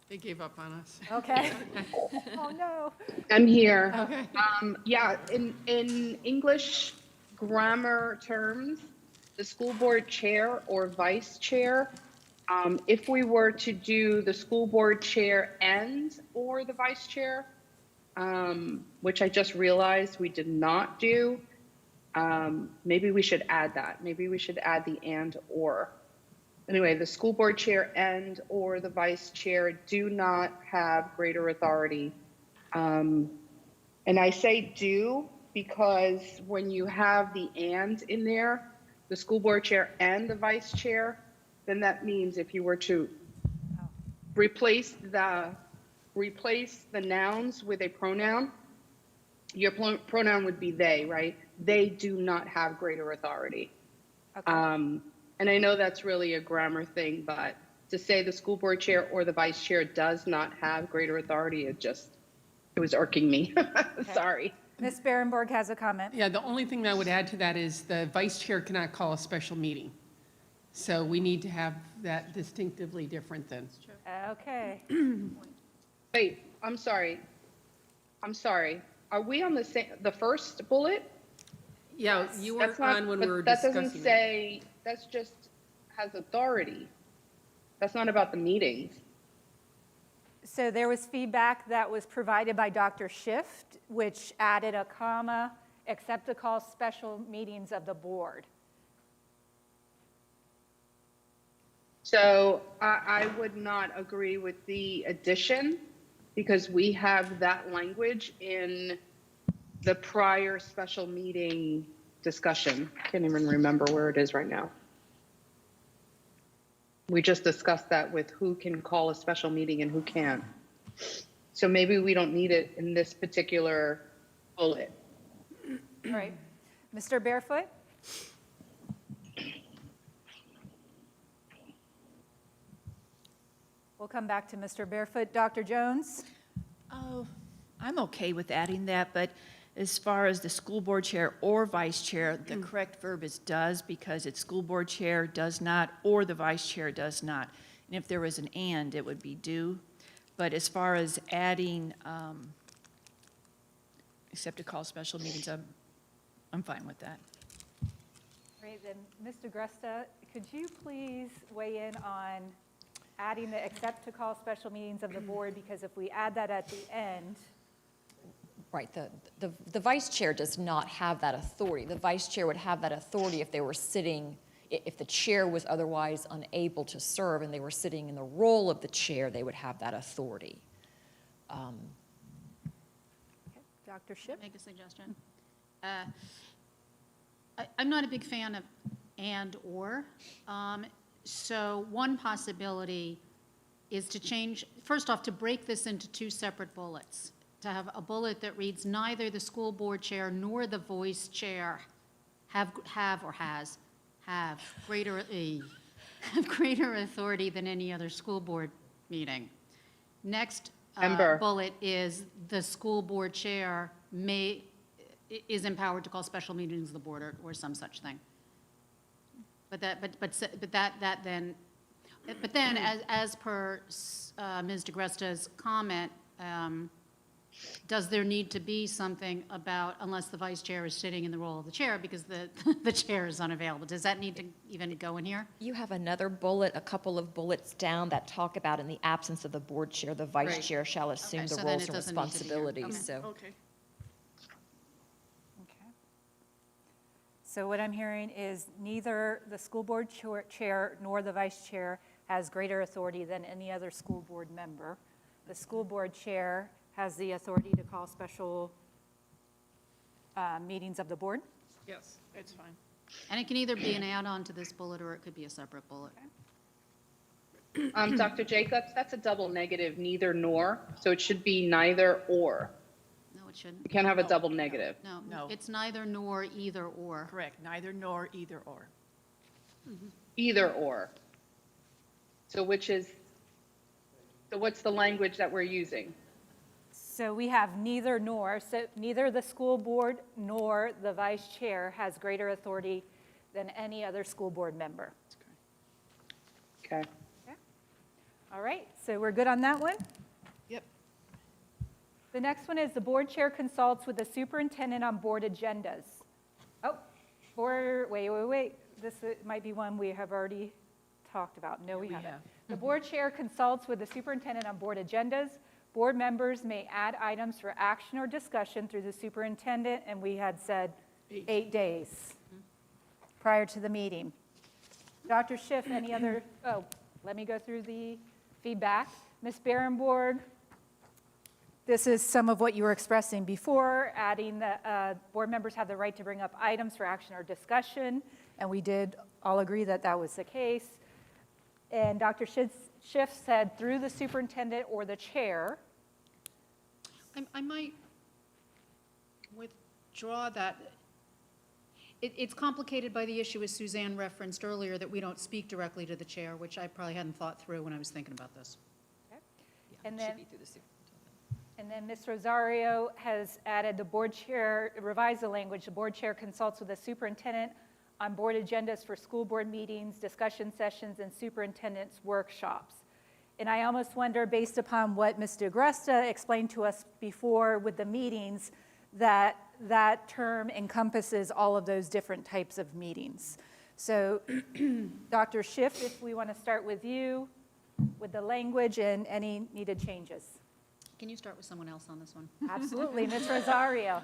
They gave up on us. Okay. Oh, no. I'm here. Okay. Yeah, in English grammar terms, the school board chair or vice chair, if we were to do the school board chair and or the vice chair, which I just realized we did not do, maybe we should add that. Maybe we should add the and or. Anyway, the school board chair and or the vice chair do not have greater authority. And I say do because when you have the and in there, the school board chair and the vice chair, then that means if you were to replace the nouns with a pronoun, your pronoun would be they, right? They do not have greater authority. Okay. And I know that's really a grammar thing, but to say the school board chair or the vice chair does not have greater authority, it was irking me. Sorry. Ms. Berenborg has a comment. Yeah, the only thing that I would add to that is the vice chair cannot call a special meeting. So we need to have that distinctively different then. Okay. Wait, I'm sorry. Are we on the first bullet? Yeah, you were That's not, on when but we were that discussing doesn't it. say, that's just has authority. That's not about the meetings. So there was feedback that was provided by Dr. Schiff, which added a comma, except to call special meetings of the board. So I would not agree with the addition because we have that language in the prior special meeting discussion. Can't even remember where it is right now. We just discussed that with who can call a special meeting and who can't. So maybe we don't need it in this particular bullet. All right. Mr. Barefoot? We'll come back to Mr. Barefoot. Dr. Jones? Oh, I'm okay with adding that, but as far as the school board chair or vice chair, the correct verb is does because it's school board chair does not or the vice chair does not. And if there was an and, it would be do. But as far as adding, except to call special meetings, I'm fine with that. Great, then Mr. Gresta, could you please weigh in on adding the except to call special meetings of the board, because if we add that at the end. Right, the vice chair does not have that authority. The vice chair would have that authority if they were sitting, if the chair was otherwise unable to serve and they were sitting in the role of the chair, they would have that authority. Okay. Dr. Schiff? Make a suggestion. I'm not a big fan of and or. So one possibility is to change, first off, to break this into two separate bullets. To have a bullet that reads neither the school board chair nor the vice chair have greater authority than any other school board meeting. Next bullet is the school board chair is empowered to call special meetings of the board or some such thing. But that then, But then, as per Ms. DeGresta's comment, does there need to be something about, unless the vice chair is sitting in the role of the chair because the chair is unavailable? Does that need to even go in here? You have another bullet, a couple of bullets down that talk about in the absence of the board chair, the vice Right. chair shall assume Okay, the so then roles it and doesn't need to be here. responsibilities, Okay. so. Okay. Okay. So what I'm hearing is neither the school board chair nor the vice chair has greater authority than any other school board member. The school board chair has the authority to call special meetings of the board. Yes, it's fine. And it can either be an add-on to this bullet, or it could be a separate bullet. Dr. Jacobs, that's a double negative, neither nor, so it should be neither or. No, it shouldn't. You can't have a double negative. No, No. it's neither nor, either or. Correct, neither nor, either or. Either or. So what's the language that we're using? So we have neither nor, so neither the school board nor the vice chair has greater authority than any other school board member. Okay. All right, so we're good on that one? Yep. The next one is the board chair consults with the superintendent on board agendas. Oh, wait. This might be one we have already talked about. No, we haven't. have. The board chair consults with the superintendent on board agendas. Board members may add items for action or discussion through the superintendent, and we had said 8 days prior to the meeting. Dr. Schiff, any other, let me go through the feedback. Ms. Berenborg, this is some of what you were expressing before, adding that board members have the right to bring up items for action or discussion, and we did all agree that that was the case. And Dr. Schiff said through the superintendent or the chair. I might withdraw that. It's complicated by the issue, as Suzanne referenced earlier, that we don't speak directly to the chair, which I probably hadn't thought through when I was thinking about this. Okay. And then Ms. Rosario has added the board chair, revised the language, the board chair consults with the superintendent on board agendas for school board meetings, discussion sessions, and superintendent's workshops. And I almost wonder, based upon what Ms. DeGresta explained to us before with the meetings, that that term encompasses all of those different types of meetings. So Dr. Schiff, if we want to start with you, with the language and any needed changes. Can you start with someone else on this one? Absolutely, Ms. Rosario.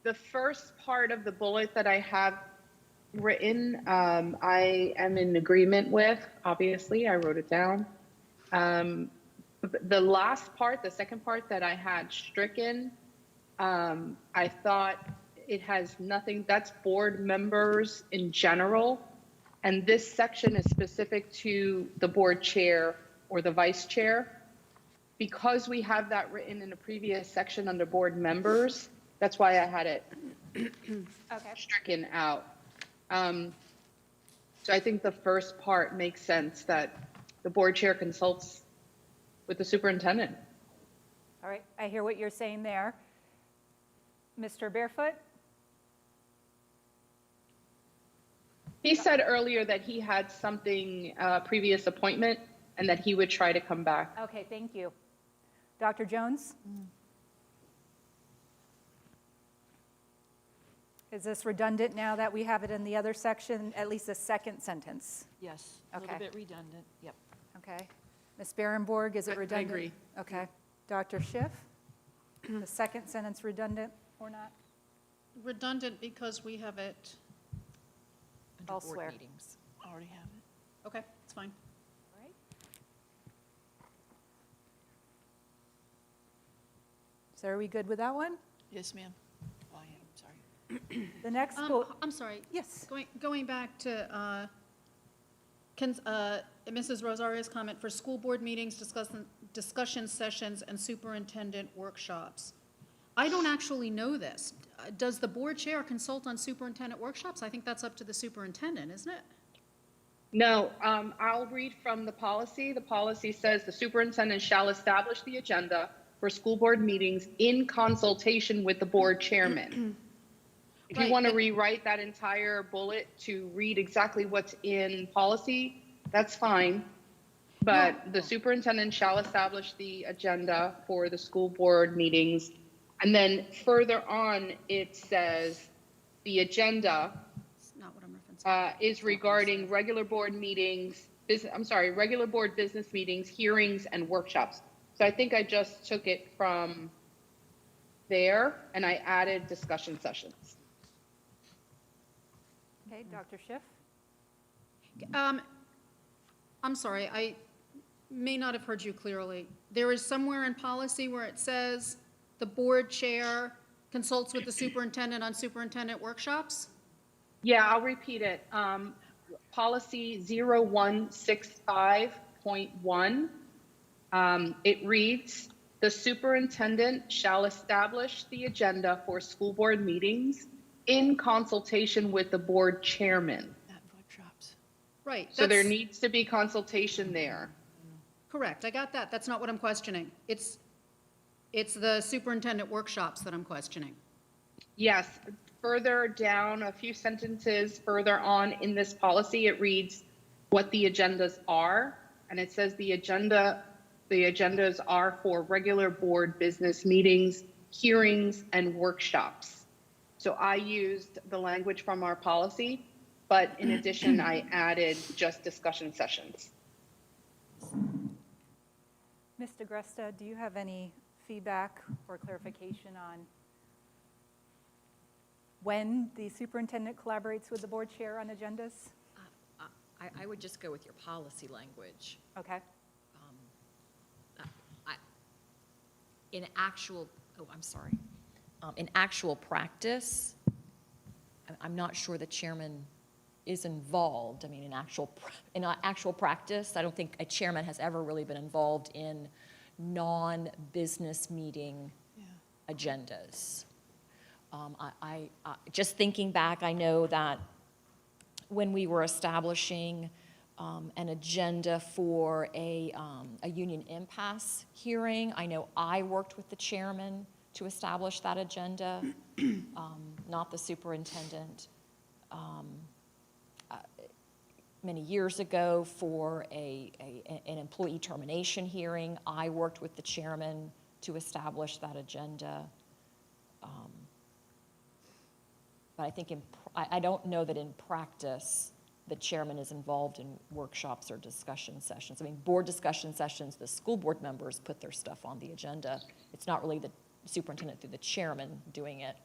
The first part of the bullet that I have written, I am in agreement with, obviously, I wrote it down. The last part, the second part that I had stricken, I thought it has nothing, that's board members in general. And this section is specific to the board chair or the vice chair. Because we have that written in a previous section under board members, that's why I had it stricken out. So I think the first part makes sense, that the board chair consults with the superintendent. All right, I hear what you're saying there. Mr. Barefoot? He said earlier that he had something, previous appointment, and that he would try to come back. Okay, thank you. Dr. Jones? Is this redundant now that we have it in the other section, at least the second sentence? Yes, a little Okay. bit redundant, yep. Okay. Ms. Berenborg, is it redundant? agree. Okay. Dr. Schiff? The second sentence redundant or not? Redundant because we have it, Under board Elsewhere. meetings. Already have it. okay, it's fine. All right. So are we good with that one? Yes, ma'am. Oh, I am, sorry. The next bullet. I'm sorry. Yes. Going back to Mrs. Rosario's comment, for school board meetings, discussion sessions, and superintendent workshops. I don't actually know this. Does the board chair consult on superintendent workshops? I think that's up to the superintendent, isn't it? No, I'll read from the policy. The policy says the superintendent shall establish the agenda for school board meetings in consultation with the board chairman. If you Right, want to but- rewrite that entire bullet to read exactly what's in policy, that's fine. But the superintendent shall establish the agenda for the school board meetings. And then further on, it says the agenda It's not what I'm referencing. is regarding regular board meetings, regular board business meetings, hearings, and workshops. So I think I just took it from there and I added discussion sessions. Okay, Dr. Schiff? I'm sorry, I may not have heard you clearly. There is somewhere in policy where it says the board chair consults with the superintendent on superintendent workshops? Yeah, I'll repeat it. Policy 0165.1. It reads, the superintendent shall establish the agenda for school board meetings in consultation with the board chairman. Right. So there that's- needs to be consultation there. Correct, I got that. That's not what I'm questioning. It's the superintendent workshops that I'm questioning. Yes, further down, a few sentences further on in this policy, it reads what the agendas are. And it says the agendas are for regular board business meetings, hearings, and workshops. So I used the language from our policy, but in addition, I added just discussion sessions. Ms. DeGresta, do you have any feedback or clarification on when the superintendent collaborates with the board chair on agendas? I would just go with your policy language. Okay. In actual practice, I'm not sure the chairman is involved. I mean, in actual practice, I don't think a chairman has ever really been involved in non-business meeting agendas. Just thinking back, I know that when we were establishing an agenda for a union impasse hearing, I know I worked with the chairman to establish that agenda, not the superintendent. Many years ago for an employee termination hearing, I worked with the chairman to establish that agenda. But I think I don't know that in practice the chairman is involved in workshops or discussion sessions. I mean, board discussion sessions, the school board members put their stuff on the agenda. It's not really the superintendent through the chairman doing it.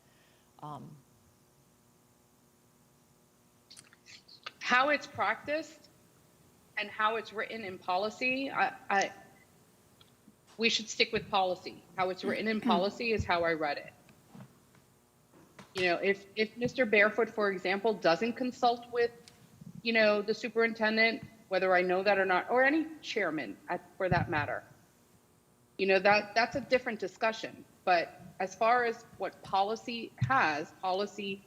How it's practiced and how it's written in policy, we should stick with policy. How it's written in policy is how I read it. You know, if Mr. Barefoot, for example, doesn't consult with, you know, the superintendent, whether I know that or not, or any chairman for that matter, you know, that's a different discussion. But as far as what policy has, policy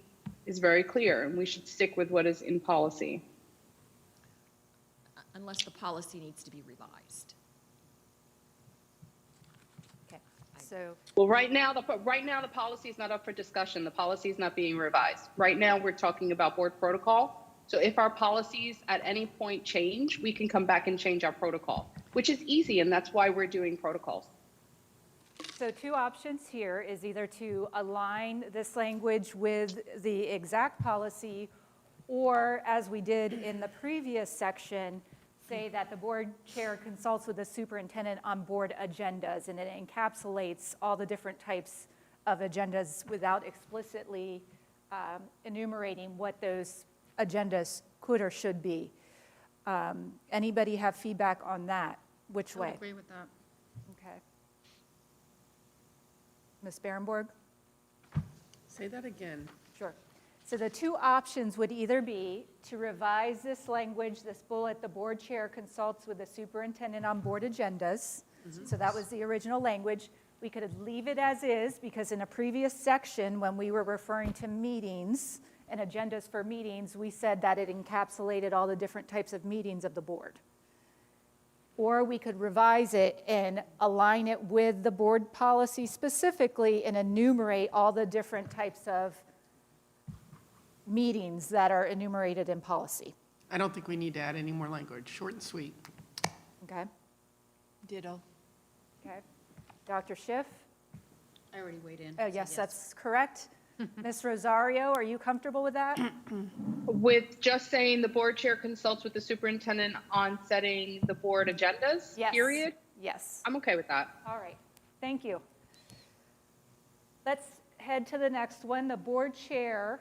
is very clear, and we should stick with what is in policy. Unless the policy needs to be revised. Okay, so. Well, right now the policy is not up for discussion. The policy is not being revised. Right now, we're talking about board protocol. So if our policies at any point change, we can come back and change our protocol, which is easy, and that's why we're doing protocols. So two options here is either to align this language with the exact policy, or as we did in the previous section, say that the board chair consults with the superintendent on board agendas, and it encapsulates all the different types of agendas without explicitly enumerating what those agendas could or should be. Anybody have feedback on that? Which I way? would agree with that. Okay. Ms. Berenborg? Say that again. Sure. So the two options would either be to revise this language, this bullet, the board chair consults with the superintendent on board agendas. So that was the original language. We could leave it as is, because in a previous section, when we were referring to meetings and agendas for meetings, we said that it encapsulated all the different types of meetings of the board. Or we could revise it and align it with the board policy specifically and enumerate all the different types of meetings that are enumerated in policy. I don't think we need to add any more language, short and sweet. Okay? Ditto. Okay. Dr. Schiff? I already weighed in. Oh, so yes, that's correct. Ms. Rosario, are you comfortable with that? With just saying the board chair consults with the superintendent on setting the board agendas, Yes. period? Yes. I'm okay with that. All right, thank you. Let's head to the next one, the board chair.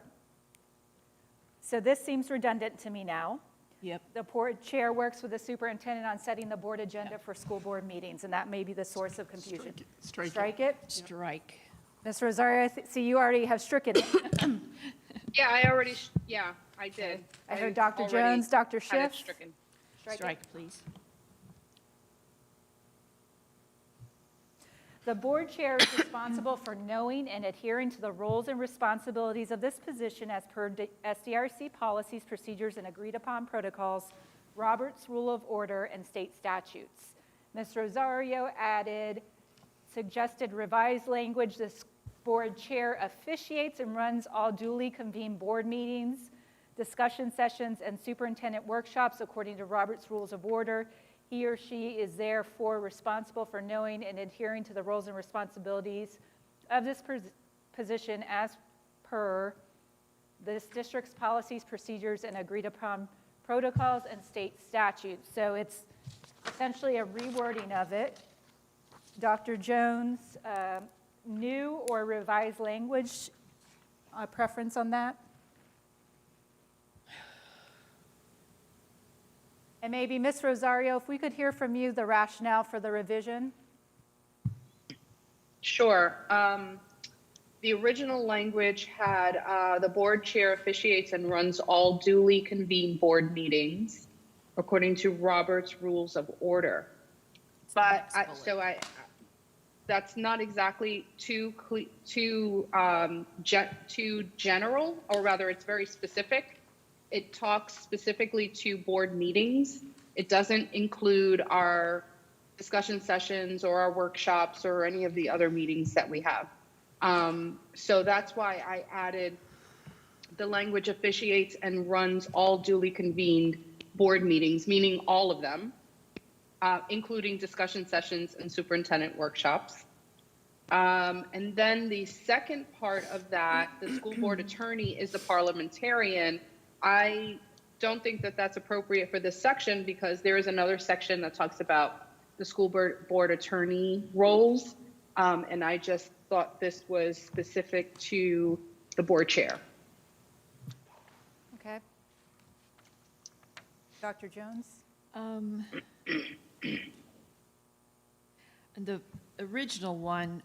So this seems redundant to me now. Yep. The board chair works with the superintendent on setting the board agenda for school board meetings, and that may be the source of confusion. Strike it. Strike. Ms. Rosario, I see you already have stricken it. Yeah, I already, I did. I heard Dr. already Jones, Dr. had it Schiff. stricken. Strike, please. The board chair is responsible for knowing and adhering to the roles and responsibilities of this position as per SDRC policies, procedures, and agreed-upon protocols, Robert's Rule of Order, and state statutes. Ms. Rosario added, suggested revised language, this board chair officiates and runs all duly convened board meetings, discussion sessions, and superintendent workshops according to Robert's Rules of Order. He or she is therefore responsible for knowing and adhering to the roles and responsibilities of this position as per this district's policies, procedures, and agreed-upon protocols and state statutes. So it's essentially a rewording of it. Dr. Jones, new or revised language, preference on that? And maybe, Ms. Rosario, if we could hear from you the rationale for the revision? Sure. The original language had the board chair officiates and runs all duly convened board meetings according to Robert's Rules of Order. But that's not exactly too general, or rather it's very specific. It talks specifically to board meetings. It doesn't include our discussion sessions or our workshops or any of the other meetings that we have. So that's why I added the language officiates and runs all duly convened board meetings, meaning all of them, including discussion sessions and superintendent workshops. And then the second part of that, the school board attorney is the parliamentarian. I don't think that that's appropriate for this section because there is another section that talks about the school board attorney roles. And I just thought this was specific to the board chair. Okay. Dr. Jones? The original one,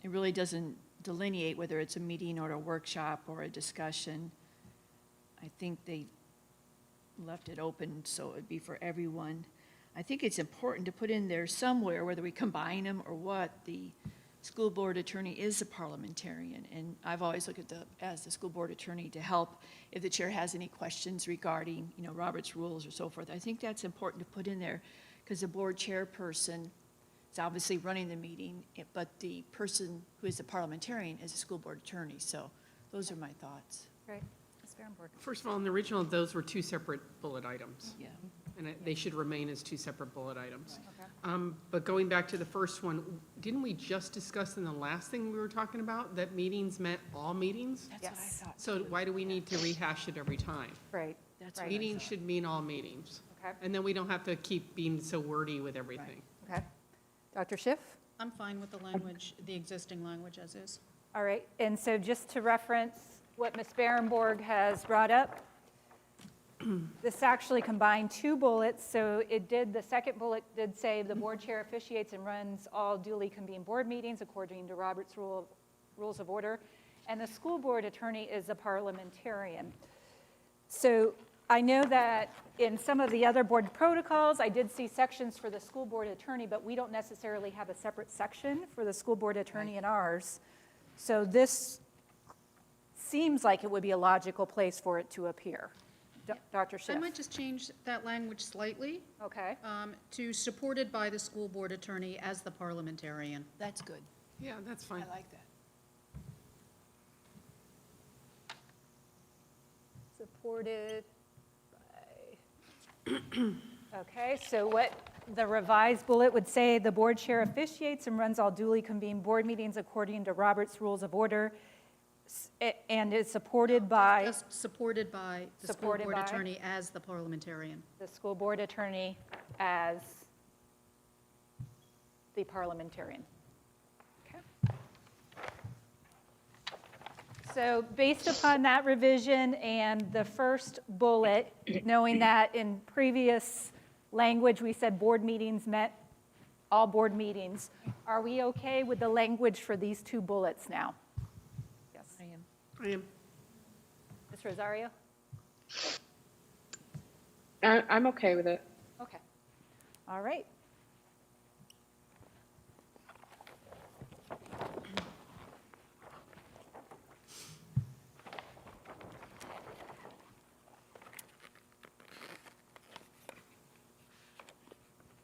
it really doesn't delineate whether it's a meeting or a workshop or a discussion. I think they left it open so it'd be for everyone. I think it's important to put in there somewhere, whether we combine them or what, the school board attorney is a parliamentarian. And I've always looked at as the school board attorney to help if the chair has any questions regarding, Robert's rules or so forth. I think that's important to put in there because the board chairperson is obviously running the meeting, but the person who is the parliamentarian is a school board attorney. So those are my thoughts. Great. Ms. Barenborg. First of all, in the original, those were two separate bullet items. Yeah. And they should remain as two separate bullet items. Okay. But going back to the first one, didn't we just discuss in the last thing we were talking about that meetings meant all meetings? That's what I thought. So why do we need to rehash it every time? Right. That's Right. what I Meetings thought. should mean all meetings. Okay. And then we don't have to keep being so wordy with everything. Okay. Dr. Schiff? I'm fine with the language, the existing language as is. All right. And so just to reference what Ms. Barenborg has brought up, this actually combined two bullets. So the second bullet did say the board chair officiates and runs all duly convened board meetings according to Robert's Rules of Order. And the school board attorney is a parliamentarian. So I know that in some of the other board protocols, I did see sections for the school board attorney, but we don't necessarily have a separate section for the school board attorney in ours. So this seems like it would be a logical place for it to appear. Dr. Schiff? I might just change that language slightly Okay. to supported by the school board attorney as the parliamentarian. That's good. Yeah, that's fine. I like that. supported by, okay, so what the revised bullet would say, the board chair officiates and runs all duly convened board meetings according to Robert's Rules of Order, and is supported by Just supported by the school Supported board by? attorney as the parliamentarian. the school board attorney as the parliamentarian. Okay. So based upon that revision and the first bullet, knowing that in previous language we said board meetings meant all board meetings, are we okay with the language for these two bullets now? Yes. I am. I am. Ms. Rosario? I'm okay with it. Okay. All right.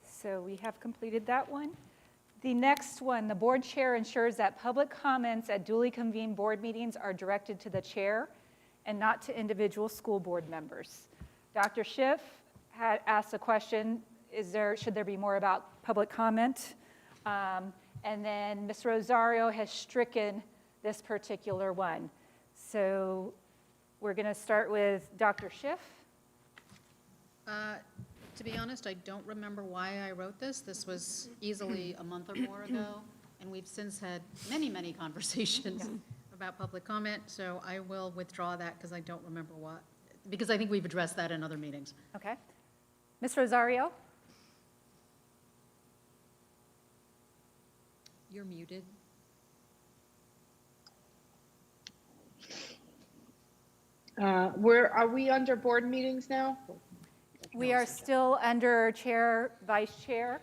So we have completed that one. The next one, the board chair ensures that public comments at duly convened board meetings are directed to the chair and not to individual school board members. Dr. Schiff had asked a question, should there be more about public comment? And then Ms. Rosario has stricken this particular one. So we're going to start with Dr. Schiff. To be honest, I don't remember why I wrote this. This was easily a month or more ago, and we've since had many, many conversations about public comment, so I will withdraw that because I don't remember what, because I think we've addressed that in other meetings. Okay. Ms. Rosario? You're muted. Are we under board meetings now? We are still under chair, vice chair.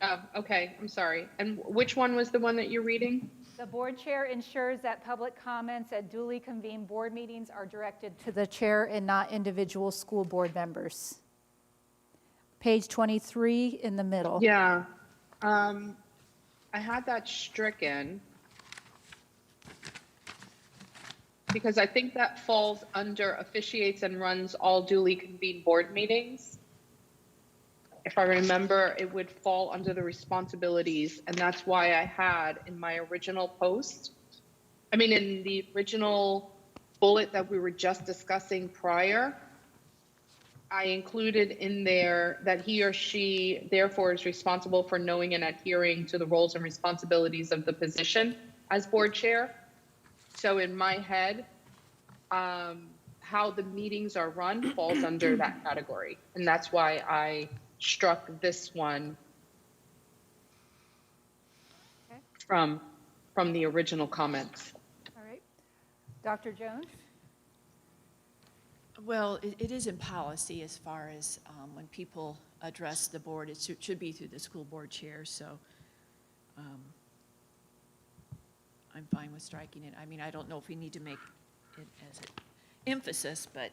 Oh, okay, I'm sorry. And which one was the one that you're reading? The board chair ensures that public comments at duly convened board meetings are directed to the chair and not individual school board members. Page 23 in the middle. Yeah. I had that stricken because I think that falls under officiates and runs all duly convened board meetings. If I remember, it would fall under the responsibilities, and that's why I had in my original post, in the original bullet that we were just discussing prior, I included in there that he or she therefore is responsible for knowing and adhering to the roles and responsibilities of the position as board chair. So in my head, how the meetings are run falls under that category. And that's why I struck this one from the original comments. All right. Dr. Jones? Well, it is in policy as far as when people address the board, it should be through the school board chair, so I'm fine with striking it. I don't know if we need to make it as an emphasis, but.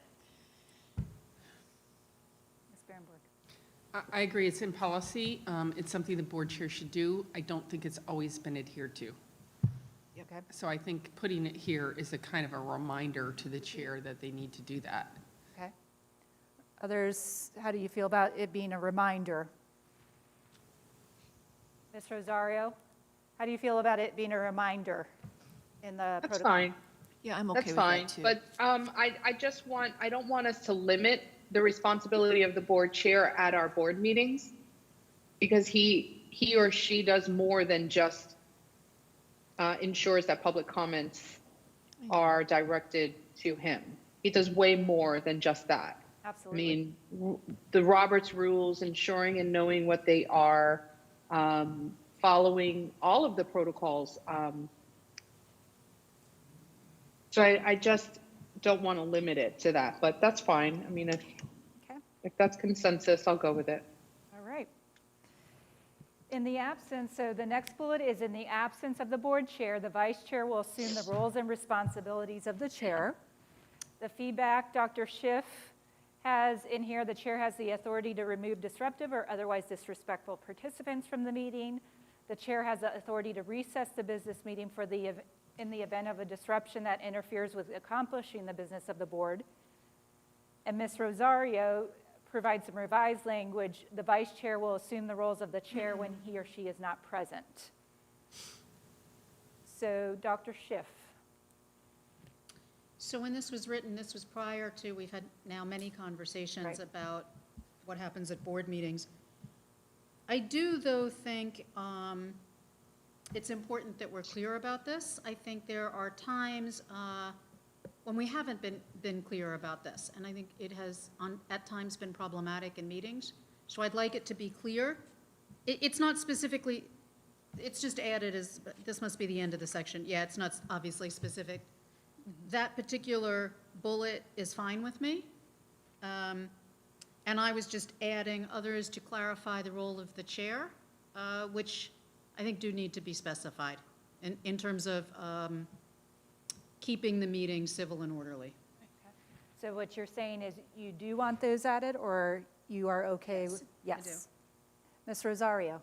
Ms. Barenborg? I agree, it's in policy. It's something the board chair should do. I don't think it's always been adhered to. Okay. So I think putting it here is a kind of a reminder to the chair that they need to do that. Okay. Others, how do you feel about it being a reminder? Ms. Rosario, how do you feel about it being a reminder in the That's protocol? fine. Yeah, I'm okay That's with fine. that too. But I don't want us to limit the responsibility of the board chair at our board meetings, because he or she does more than just ensures that public comments are directed to him. He does way more than just that. Absolutely. The Robert's rules, ensuring and knowing what they are, following all of the protocols. So I just don't want to limit it to that, but that's fine. If that's consensus, I'll go with it. All right. In the absence, so the next bullet is in the absence of the board chair, the vice chair will assume the roles and responsibilities of the chair. The feedback Dr. Schiff has in here, the chair has the authority to remove disruptive or otherwise disrespectful participants from the meeting. The chair has the authority to recess the business meeting in the event of a disruption that interferes with accomplishing the business of the board. And Ms. Rosario provides some revised language. The vice chair will assume the roles of the chair when he or she is not present. So Dr. Schiff. So when this was written, this was prior to, we've had now many conversations Right. about what happens at board meetings. I do, though, think it's important that we're clear about this. I think there are times when we haven't been clear about this, and I think it has at times been problematic in meetings. So I'd like it to be clear. It's not specifically, it's just added as, this must be the end of the section. Yeah, it's not obviously specific. That particular bullet is fine with me. And I was just adding others to clarify the role of the chair, which I think do need to be specified in terms of keeping the meeting civil and orderly. So what you're saying is you do want those added, or you are okay? Yes, with- I do. Yes. Ms. Rosario?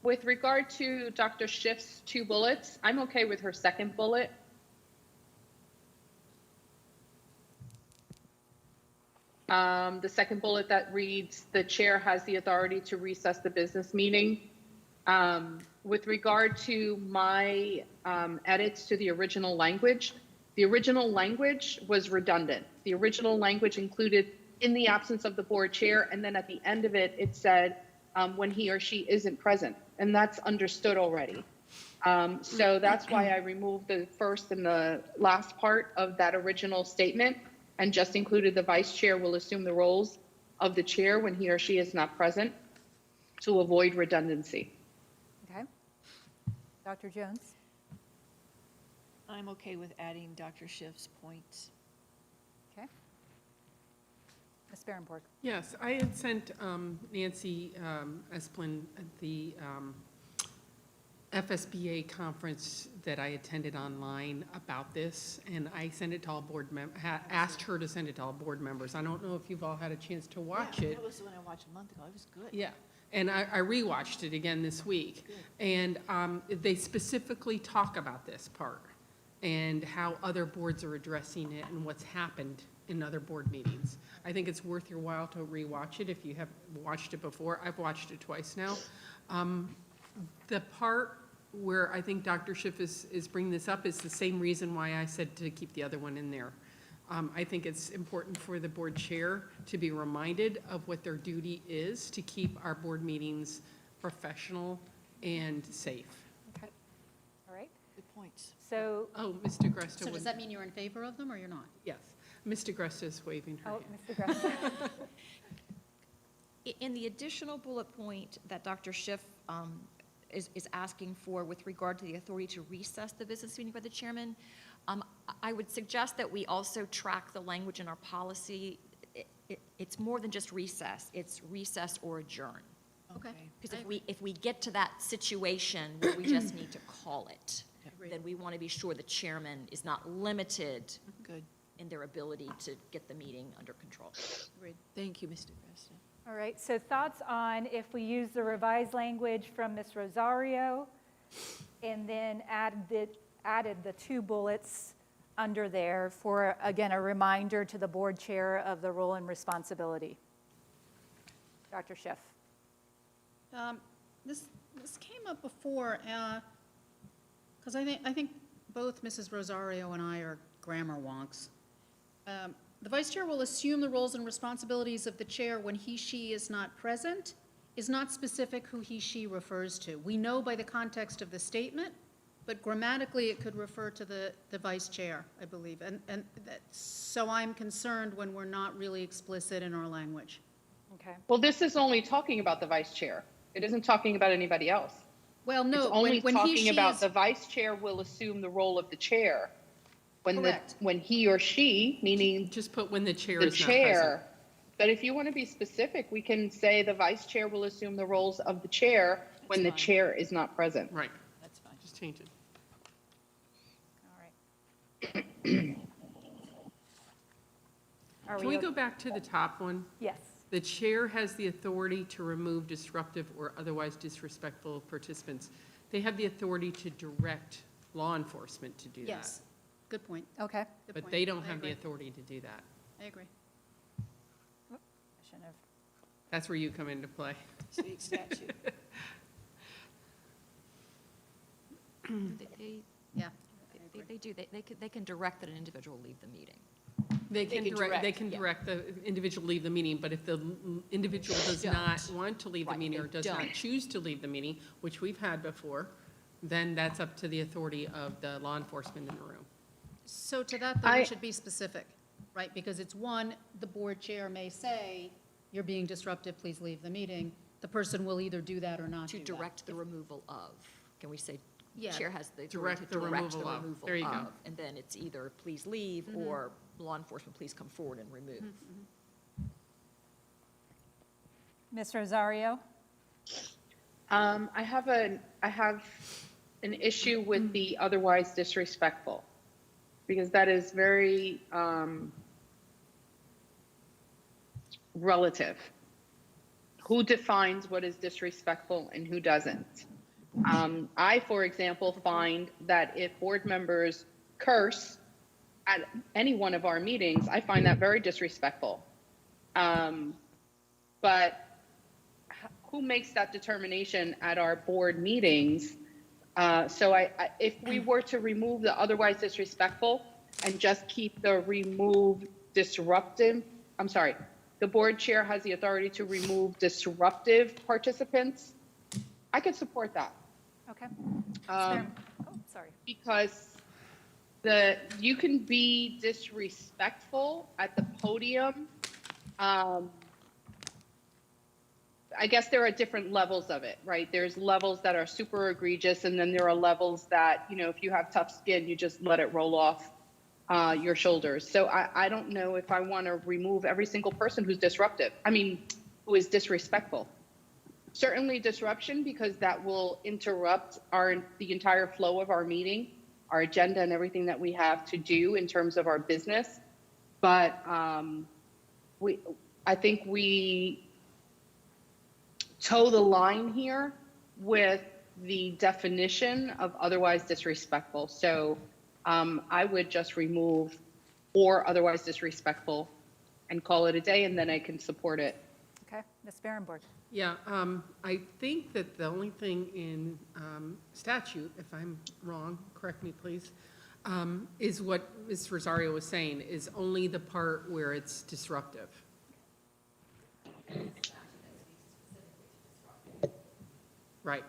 With regard to Dr. Schiff's 2 bullets, I'm okay with her second bullet. The second bullet that reads, the chair has the authority to recess the business meeting. With regard to my edits to the original language was redundant. The original language included in the absence of the board chair, and then at the end of it, it said when he or she isn't present, and that's understood already. So that's why I removed the first and the last part of that original statement and just included the vice chair will assume the roles of the chair when he or she is not present to avoid redundancy. Okay. Dr. Jones? I'm okay with adding Dr. Schiff's points. Okay. Ms. Berenborg? Yes, I had sent Nancy Esplin the FSBA conference that I attended online about this, and I sent it to all board asked her to send it to all board members. I don't know if you've all had a chance to watch it. That was the one I watched a month ago. It was good. Yeah, and I rewatched it again this week. And they specifically talk about this part and how other boards are addressing it and what's happened in other board meetings. I think it's worth your while to rewatch it if you have watched it before. I've watched it twice now. The part where I think Dr. Schiff is bringing this up is the same reason why I said to keep the other one in there. I think it's important for the board chair to be reminded of what their duty is to keep our board meetings professional and safe. Okay. All right. Good points. So, Oh, Ms. DeGresta. So does that mean you're in favor of them or you're not? Yes. Ms. DeGresta is waving her hand. Ms. DeGrasse. In the additional bullet point that Dr. Schiff is asking for with regard to the authority to recess the business meeting by the chairman, I would suggest that we also track the language in our policy. It's more than just recess, it's recess or adjourn. Okay. Because if we get to that situation where we just need to call it, then we want to be sure the chairman is not limited in their ability to get the meeting under control. Great. Thank you, Mr. President. All right, so thoughts on if we use the revised language from Ms. Rosario and then added the 2 bullets under there for, again, a reminder to the board chair of the role and responsibility. Dr. Schiff. This came up before, because I think both Mrs. Rosario and I are grammar wonks. The vice chair will assume the roles and responsibilities of the chair when he, she is not present, is not specific who he, she refers to. We know by the context of the statement, but grammatically it could refer to the vice chair, I believe. So I'm concerned when we're not really explicit in our language. Okay. Well, this is only talking about the vice chair. It isn't talking about anybody else. Well, no, It's only when he, talking she about is, the vice chair will assume the role of the chair. Correct. When he or she, meaning Just put when the chair the is not present. chair. But if you want to be specific, we can say the vice chair will assume the roles of the chair when the chair is not present. Right, That's fine. just change it. All right. Are Can we go back to the top one? Yes. The chair has the authority to remove disruptive or otherwise disrespectful participants. They have the authority to direct law enforcement to do that. yes. Good point. Okay. Good but point. they don't I have the agree. authority to do that. I agree. I shouldn't have. That's where you come into play. State statute. Yeah. They do, they can direct that an individual leave the meeting. They can yeah. direct the individual leave the meeting, but if the individual does Don't. not want to leave the Right, meeting they or does not don't. choose to leave the meeting, which we've had before, then that's up to the authority of the law enforcement in the room. So to that, though, we should be specific, right? Because it's one, the board chair may say, you're being disruptive, please leave the meeting. The person will either do that or not To do that. direct the removal of, can we say, Yeah. chair has the authority Direct to the direct the removal of. removal There you go. of, and then it's either please leave or law enforcement, please come forward and remove. Ms. Rosario? I have an issue with the otherwise disrespectful, because that is very relative. Who defines what is disrespectful and who doesn't? I, for example, find that if board members curse at any one of our meetings, I find that very disrespectful. But who makes that determination at our board meetings? So if we were to remove the otherwise disrespectful and just keep the remove disruptive, I'm sorry, the board chair has the authority to remove disruptive participants, I could support that. Okay. Sorry. Because you can be disrespectful at the podium. I guess there are different levels of it, right? There's levels that are super egregious, and then there are levels that, if you have tough skin, you just let it roll off your shoulders. So I don't know if I want to remove every single person who's disruptive. Who is disrespectful. Certainly disruption, because that will interrupt the entire flow of our meeting, our agenda, and everything that we have to do in terms of our business. But I think we toe the line here with the definition of otherwise disrespectful. So I would just remove or otherwise disrespectful and call it a day, and then I can support it. Okay. Ms. Berenborg? Yeah, I think that the only thing in statute, if I'm wrong, correct me please, is what Ms. Rosario was saying, is only the part where it's disruptive. Right.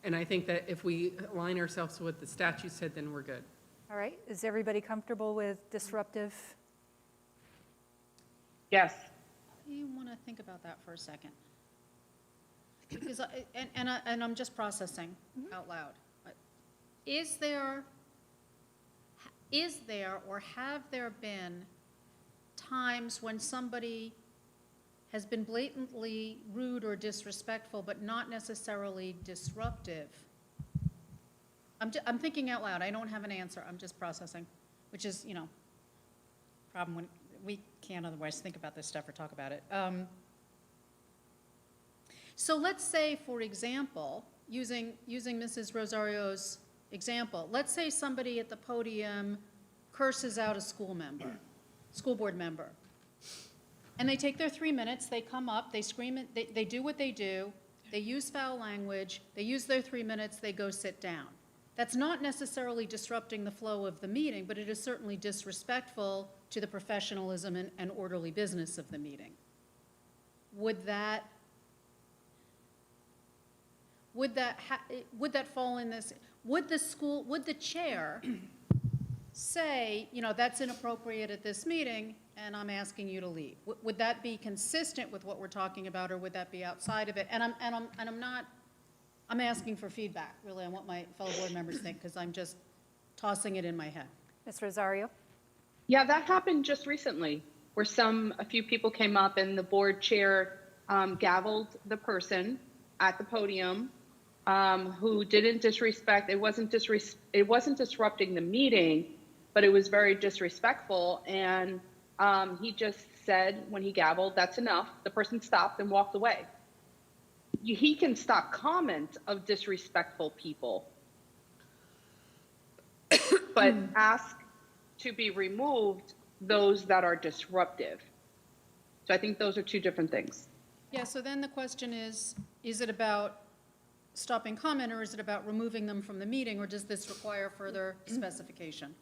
And I think that if we align ourselves to what the statute said, then we're good. All right. Is everybody comfortable with disruptive? Yes. You want to think about that for a second. Because, I'm just processing out loud. Is there or have there been times when somebody has been blatantly rude or disrespectful, but not necessarily disruptive? I'm thinking out loud. I don't have an answer. I'm just processing, which is, problem when we can't otherwise think about this stuff or talk about it. So let's say, for example, using Mrs. Rosario's example, let's say somebody at the podium curses out a school board member. And they take their 3 minutes, they come up, they scream, they do what they do, they use foul language, they use their 3 minutes, they go sit down. That's not necessarily disrupting the flow of the meeting, but it is certainly disrespectful to the professionalism and orderly business of the meeting. Would that fall in this? Would the chair say, that's inappropriate at this meeting, and I'm asking you to leave? Would that be consistent with what we're talking about, or would that be outside of it? I'm asking for feedback, really, on what my fellow board members think, because I'm just tossing it in my head. Ms. Rosario? Yeah, that happened just recently, where a few people came up and the board chair gavelled the person at the podium who didn't disrespect. It wasn't disrupting the meeting, but it was very disrespectful. And he just said, when he gavelled, "That's enough." The person stopped and walked away. He can stop comment of disrespectful people, but ask to be removed those that are disruptive. So I think those are two different things. Yeah, so then the question is it about stopping comment, or is it about removing them from the meeting, or does this require further specification?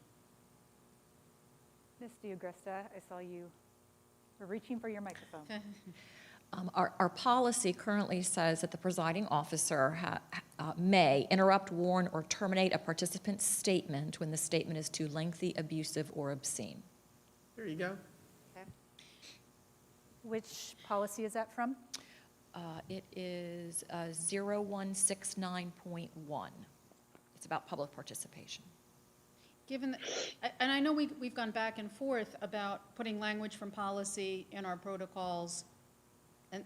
Ms. DeAgresta, I saw you were reaching for your microphone. Our policy currently says that the presiding officer may interrupt, warn, or terminate a participant's statement when the statement is too lengthy, abusive, or obscene. There you go. Okay. Which policy is that from? It is 0169.1. It's about public participation. Given that, and I know we've gone back and forth about putting language from policy in our protocols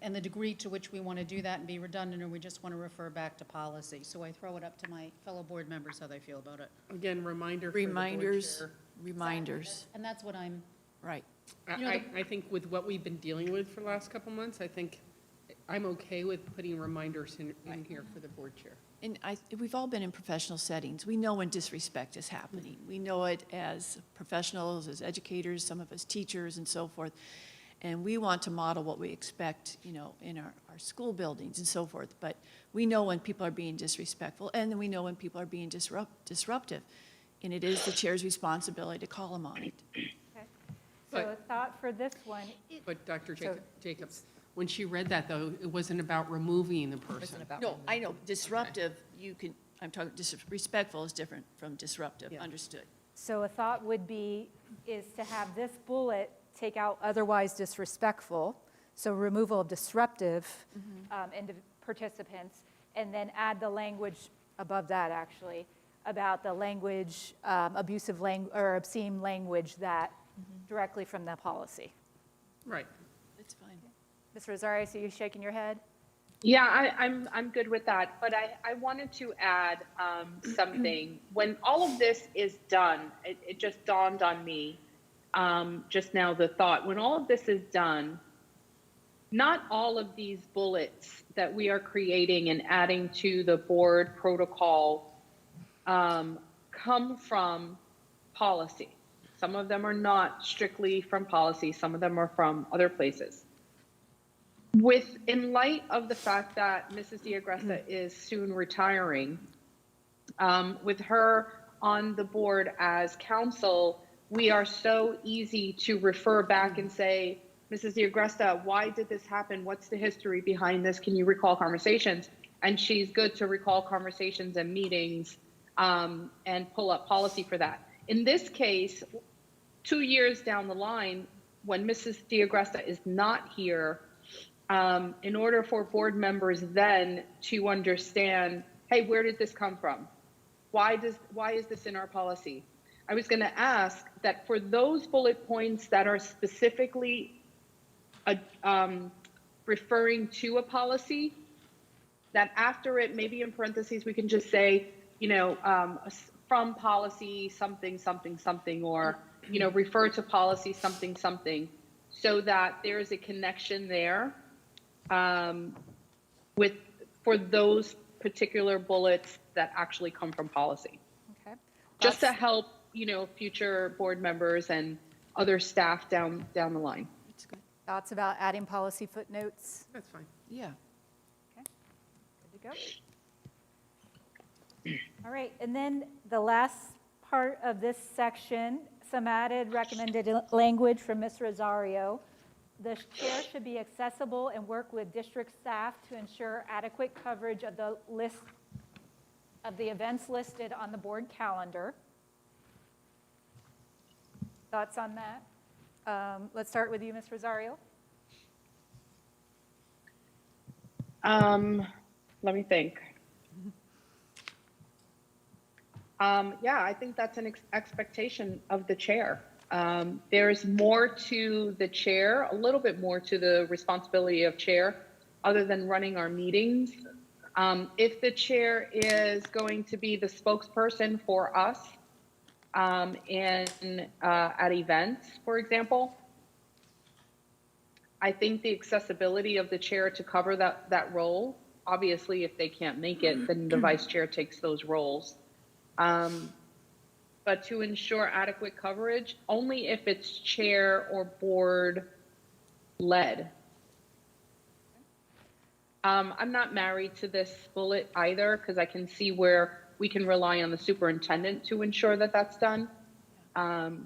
and the degree to which we want to do that and be redundant, or we just want to refer back to policy. So I throw it up to my fellow board members how they feel about it. Again, reminder for the board Reminders, chair. reminders. And that's what I'm, Right. You know, I think with what we've been dealing with for the last couple months, I think I'm okay with putting reminders in here for the board chair. And we've all been in professional settings. We know when disrespect is happening. We know it as professionals, as educators, some of us teachers and so forth. And we want to model what we expect, you know, in our school buildings and so forth. But we know when people are being disrespectful, and then we know when people are being disruptive. And it is the chair's responsibility to call them on it. Okay. So a thought for this one. But Dr. Jacobs, when she read that, though, it wasn't about removing the person. No, I know, disruptive, you can, I'm talking, disrespectful is different from disruptive, Yeah. understood. So a thought would be, is to have this bullet take out otherwise disrespectful, so removal of disruptive participants, and then add the language above that, actually, about the language, abusive language, or obscene language that directly from the policy. Right. That's fine. Ms. Rosario, so you shaking your head? Yeah, I'm good with that, but I wanted to add something. When all of this is done, it just dawned on me just now, the thought, when all of this is done, not all of these bullets that we are creating and adding to the board protocol come from policy. Some of them are not strictly from policy, some of them are from other places. In light of the fact that Mrs. DeAgresta is soon retiring, with her on the board as counsel, we are so easy to refer back and say, Mrs. DeAgresta, why did this happen? What's the history behind this? Can you recall conversations? And she's good to recall conversations and meetings and pull up policy for that. In this case, 2 years down the line, when Mrs. DeAgresta is not here, in order for board members then to understand, hey, where did this come from? Why is this in our policy? I was going to ask that for those bullet points that are specifically referring to a policy, that after it, maybe in parentheses, we can just say, you know, from policy something, something, something, or, you know, refer to policy something, something, so that there is a connection there for those particular bullets that actually come from policy. Okay. Just to help, you know, future board members and other staff down the line. That's good. Thoughts about adding policy footnotes? That's fine. Yeah. Okay, good to go. All right, and then the last part of this section, some added recommended language from Ms. Rosario. The chair should be accessible and work with district staff to ensure adequate coverage of the list of the events listed on the board calendar. Thoughts on that? Let's start with you, Ms. Rosario. Let me think. Yeah, I think that's an expectation of the chair. There's more to the chair, a little bit more to the responsibility of chair, other than running our meetings. If the chair is going to be the spokesperson for us at events, for example, I think the accessibility of the chair to cover that role, obviously if they can't make it, then the vice chair takes those roles. but to ensure adequate coverage, only if it's chair or board led. I'm not married to this bullet either, because I can see where we can rely on the superintendent to ensure that that's done. So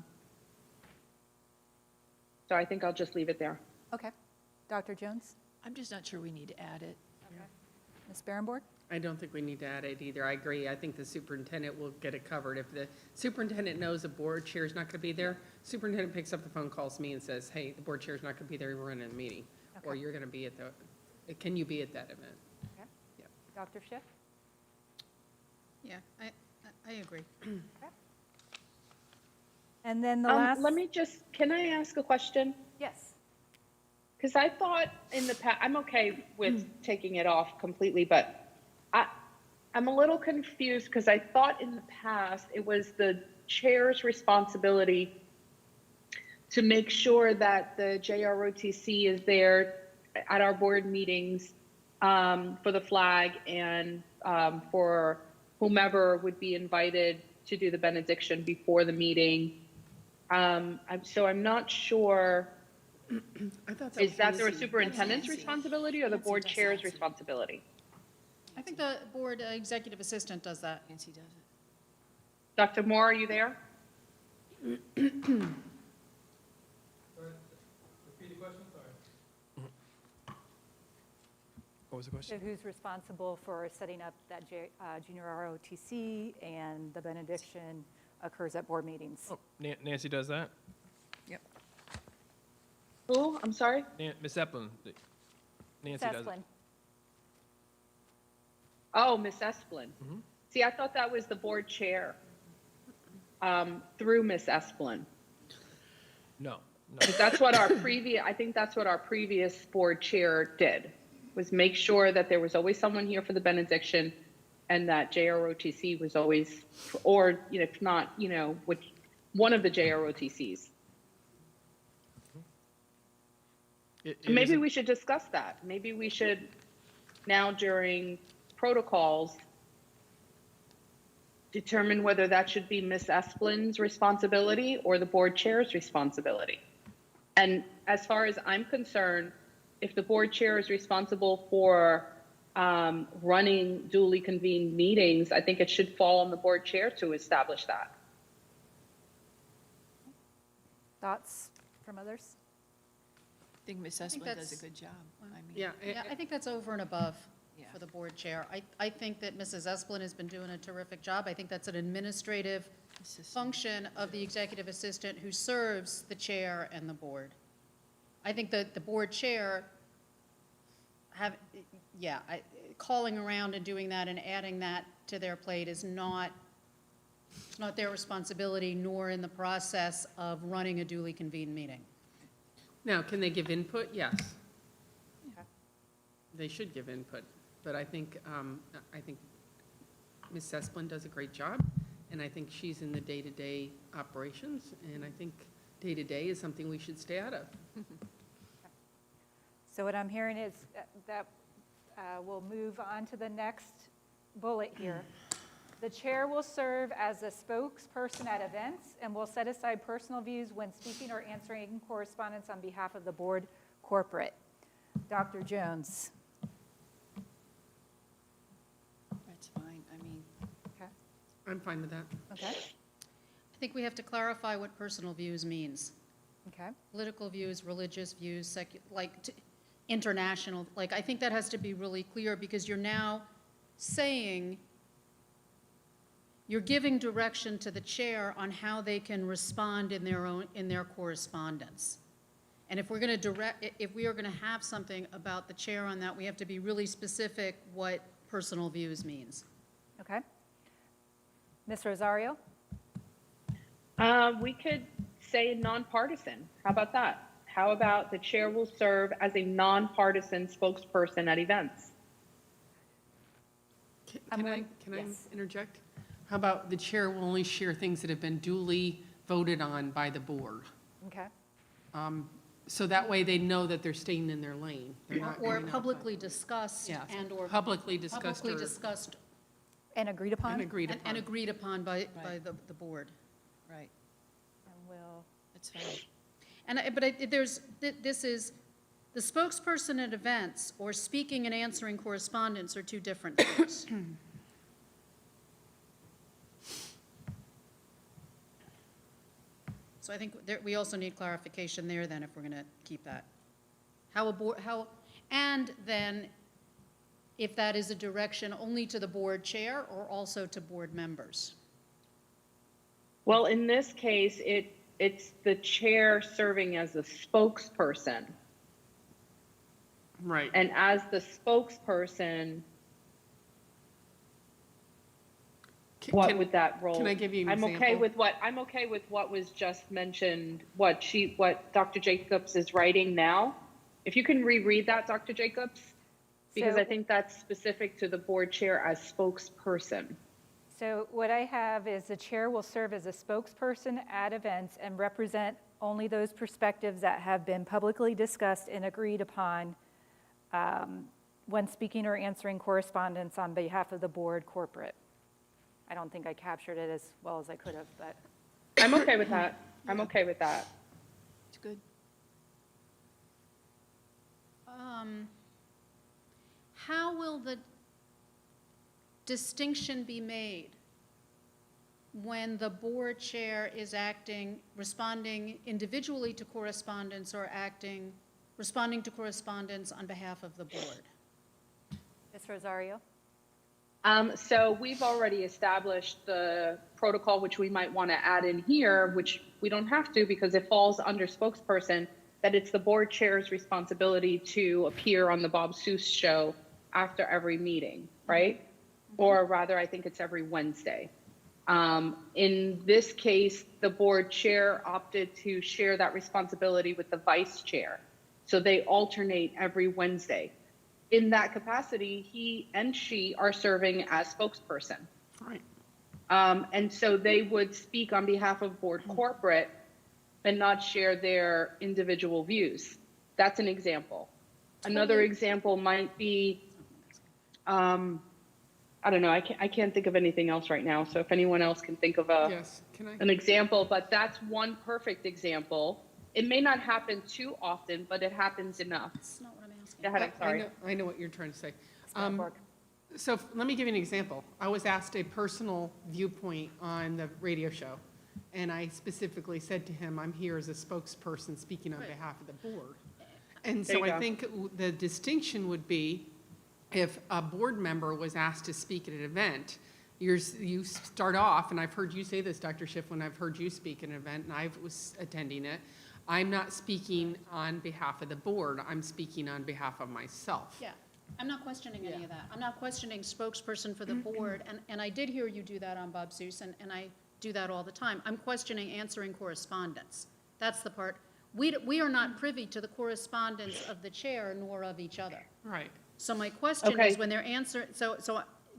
I think I'll just leave it there. Okay. Dr. Jones? I'm just not sure we need to add it. Ms. Barrenborg? I don't think we need to add it either. I agree. I think the superintendent will get it covered. If the superintendent knows the board chair's not going to be there, superintendent picks up the phone, calls me and says, hey, the board chair's not going to be there, we're in a meeting. Or Okay. you're going to be at can you be at that event? Okay. Yep. Dr. Schiff? Yeah, I agree. And then the last. Can I ask a question? Yes. Because I thought in the past, I'm okay with taking it off completely, but I'm a little confused because I thought in the past it was the chair's responsibility to make sure that the JROTC is there at our board meetings for the flag and for whomever would be invited to do the benediction before the meeting. So I'm not sure. I thought Is that the superintendent's responsibility or the board chair's responsibility? I think the board executive assistant does that. Nancy does it. Dr. Moore, are you there? Repeat the question, sorry. What was the question? So who's responsible for setting up that junior ROTC and the benediction occurs at board meetings? Oh, Nancy does that? Yep. Who? I'm sorry? Ms. Eplin. Nancy does it. Esplin. Oh, Miss Esplin. Mhm. See, I thought that was the board chair through Miss Esplin. No. That's what I think that's what our previous board chair did, was make sure that there was always someone here for the benediction and that JROTC was always, or, if not, which one of the JROTCs. Maybe we should discuss that. Maybe we should now during protocols determine whether that should be Miss Esplin's responsibility or the board chair's responsibility. And as far as I'm concerned, if the board chair is responsible for running duly convened meetings, I think it should fall on the board chair to establish that. Thoughts from others? I think Ms. Esplin does a good job. Yeah. I think that's over and above Yeah. for the board chair. I think that Mrs. Esplin has been doing a terrific job. I think that's an administrative function of the executive assistant who serves the chair and the board. I think that the board chair calling around and doing that and adding that to their plate is not their responsibility, nor in the process of running a duly convened meeting. Now, can they give input? Yes. Okay. They should give input, but I think Ms. Esplin does a great job, and I think she's in the day-to-day operations, and I think day-to-day is something we should stay out of. So what I'm hearing is that we'll move on to the next bullet here. The chair will serve as a spokesperson at events and will set aside personal views when speaking or answering correspondence on behalf of the board corporate. Dr. Jones. That's fine. Okay. I'm fine with that. Okay. I think we have to clarify what personal views means. Okay. Political views, religious views, international, I think that has to be really clear because you're now saying, you're giving direction to the chair on how they can respond in their correspondence. And if we are going to have something about the chair on that, we have to be really specific what personal views means. Okay. Ms. Rosario? We could say nonpartisan. How about that? How about the chair will serve as a nonpartisan spokesperson at events? Can I interject? How about the chair will only share things that have been duly voted on by the board? Okay. So that way they know that they're staying in their lane. They're not Or going publicly discussed Yes, and/or. publicly discussed Publicly or- discussed And agreed upon? And agreed upon. and agreed upon by the board. Right, And we'll, that's fine. This is, the spokesperson at events or speaking and answering correspondence are two different things. So I think we also need clarification there then if we're going to keep that. And then if that is a direction only to the board chair or also to board members. Well, in this case, it's the chair serving as a spokesperson. Right. And as the spokesperson, what would that role? Can I give you an I'm example? I'm okay with what was just mentioned, what Dr. Jacobs is writing now. If you can reread that, Dr. Jacobs, because So- I think that's specific to the board chair as spokesperson. so what I have is the chair will serve as a spokesperson at events and represent only those perspectives that have been publicly discussed and agreed upon when speaking or answering correspondence on behalf of the board corporate. I don't think I captured it as well as I could have, but. I'm okay with that. I'm okay with that. It's good. How will the distinction be made when the board chair is responding individually to correspondence or responding to correspondence on behalf of the board? Ms. Rosario? So we've already established the protocol, which we might want to add in here, which we don't have to because it falls under spokesperson, that it's the board chair's responsibility to appear on the Bob Seuss show after every meeting, right? Or rather, I think it's every Wednesday. In this case, the board chair opted to share that responsibility with the vice chair. So they alternate every Wednesday. In that capacity, he and she are serving as spokesperson. Right. And so they would speak on behalf of board corporate and not share their individual views. That's an example. Another example might be, I don't know, I can't think of anything else right now. So if anyone else can think of Yes. Can I? an example, but that's one perfect example. It may not happen too often, but it happens enough. That's not what I'm asking. Go ahead, I'm sorry. I know what you're trying to say. Work. So let me give you an example. I was asked a personal viewpoint on the radio show, and I specifically said to him, I'm here as a spokesperson speaking on behalf of the board. And There so you I go. think the distinction would be if a board member was asked to speak at an event, you start off, and I've heard you say this, Dr. Schiff, when I've heard you speak at an event, and I was attending it, I'm not speaking on behalf of the board, I'm speaking on behalf of myself. Yeah, I'm not questioning any of that. I'm not questioning spokesperson for the board, and I did hear you do that on Bob Seuss, and I do that all the time. I'm questioning answering correspondence. That's the part. We are not privy to the correspondence of the chair nor of each other. Right. So my question Okay. is when they're answering, so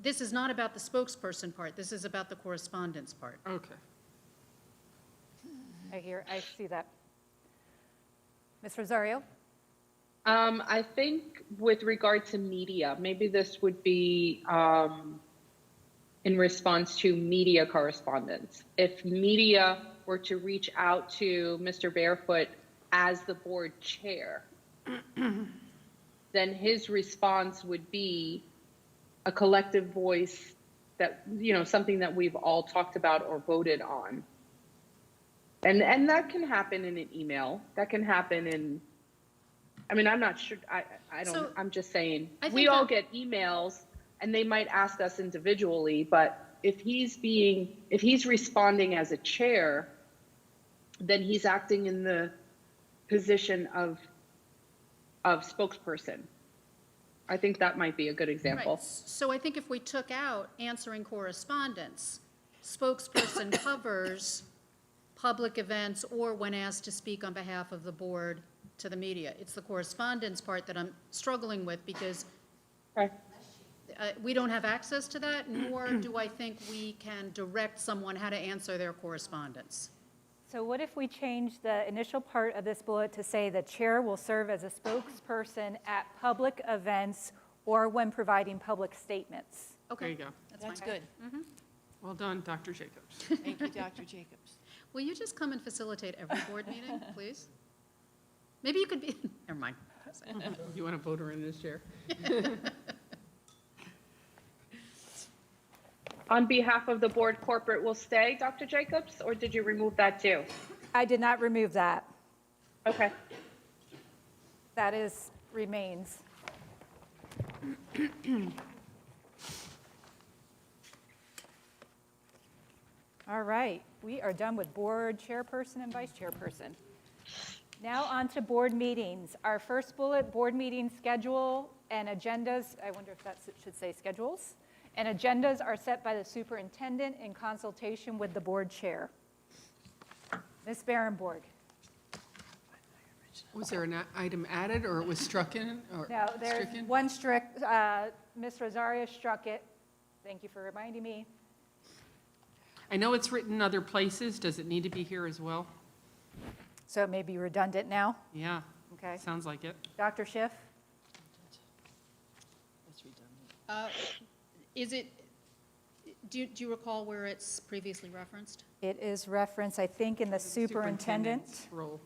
this is not about the spokesperson part, this is about the correspondence part. Okay. I see that. Ms. Rosario? I think with regard to media, maybe this would be in response to media correspondence. If media were to reach out to Mr. Barefoot as the board chair, then his response would be a collective voice that, something that we've all talked about or voted on. And that can happen in an email. That can happen in, I'm not sure, I don't, So, I'm just saying, I think we all that- get emails and they might ask us individually, but if he's responding as a chair, then he's acting in the position of spokesperson. I think that might be a good example. Right. So I think if we took out answering correspondence, spokesperson covers public events or when asked to speak on behalf of the board to the media. It's the correspondence part that I'm struggling with because Okay. We don't have access to that, nor do I think we can direct someone how to answer their correspondence. So what if we change the initial part of this bullet to say the chair will serve as a spokesperson at public events or when providing public statements? There you go. That's That's fine. good. Well done, Dr. Jacobs. Thank you, Dr. Jacobs. will you just come and facilitate every board meeting, please? Maybe you could be, never mind. You want to vote her in this chair? On behalf of the board, corporate will stay, Dr. Jacobs, or did you remove that too? I did not remove that. Okay. That is, remains. All right, we are done with board chairperson and vice chairperson. Now on to board meetings. Our first bullet, board meeting schedule and agendas. I wonder if that should say schedules. And agendas are set by the superintendent in consultation with the board chair. Ms. Barrenborg. Was there an item added, or it was struck in, or No, there's stricken? one Ms. Rosario struck it. Thank you for reminding me. I know it's written other places. Does it need to be here as well? So it may be redundant now. Yeah. Okay. Sounds like it. Dr. Schiff? Is it, do you recall where it's previously referenced? It is referenced, I think, in the superintendent. Superintendent's role.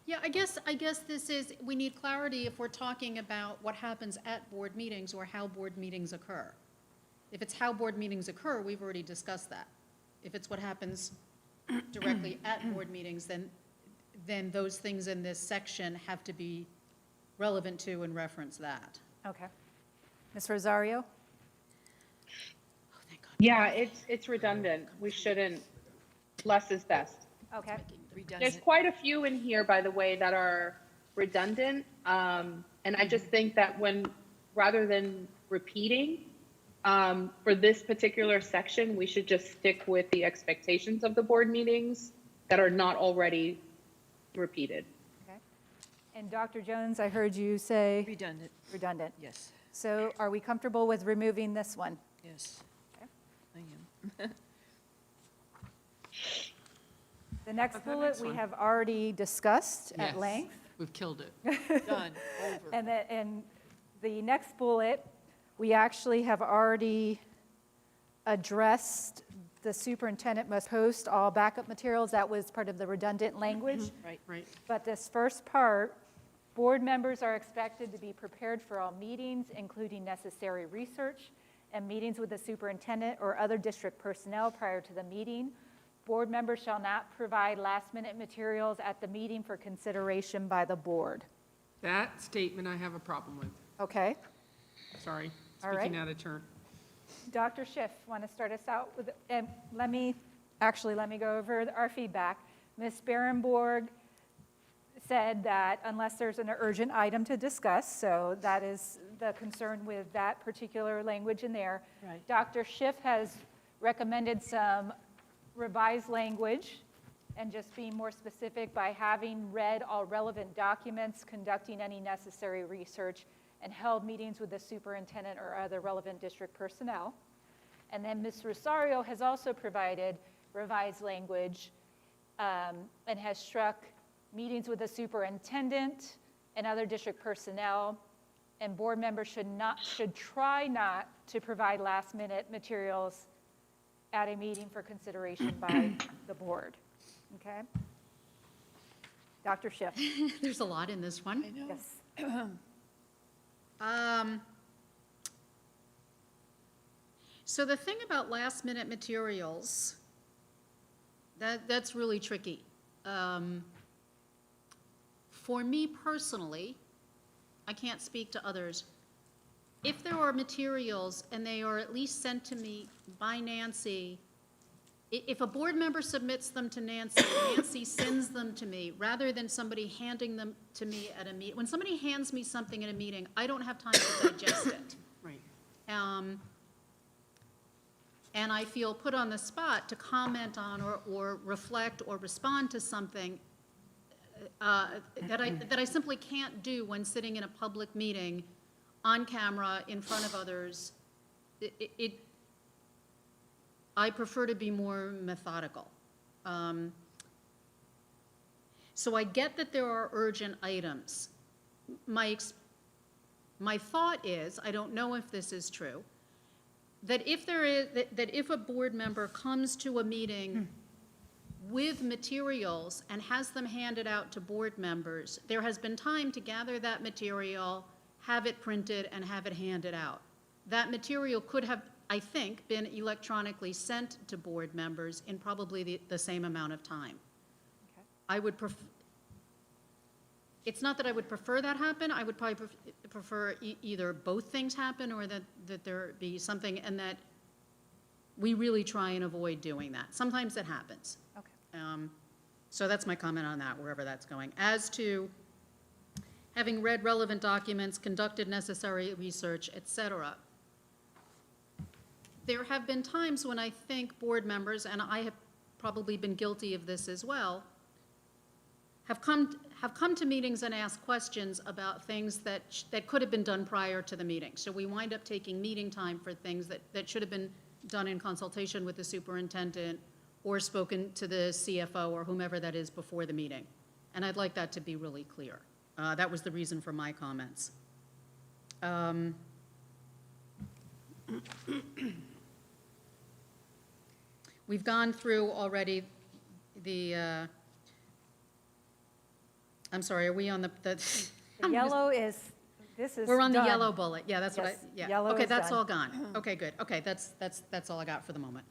Yeah, I guess this is, we need clarity if we're talking about what happens at board meetings or how board meetings occur. If it's how board meetings occur, we've already discussed that. If it's what happens directly at board meetings, then those things in this section have to be relevant to and reference that. Okay. Ms. Rosario? Yeah, it's redundant. We shouldn't, less is best. Okay. There's quite a few in here, by the way, that are redundant. And I just think that rather than repeating, for this particular section, we should just stick with the expectations of the board meetings that are not already repeated. Okay. And Dr. Jones, I heard you say? Redundant. Redundant. Yes. So are we comfortable with removing this one? Yes. Okay. I am. The next bullet we have already discussed at Yes. length. We've killed it. Done, over. And the next bullet, we actually have already addressed the superintendent must host all backup materials. That was part of the redundant language. Right. Right. But this first part, board members are expected to be prepared for all meetings, including necessary research and meetings with the superintendent or other district personnel prior to the meeting. Board members shall not provide last-minute materials at the meeting for consideration by the board. That statement I have a problem with. Okay? Sorry, All right. speaking out of turn. Dr. Schiff, want to start us out with, and let me go over our feedback. Ms. Barrenborg said that unless there's an urgent item to discuss, so that is the concern with that particular language in there. Right. Dr. Schiff has recommended some revised language and just being more specific by having read all relevant documents, conducting any necessary research, and held meetings with the superintendent or other relevant district personnel. And then Ms. Rosario has also provided revised language and has struck meetings with the superintendent and other district personnel, and board members should try not to provide last-minute materials at a meeting for consideration by the board. Okay? Dr. Schiff. There's a lot in this one. I know. Yes. So the thing about last-minute materials, that's really tricky. For me personally, I can't speak to others. If there are materials and they are at least sent to me by Nancy, if a board member submits them to Nancy, Nancy sends them to me, rather than somebody handing them to me at a meeting. When somebody hands me something at a meeting, I don't have time to digest it. Right. And I feel put on the spot to comment on or reflect or respond to something that I simply can't do when sitting in a public meeting on camera in front of others. I prefer to be more methodical. So I get that there are urgent items. My thought is, I don't know if this is true, that if there is, that if a board member comes to a meeting with materials and has them handed out to board members, there has been time to gather that material, have it printed, and have it handed out. That material could have, I think, been electronically sent to board members in probably the same amount of time. Okay. I would it's not that I would prefer that happen, I would probably prefer either both things happen or that there be something, and that we really try and avoid doing that. Sometimes it happens. Okay. So that's my comment on that, wherever that's going. As to having read relevant documents, conducted necessary research, et cetera, there have been times when I think board members, and I have probably been guilty of this as well, have come to meetings and asked questions about things that could have been done prior to the meeting. So we wind up taking meeting time for things that should have been done in consultation with the superintendent or spoken to the CFO or whomever that is before the meeting. And I'd like that to be really clear. That was the reason for my comments. We've gone through already the, I'm sorry, are we on the The yellow is, this is We're on the done. yellow bullet, yeah, that's what I, Yes, yeah. yellow Okay, is that's done. all gone. Okay, good, okay, that's all I got for the moment.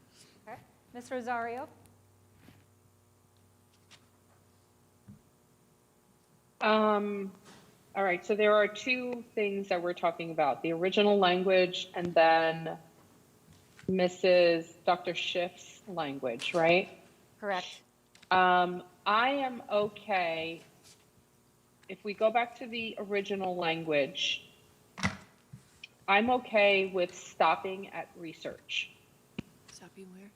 Okay. Ms. Rosario? All right, so there are two things that we're talking about, the original language and then Dr. Schiff's language, right? Correct. I am okay, if we go back to the original language, I'm okay with stopping at research. Stopping where?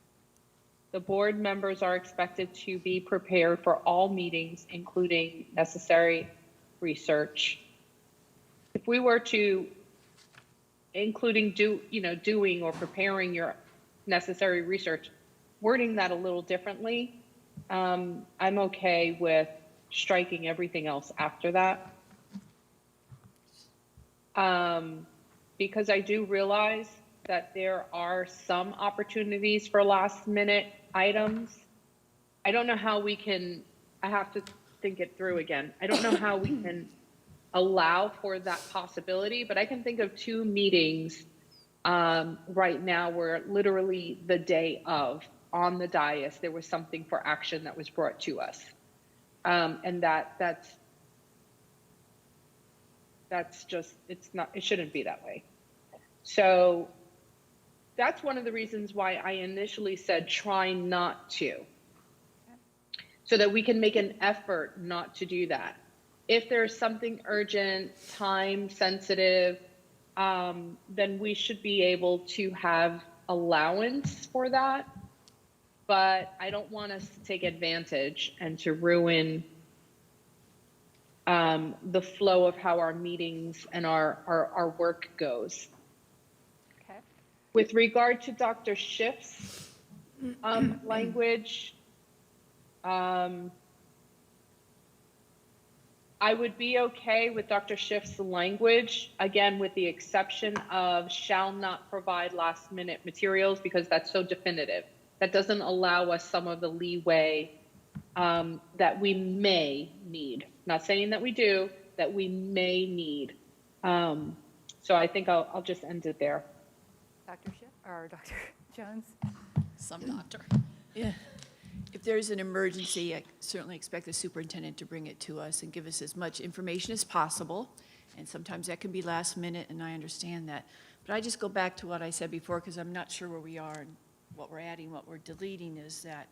The board members are expected to be prepared for all meetings, including necessary research. If we were to, including doing or preparing your necessary research, wording that a little differently, I'm okay with striking everything else after that. Because I do realize that there are some opportunities for last minute items. I don't know how we can, I have to think it through again. I don't know how we can allow for that possibility, but I can think of 2 meetings right now where literally the day of, on the dais, there was something for action that was brought to us. And that's just, it shouldn't be that way. So that's one of the reasons why I initially said try not to, so that we can make an effort not to do that. If there's something urgent, time sensitive, then we should be able to have allowance for that. But I don't want us to take advantage and to ruin the flow of how our meetings and our work goes. Okay. With regard to Dr. Schiff's language, I would be okay with Dr. Schiff's language, again, with the exception of shall not provide last minute materials, because that's so definitive. That doesn't allow us some of the leeway that we may need. Not saying that we do, that we may need. So I think I'll just end it there. Dr. Schiff, or Dr. Jones? Some doctor. Yeah. If there's an emergency, I certainly expect the superintendent to bring it to us and give us as much information as possible. And sometimes that can be last minute, and I understand that. But I just go back to what I said before, because I'm not sure where we are and what we're adding, what we're deleting, is that,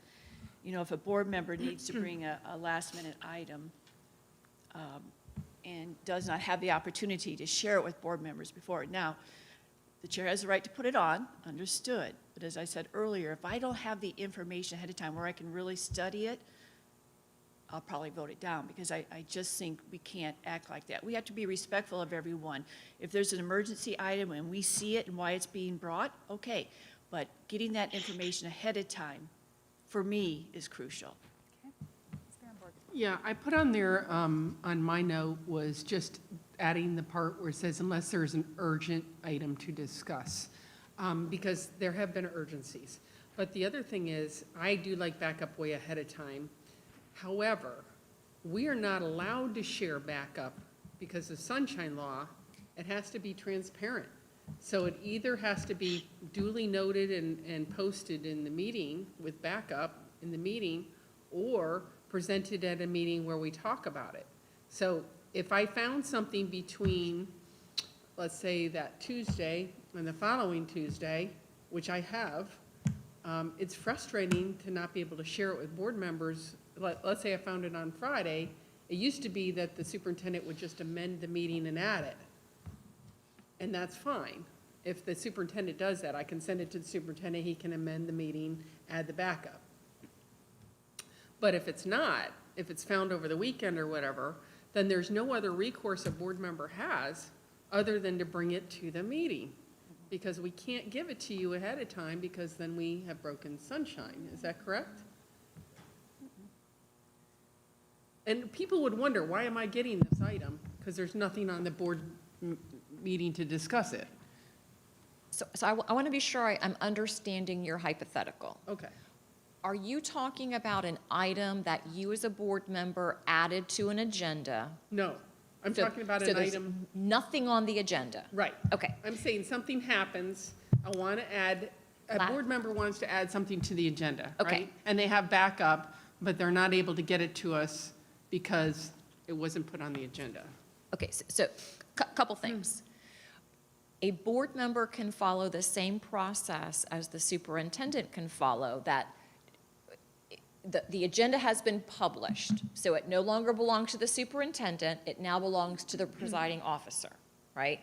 if a board member needs to bring a last minute item and does not have the opportunity to share it with board members before. Now, the chair has the right to put it on, understood. But as I said earlier, if I don't have the information ahead of time where I can really study it, I'll probably vote it down, because I just think we can't act like that. We have to be respectful of everyone. If there's an emergency item and we see it and why it's being brought, okay. But getting that information ahead of time, for me, is crucial. Yeah, I put on there, on my note, was just adding the part where it says unless there's an urgent item to discuss. because there have been urgencies. But the other thing is, I do like backup way ahead of time. However, we are not allowed to share backup because of sunshine law. It has to be transparent. So it either has to be duly noted and posted in the meeting with backup in the meeting, or presented at a meeting where we talk about it. So if I found something between, let's say, that Tuesday and the following Tuesday, which I have, it's frustrating to not be able to share it with board members. Let's say I found it on Friday. It used to be that the superintendent would just amend the meeting and add it. And that's fine. If the superintendent does that, I can send it to the superintendent, he can amend the meeting, add the backup. But if it's not, if it's found over the weekend or whatever, then there's no other recourse a board member has other than to bring it to the meeting. Because we can't give it to you ahead of time because then we have broken sunshine. Is that correct? And people would wonder, why am I getting this item? Because there's nothing on the board meeting to discuss it. So I want to be sure I'm understanding your hypothetical. Okay. Are you talking about an item that you as a board member added to an agenda? No, I'm talking about an item. Nothing on the agenda? Right. Okay. I'm saying something happens, I want to add, a board member wants to add something to the agenda, right? Okay. And they have backup, but they're not able to get it to us because it wasn't put on the agenda. Okay, so couple things. A board member can follow the same process as the superintendent can follow, that the agenda has been published, so it no longer belongs to the superintendent, it now belongs to the presiding officer, right?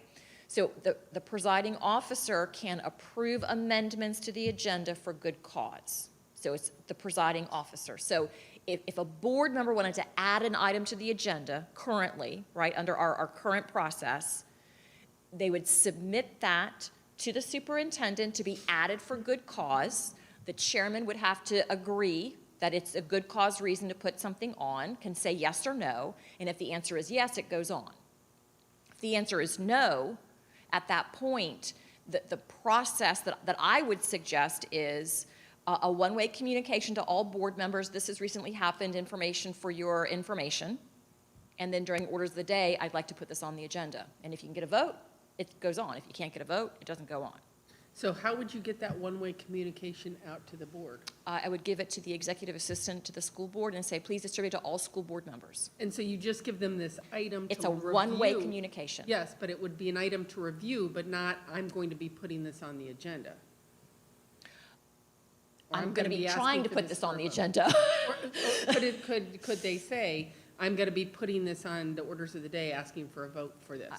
So the presiding officer can approve amendments to the agenda for good cause. So it's the presiding officer. So if a board member wanted to add an item to the agenda currently, right, under our current process, they would submit that to the superintendent to be added for good cause. The chairman would have to agree that it's a good cause reason to put something on, can say yes or no, and if the answer is yes, it goes on. If the answer is no, at that point, the process that I would suggest is a one-way communication to all board members. This has recently happened, information for your information. And then during orders of the day, I'd like to put this on the agenda. And if you can get a vote, it goes on. If you can't get a vote, it doesn't go on. So how would you get that one-way communication out to the board? I would give it to the executive assistant to the school board and say, please distribute to all school board members. And so you just give them this item to review? It's a one-way communication. Yes, but it would be an item to review, but not, I'm going to be putting this on the agenda. Or I'm going to be trying asking to for put this on the for a vote. agenda. Could they say, I'm going to be putting this on the orders of the day, asking for a vote for this?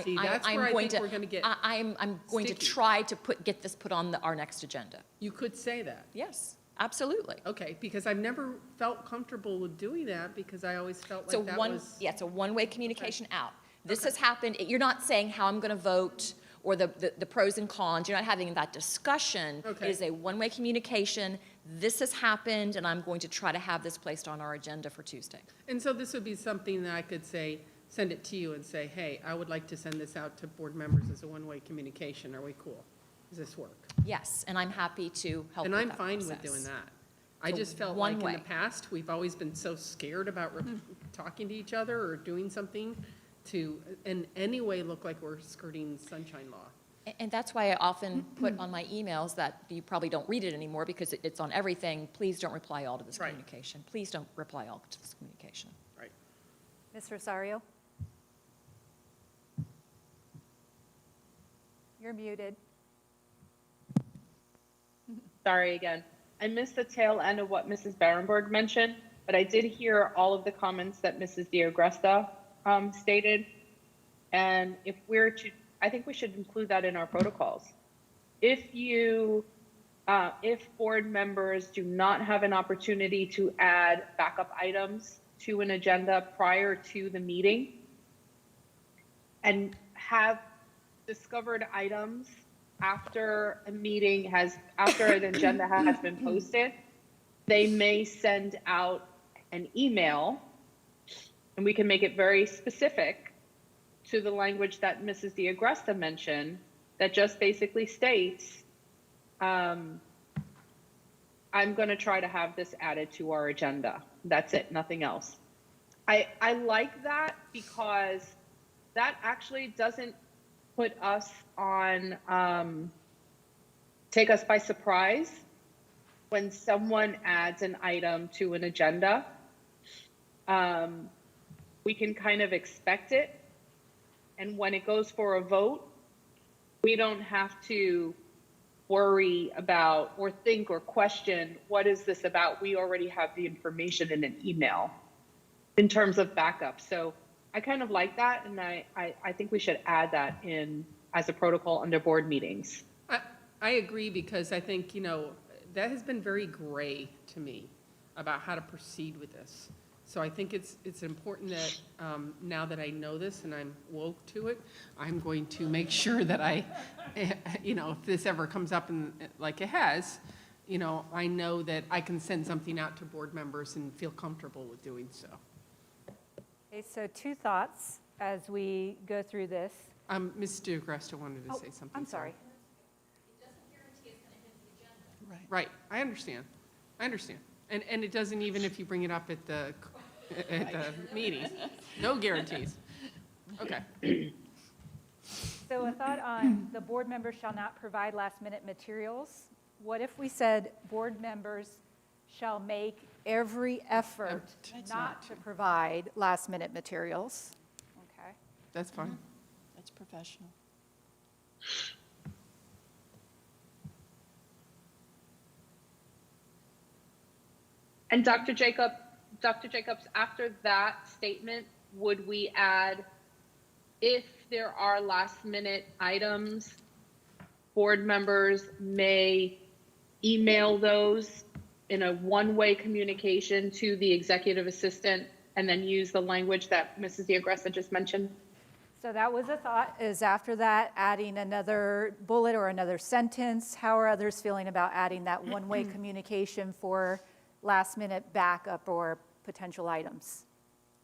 See, that's where I think we're going to get I'm going to sticky. try to get this put on our next agenda. You could say that. Yes, absolutely. Okay, because I've never felt comfortable with doing that because I always felt So like that was. yeah, it's a one-way communication out. This has happened. You're not saying how I'm going to vote or the pros and cons. You're not having that discussion. Okay. It is a one-way communication. This has happened, and I'm going to try to have this placed on our agenda for Tuesday. And so this would be something that I could say, send it to you and say, hey, I would like to send this out to board members as a one-way communication. Are we cool? Does this work? Yes, and I'm happy to help And with I'm that fine with process. doing that. I So just felt one like in way. the past, we've always been so scared about talking to each other or doing something to in any way look like we're skirting sunshine law. And that's why I often put on my emails that you probably don't read it anymore because it's on everything. Please don't reply all to this Right. communication. Please don't reply all to this communication. Right. Mr. Rosario? You're muted. Sorry again. I missed the tail end of what Mrs. Barenberg mentioned, but I did hear all of the comments that Mrs. D'Agresta stated. And if we're to, I think we should include that in our protocols. If board members do not have an opportunity to add backup items to an agenda prior to the meeting and have discovered items after an agenda has been posted, they may send out an email, and we can make it very specific to the language that Mrs. D'Agresta mentioned, that just basically states, I'm going to try to have this added to our agenda. That's it, nothing else. I like that because that actually doesn't put us on, take us by surprise when someone adds an item to an agenda. We can kind of expect it. And when it goes for a vote, we don't have to worry about or think or question, what is this about? We already have the information in an email in terms of backup. So I kind of like that, and I think we should add that in as a protocol under board meetings. I agree, because I think, that has been very gray to me about how to proceed with this. So I think it's important that now that I know this and I'm woke to it, I'm going to make sure that I, if this ever comes up and like it has, I know that I can send something out to board members and feel comfortable with doing so. Okay, so 2 thoughts as we go through this. Ms. DeGresta wanted to say something. I'm sorry. Right, I understand. And it doesn't even if you bring it up at the meeting. No guarantees. Okay. So a thought on the board members shall not provide last-minute materials. What if we said board members shall make every effort not to provide last-minute materials? Okay. That's fine. That's professional. And Dr. Jacobs, after that statement, would we add, if there are last minute items, board members may email those in a one-way communication to the executive assistant and then use the language that Mrs. DeGresta just mentioned? So that was a thought, is after that, adding another bullet or another sentence. How are others feeling about adding that one-way communication for last-minute backup or potential items?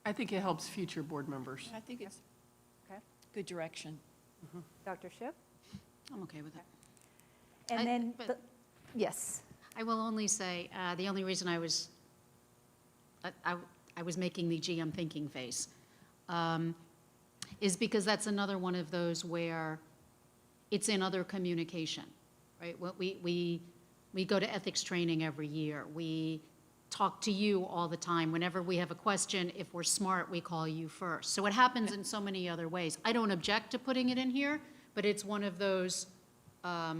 I think it helps future board members. I think it's Okay. good direction. Dr. Schiff? I'm okay with it. And then, but- yes. I will only say, the only reason I was making the gee, I'm thinking face, is because that's another one of those where it's in other communication, right? What we go to ethics training every year. We talk to you all the time. Whenever we have a question, if we're smart, we call you first. So it happens in so many other ways. I don't object to putting it in here, but it's one of those, I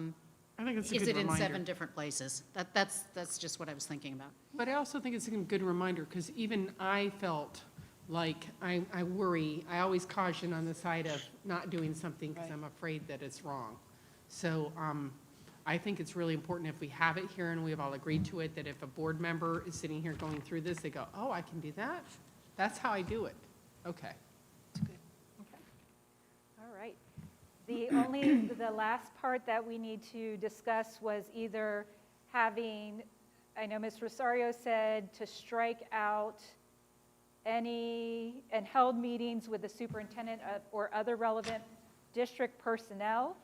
think it's a is good it in reminder. 7 different places? That's just what I was thinking about. But I also think it's a good reminder, because even I felt like I worry, I always caution on the side of not doing something because I'm afraid that it's wrong. So I think it's really important if we have it here and we've all agreed to it, that if a board member is sitting here going through this, they go, oh, I can do that? That's how I do it. Okay. All right. The last part that we need to discuss was either having, I know Ms. Rosario said to strike out any and held meetings with the superintendent or other relevant district personnel,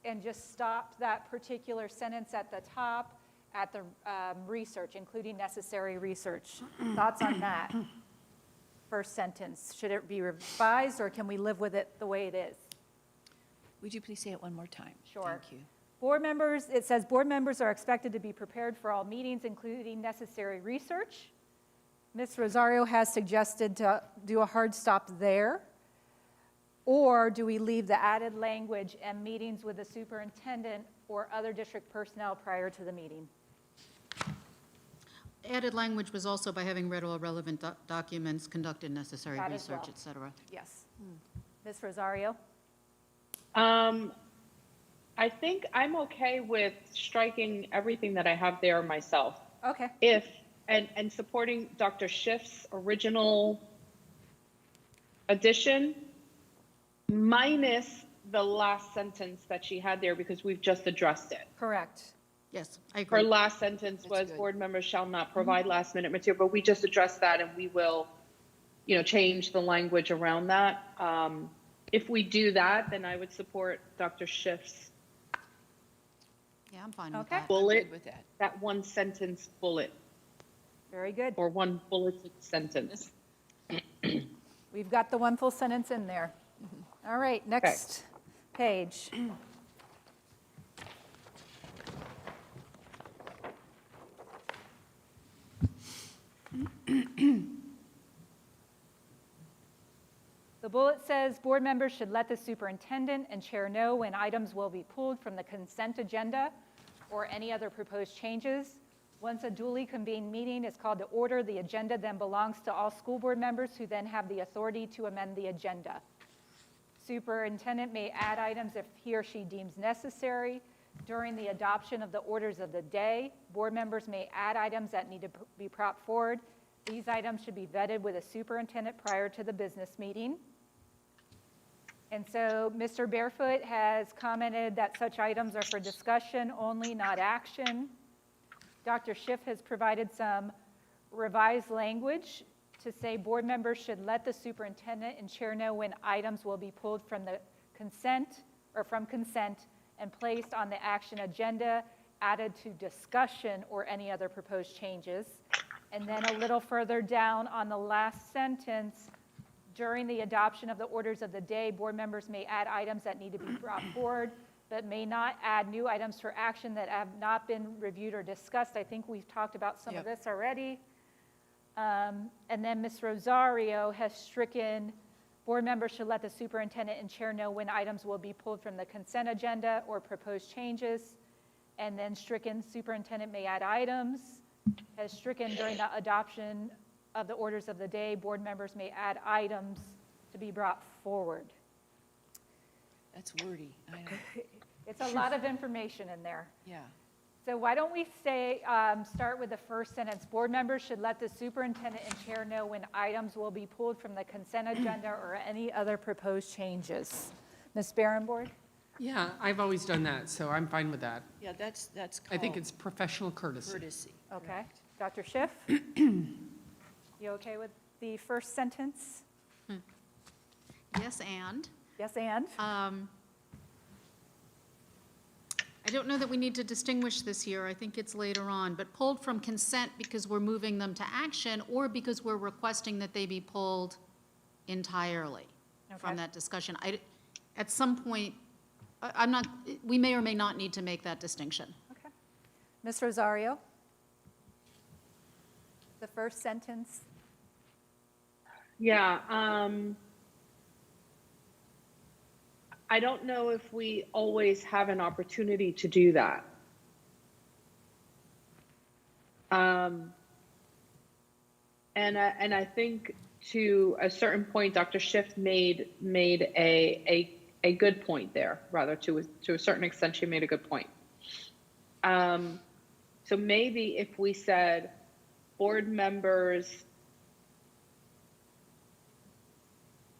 and just stop that particular sentence at the top at the research, including necessary research. Thoughts on that first sentence? Should it be revised, or can we live with it the way it is? Would you please say it one more time? Sure. Thank you. Board members, it says board members are expected to be prepared for all meetings, including necessary research. Ms. Rosario has suggested to do a hard stop there. Or do we leave the added language and meetings with the superintendent or other district personnel prior to the meeting? Added language was also by having read all relevant documents, conducted necessary That as research, well. et cetera. Yes. Ms. Rosario? I think I'm okay with striking everything that I have there myself. Okay. And supporting Dr. Schiff's original addition, minus the last sentence that she had there, because we've just addressed it. Correct. Yes, I agree. Her last sentence was board members shall not provide last minute material, but we just addressed that, and we will, change the language around that. If we do that, then I would support Dr. Schiff's Yeah, I'm fine with Okay. that. bullet, with that. that one sentence bullet, Very good. or one bulleted sentence. We've got the one full sentence in there. All right, next page. The bullet says, board members should let the superintendent and chair know when items will be pulled from the consent agenda or any other proposed changes. Once a duly convened meeting is called to order, the agenda then belongs to all school board members who then have the authority to amend the agenda. Superintendent may add items if he or she deems necessary. During the adoption of the orders of the day, board members may add items that need to be brought forward. These items should be vetted with a superintendent prior to the business meeting. And so Mr. Barefoot has commented that such items are for discussion only, not action. Dr. Schiff has provided some revised language to say board members should let the superintendent and chair know when items will be pulled from the consent or from consent and placed on the action agenda, added to discussion or any other proposed changes. And then a little further down on the last sentence, during the adoption of the orders of the day, board members may add items that need to be brought forward, but may not add new items for action that have not been reviewed or discussed. I think we've talked about some of this already. And then Ms. Rosario has stricken, board members should let the superintendent and chair know when items will be pulled from the consent agenda or proposed changes. And then stricken, superintendent may add items. Has stricken, during the adoption of the orders of the day, board members may add items to be brought forward. That's wordy, I know. It's a lot of information in there. Yeah. So why don't we start with the first sentence. Board members should let the superintendent and chair know when items will be pulled from the consent agenda or any other proposed changes. Ms. Barrenborn? Yeah, I've always done that, so I'm fine with that. Yeah, that's I think called it's professional courtesy. courtesy. Okay. Dr. Schiff? You okay with the first sentence? Yes, and? Yes, and? I don't know that we need to distinguish this here. I think it's later on, but pulled from consent because we're moving them to action or because we're requesting that they be pulled entirely from that discussion. At some point, we may or may not need to make that distinction. Okay. Ms. Rosario? The first sentence? Yeah, I don't know if we always have an opportunity to do that. And I think to a certain point, Dr. Schiff made a good point there. Rather, to a certain extent, she made a good point. So maybe if we said board members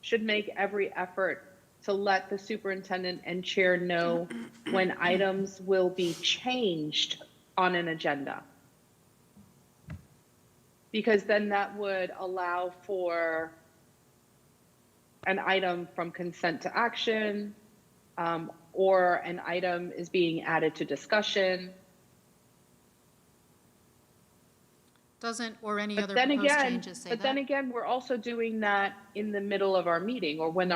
should make every effort to let the superintendent and chair know when items will be changed on an agenda. Because then that would allow for an item from consent to action, or an item is being added to discussion. Doesn't, or any But other then proposed again, changes say but that? then again, we're also doing that in the middle of our meeting, or when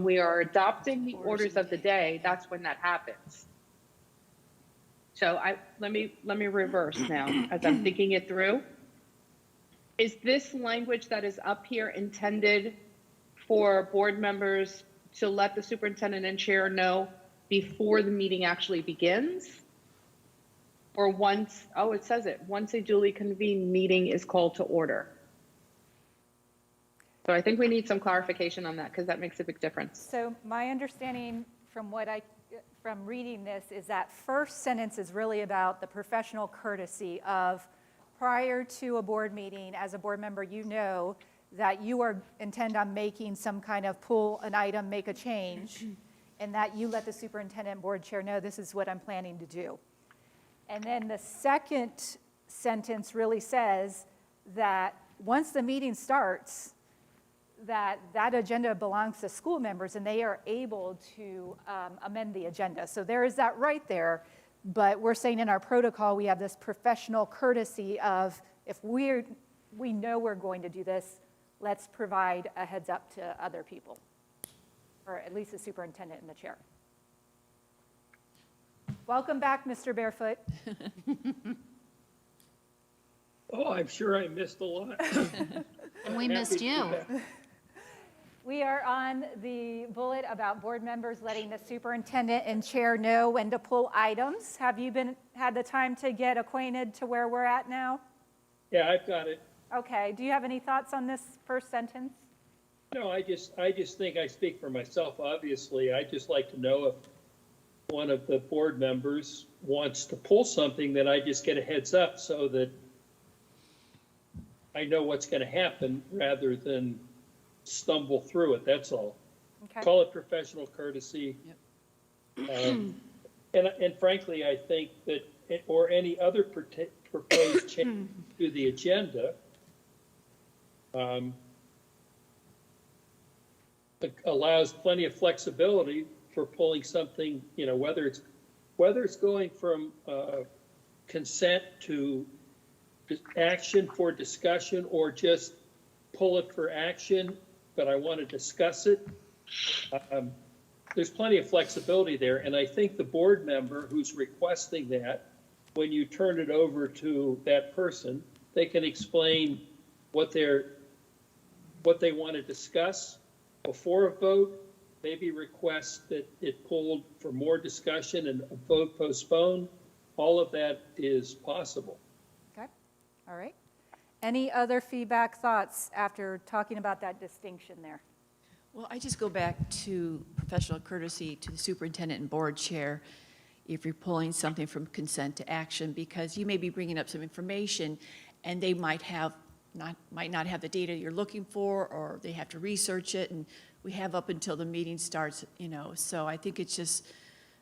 we are adopting the orders of the day, that's when that happens. So let me reverse now as I'm thinking it through. Is this language that is up here intended for board members to let the superintendent and chair know before the meeting actually begins? Or once, it says it, once a duly convened meeting is called to order. So I think we need some clarification on that because that makes a big difference. So my understanding from from reading this is that first sentence is really about the professional courtesy of prior to a board meeting, as a board member, you know that you intend on making some kind of pull an item, make a change, and that you let the superintendent and board chair know this is what I'm planning to do. And then the second sentence really says that once the meeting starts, that that agenda belongs to school members and they are able to amend the agenda. So there is that right there, but we're saying in our protocol, we have this professional courtesy of if we know we're going to do this, let's provide a heads up to other people, or at least the superintendent and the chair. Welcome back, Mr. Barefoot. Oh, I'm sure I missed a lot. And we missed you. We are on the bullet about board members letting the superintendent and chair know when to pull items. Have you had the time to get acquainted to where we're at now? Yeah, I've got it. Okay, do you have any thoughts on this first sentence? No, I just think I speak for myself, obviously. I just like to know if one of the board members wants to pull something, that I just get a heads up so that I know what's going to happen rather than stumble through it, that's all. Okay. Call it professional courtesy. And frankly, I think that, or any other proposed change to the agenda, allows plenty of flexibility for pulling something, you know, whether it's going from consent to action for discussion, or just pull it for action, but I want to discuss it. There's plenty of flexibility there, and I think the board member who's requesting that, when you turn it over to that person, they can explain what they want to discuss before a vote, maybe request that it pulled for more discussion and a vote postponed. All of that is possible. Okay, all right. Any other feedback, thoughts after talking about that distinction there? Well, I just go back to professional courtesy to the superintendent and board chair if you're pulling something from consent to action, because you may be bringing up some information and they might not have the data you're looking for, or they have to research it, and we have up until the meeting starts, you know. So I think it's just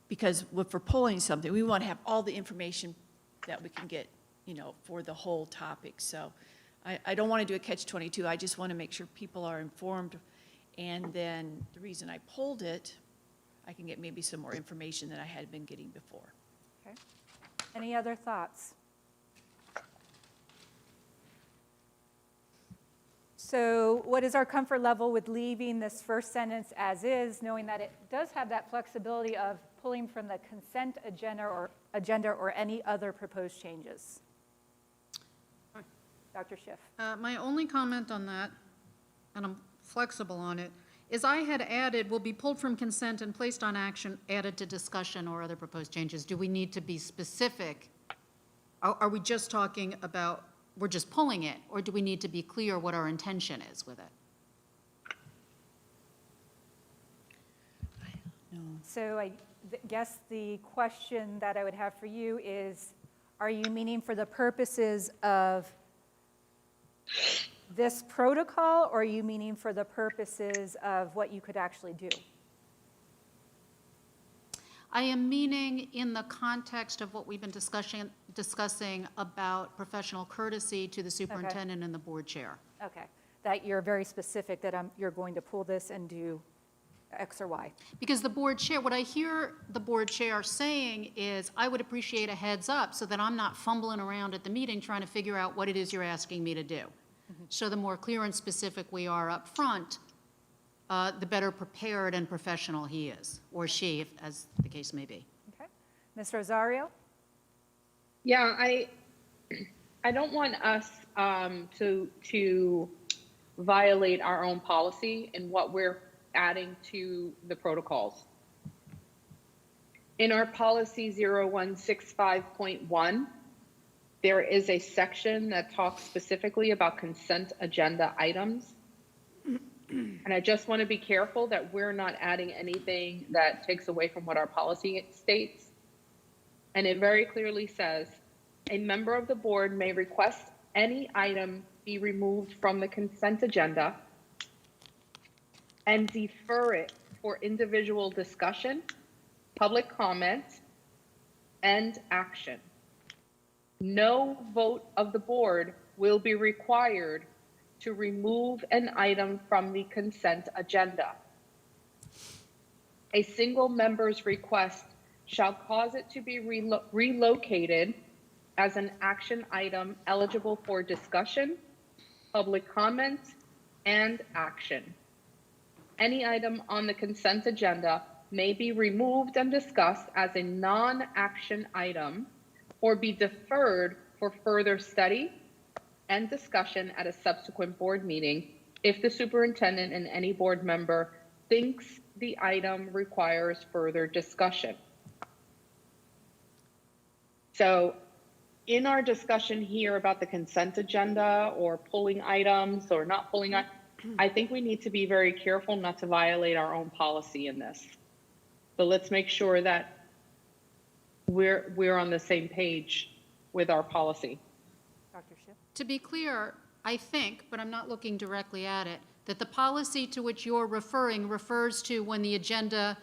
because if we're pulling something, we want to have all the information that we can get, you know, for the whole topic. So I don't want to do a catch-22. I just want to make sure people are informed. And then the reason I pulled it, I can get maybe some more information than I had been getting before. Okay. Any other thoughts? So what is our comfort level with leaving this first sentence as is, knowing that it does have that flexibility of pulling from the consent agenda or any other proposed changes? Dr. Schiff. My only comment on that, and I'm flexible on it, is I had added, will be pulled from consent and placed on action, added to discussion or other proposed changes. Do we need to be specific? Are we just talking about, we're just pulling it, or do we need to be clear what our intention is with it? So I guess the question that I would have for you is, are you meaning for the purposes of this protocol, or are you meaning for the purposes of what you could actually do? I am meaning in the context of what we've been discussing about professional courtesy to the superintendent and the board chair. Okay, that you're very specific that you're going to pull this and do X or Y. Because the board chair, what I hear the board chair saying is, I would appreciate a heads up so that I'm not fumbling around at the meeting trying to figure out what it is you're asking me to do. So the more clear and specific we are up front, the better prepared and professional he is, or she, as the case may be. Okay. Ms. Rosario? Yeah, I don't want us to violate our own policy in what we're adding to the protocols. In our policy 0165.1, there is a section that talks specifically about consent agenda items. And I just want to be careful that we're not adding anything that takes away from what our policy states. And it very clearly says, a member of the board may request any item be removed from the consent agenda and defer it for individual discussion, public comment, and action. No vote of the board will be required to remove an item from the consent agenda. A single member's request shall cause it to be relocated as an action item eligible for discussion, public comment, and action. Any item on the consent agenda may be removed and discussed as a non-action item or be deferred for further study and discussion at a subsequent board meeting if the superintendent and any board member thinks the item requires further discussion. So in our discussion here about the consent agenda or pulling items or not pulling, I think we need to be very careful not to violate our own policy in this. So let's make sure that we're on the same page with our policy. Dr. Schiff? To be clear, I think, but I'm not looking directly at it, that the policy to which you're referring refers to when the agenda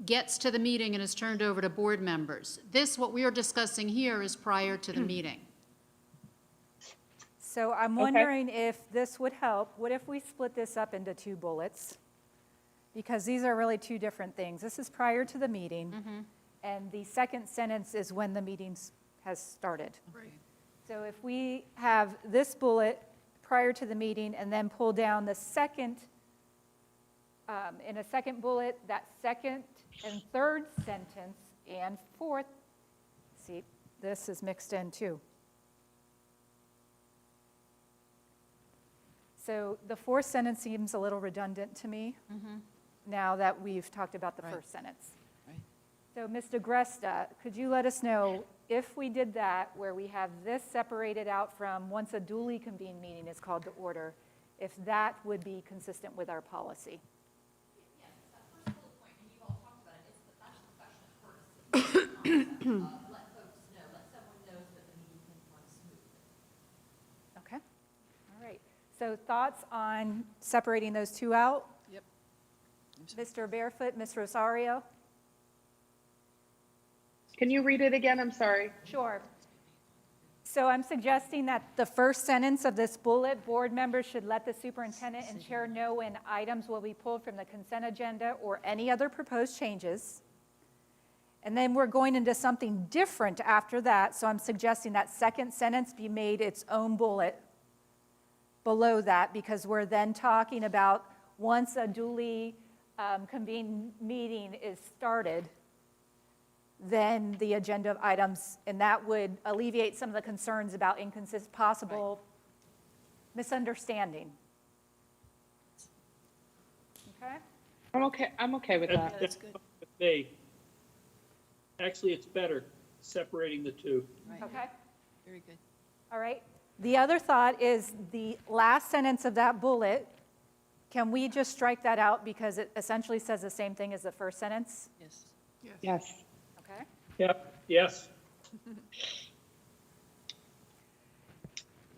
gets to the meeting and is turned over to board members. This, what we are discussing here, is prior to the meeting. So I'm wondering if this would help. What if we split this up into 2 bullets? Because these are really 2 different things. This is prior to the meeting, and the second sentence is when the meeting has started. Right. So if we have this bullet prior to the meeting and then pull down the second, in a second bullet, that second and third sentence and fourth, see, this is mixed in too. So the fourth sentence seems a little redundant to me now that we've talked about the first sentence. Right. So Ms. DeGresta, could you let us know if we did that, where we have this separated out from once a duly convened meeting is called to order, if that would be consistent with our policy? Yes, that first bullet point, and you've all talked about it, that's professional courtesy. Let folks know, let someone know so that the meeting can run smoothly. Okay, all right. So thoughts on separating those 2 out? Yep. Mr. Barefoot, Ms. Rosario? Can you read it again? I'm sorry. Sure. So I'm suggesting that the first sentence of this bullet, board members should let the superintendent and chair know when items will be pulled from the consent agenda or any other proposed changes. And then we're going into something different after that, so I'm suggesting that second sentence be made its own bullet below that, because we're then talking about once a duly convened meeting is started, then the agenda of items, and that would alleviate some of the concerns about possible misunderstanding. Okay? I'm okay with that. That's good. With me. Actually, it's better separating the 2. Right. Okay? Very good. All right. The other thought is the last sentence of that bullet, can we just strike that out because it essentially says the same thing as the first sentence? Yes. Yes. Okay. Yep, yes.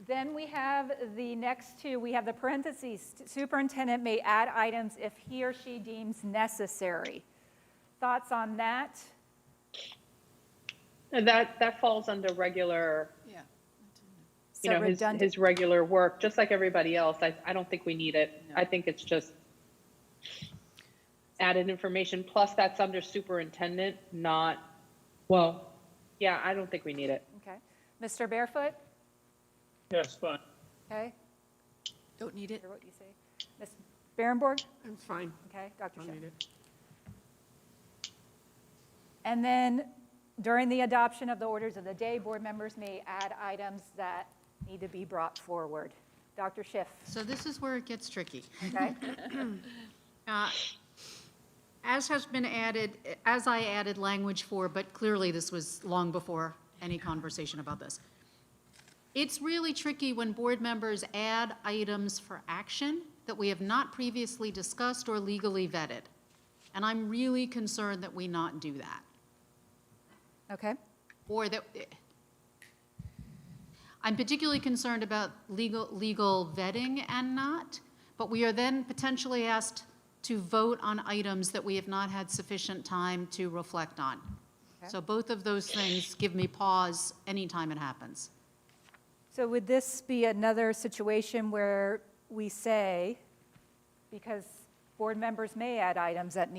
Then we have the next 2. We have the parentheses, superintendent may add items if he or she deems necessary. Thoughts on that? That falls under regular, Yeah. So his regular work, just like everybody else. I don't think we need it. No. I think it's just added information. Plus, that's under superintendent, not, well, yeah, I don't think we need it. Okay. Mr. Barefoot? Yes, fine. Okay. Don't need it. Hear what you say. Ms. Berenborg? I'm fine. Okay. Dr. Don't Schiff? need it. And then during the adoption of the orders of the day, board members may add items that need to be brought forward. Dr. Schiff? So this is where it gets tricky. Okay. As has been added, as I added language for, but clearly this was long before any conversation about this. It's really tricky when board members add items for action that we have not previously discussed or legally vetted. And I'm really concerned that we not do that. Okay. Or that, I'm particularly concerned about legal vetting and not, but we are then potentially asked to vote on items that we have not had sufficient time to reflect on. Okay. So both of those things give me pause anytime it happens. So would this be another situation where we say, because board members may add items that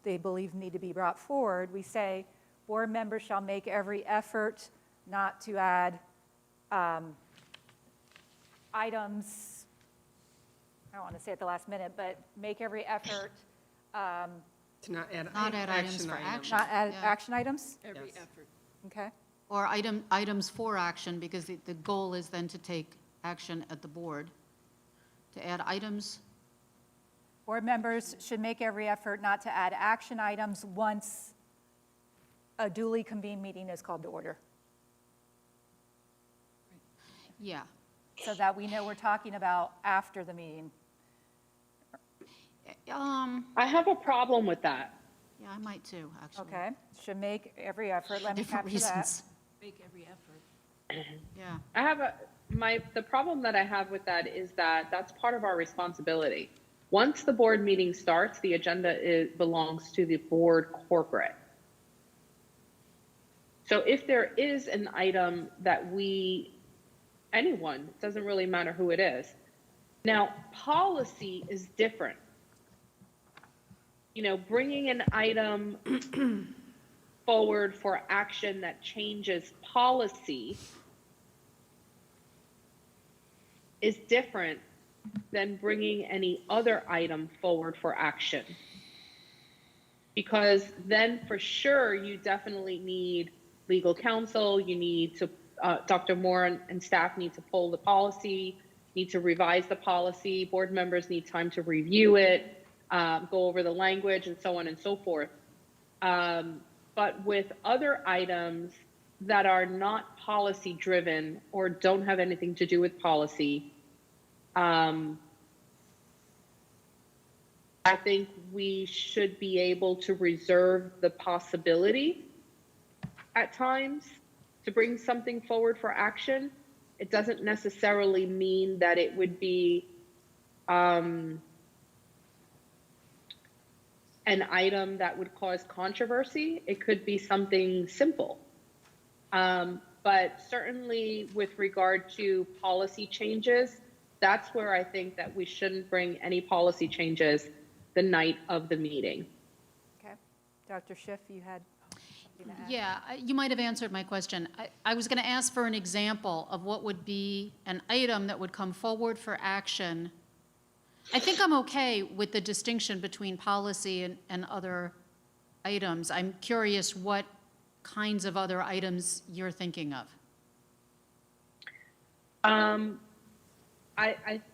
they believe need to be brought forward, we say, board members shall make every effort not to add items, I don't want to say at the last minute, but make every effort. To not add Not add items action for items. action. Not add Yeah. action items? Every Yes. effort. Okay. Or items for action, because the goal is then to take action at the board. To add items, Board members should make every effort not to add action items once a duly convened meeting is called to order, yeah. so that we know we're talking about after the meeting. I have a problem with that. Yeah, I might too, actually. Okay, should make every effort, let me Different capture that. reasons. Make every effort. Yeah. I have the problem that I have with that is that that's part of our responsibility. Once the board meeting starts, the agenda belongs to the board corporate. So if there is an item that anyone, it doesn't really matter who it is. Now, policy is different. You know, bringing an item forward for action that changes policy is different than bringing any other item forward for action. Because then for sure, you definitely need legal counsel, you need to, Dr. Moore and staff need to pull the policy, need to revise the policy, board members need time to review it, go over the language and so on and so forth. But with other items that are not policy driven or don't have anything to do with policy, I think we should be able to reserve the possibility at times to bring something forward for action. It doesn't necessarily mean that it would be an item that would cause controversy. It could be something simple. But certainly with regard to policy changes, that's where I think that we shouldn't bring any policy changes the night of the meeting. Okay. Dr. Schiff, you had something to add? Yeah, you might have answered my question. I was going to ask for an example of what would be an item that would come forward for action. I think I'm okay with the distinction between policy and other items. I'm curious what kinds of other items you're thinking of.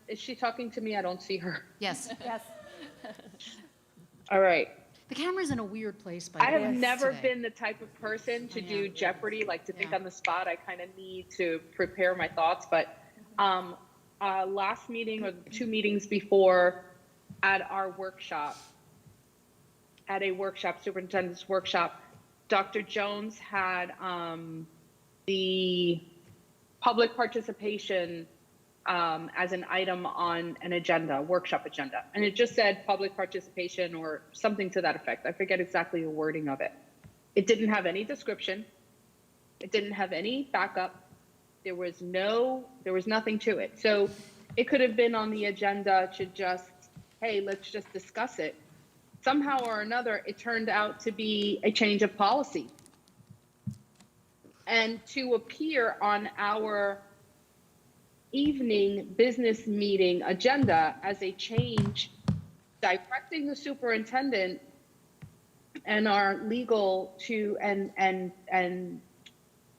Is she talking to me? I don't see her. Yes. Yes. All right. The camera's in a weird place, by I the way. have never today. been the type of person to Yeah. do Jeopardy, like to think Yeah. on the spot. I kind of need to prepare my thoughts. But last meeting or 2 meetings before at our workshop, at a workshop, superintendent's workshop, Dr. Jones had the public participation as an item on an agenda, workshop agenda. And it just said public participation or something to that effect. I forget exactly the wording of it. It didn't have any description. It didn't have any backup. There was nothing to it. So it could have been on the agenda to just, hey, let's just discuss it. Somehow or another, it turned out to be a change of policy. And to appear on our evening business meeting agenda as a change, directing the superintendent and our legal to and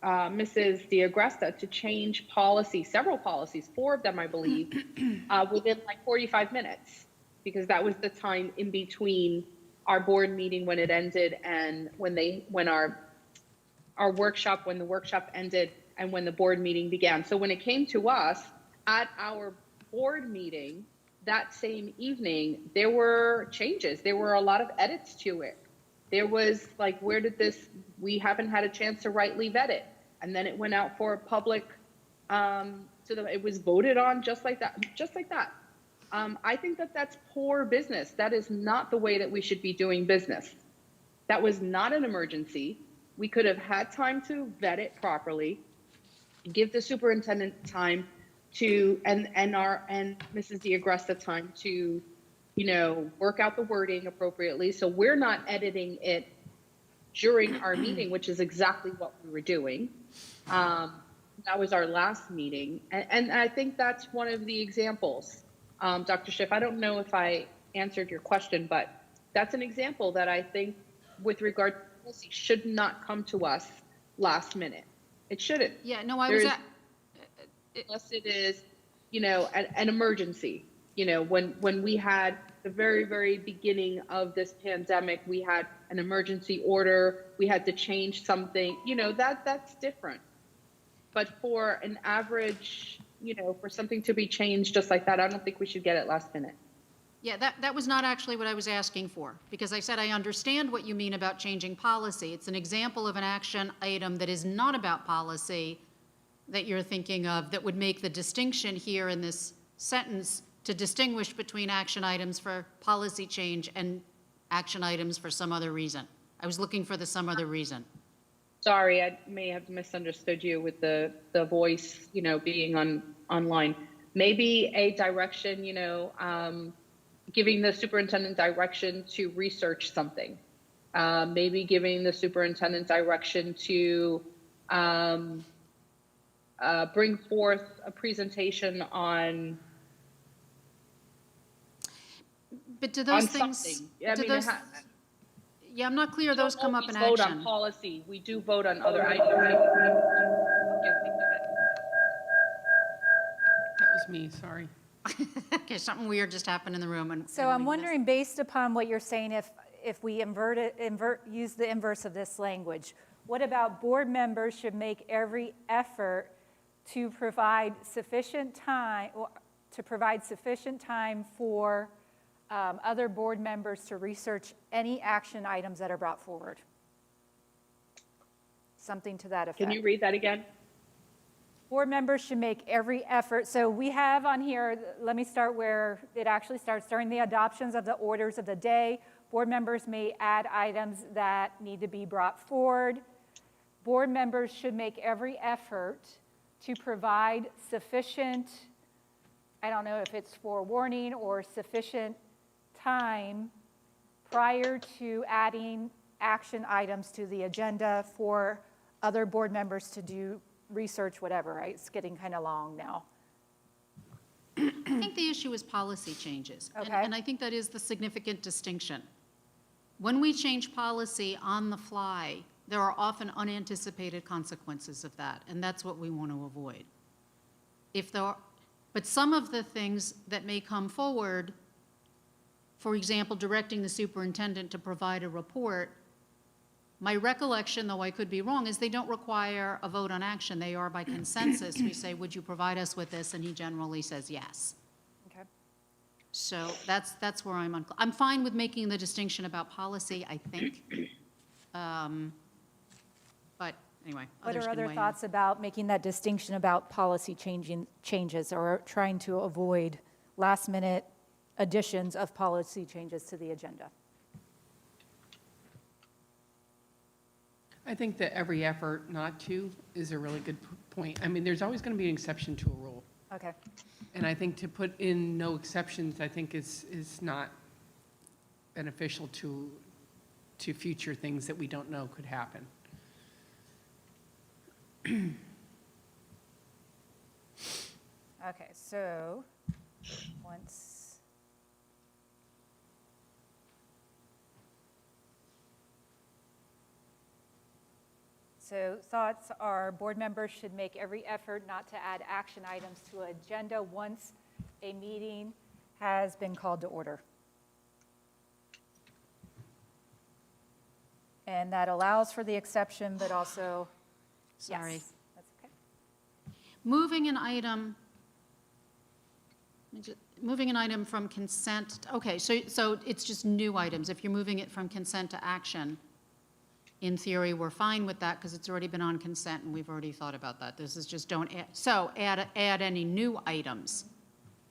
Mrs. DiAgresta to change policy, several policies, 4 of them, I believe, within like 45 minutes, because that was the time in between our board meeting when it ended and when the workshop ended and when the board meeting began. So when it came to us at our board meeting that same evening, there were changes. There were a lot of edits to it. There was like, we haven't had a chance to rightly vet it. And then it went out for a public, it was voted on just like that. I think that that's poor business. That is not the way that we should be doing business. That was not an emergency. We could have had time to vet it properly, give the superintendent time to, and Mrs. DeAgresta time to, work out the wording appropriately. So we're not editing it during our meeting, which is exactly what we were doing. That was our last meeting. And I think that's one of the examples. Dr. Schiff, I don't know if I answered your question, but that's an example that I think with regard to policy should not come to us last minute. It shouldn't. Yeah, no, I was at, Unless it is, an emergency. When we had the very, very beginning of this pandemic, we had an emergency order, we had to change something, that's different. But for an average, for something to be changed just like that, I don't think we should get it last minute. yeah, that was not actually what I was asking for, because I said I understand what you mean about changing policy. It's an example of an action item that is not about policy that you're thinking of that would make the distinction here in this sentence to distinguish between action items for policy change and action items for some other reason. I was looking for the some other reason. Sorry, I may have misunderstood you with the voice, being online. Maybe a direction, giving the superintendent direction to research something. Maybe giving the superintendent direction to bring forth a presentation on. But do those things? Something. Yeah, I'm not clear those come up in vote action. on policy. We do vote on other items. That was me, sorry. Okay, something weird just happened in the room. So I'm wondering, based upon what you're saying, if we use the inverse of this language, what about board members should make every effort to provide sufficient time, for other board members to research any action items that are brought forward? Something to that effect. Can you read that again? Board members should make every effort. So we have on here, let me start where it actually starts. During the adoptions of the orders of the day, board members may add items that need to be brought forward. Board members should make every effort to provide sufficient, I don't know if it's forewarning or sufficient time prior to adding action items to the agenda for other board members to do research, whatever, right? It's getting kind of long now. I think the issue is policy changes. Okay. And I think that is the significant distinction. When we change policy on the fly, there are often unanticipated consequences of that, and that's what we want to avoid. But some of the things that may come forward, for example, directing the superintendent to provide a report, my recollection, though I could be wrong, is they don't require a vote on action. They are by consensus. We say, would you provide us with this? And he generally says yes. Okay. So that's where I'm fine with making the distinction about policy, I think. But anyway, What others are can other weigh in. thoughts about making that distinction about policy changes or trying to avoid last-minute additions of policy changes to the agenda? I think that every effort not to is a really good point. I mean, there's always going to be an exception to a rule. Okay. And I think to put in no exceptions, I think is not beneficial to future things that we don't know could happen. Okay, so once. So thoughts are board members should make every effort not to add action items to agenda once a meeting has been called to order. And that allows for the exception, but also, Sorry. yes, that's okay. Moving an item from consent, okay, so it's just new items. If you're moving it from consent to action, in theory, we're fine with that because it's already been on consent and we've already thought about that. This is just don't add, so add any new items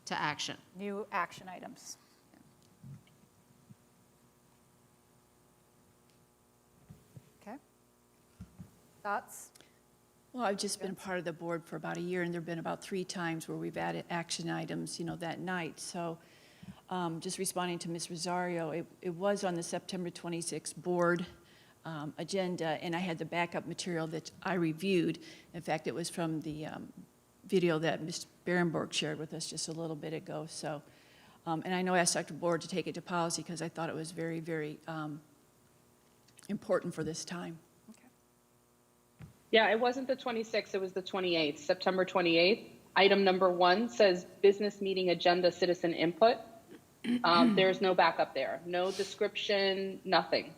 to action. New action items. Okay. Thoughts? Well, I've just been part of the board for about a year, and there've been about 3 times where we've added action items, that night. So just responding to Ms. Rosario, it was on the September 26th board agenda, and I had the backup material that I reviewed. In fact, it was from the video that Ms. Berenborg shared with us just a little bit ago. So, and I know I asked Dr. Board to take it to policy because I thought it was very, very important for this time. Yeah, it wasn't the 26th, it was the 28th, September 28th. Item number 1 says business meeting agenda citizen input. There's no backup there, no description, nothing.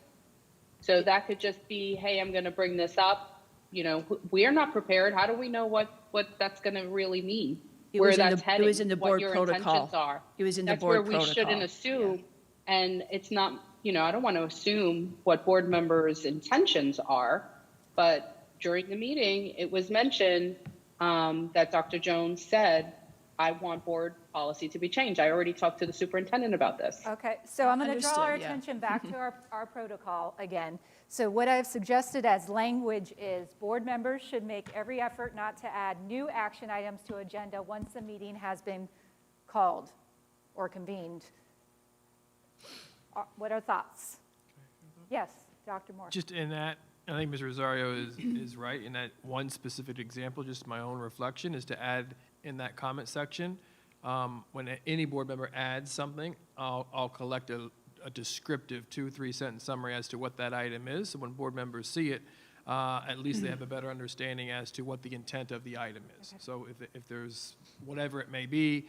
So that could just be, hey, I'm going to bring this up. We are not prepared. How do we know what that's going to really mean? Where that's heading, it was in the board what your protocol. intentions are. It was in the That's board where we protocol. shouldn't assume, and it's not, I don't want to assume what board members' intentions are, but during the meeting, it was mentioned that Dr. Jones said, I want board policy to be changed. I already talked to the superintendent about this. Okay, so I'm going to draw our Understood, yeah. attention back to our protocol again. So what I've suggested as language is board members should make every effort not to add new action items to agenda once the meeting has been called or convened. What are thoughts? Yes, Dr. Moore. Just in that, I think Ms. Rosario is right in that one specific example, just my own reflection, is to add in that comment section, when any board member adds something, I'll collect a descriptive 2-3 sentence summary as to what that item is. So when board members see it, at least they have a better understanding as to what the intent of the item is. Okay. So if there's whatever it may be,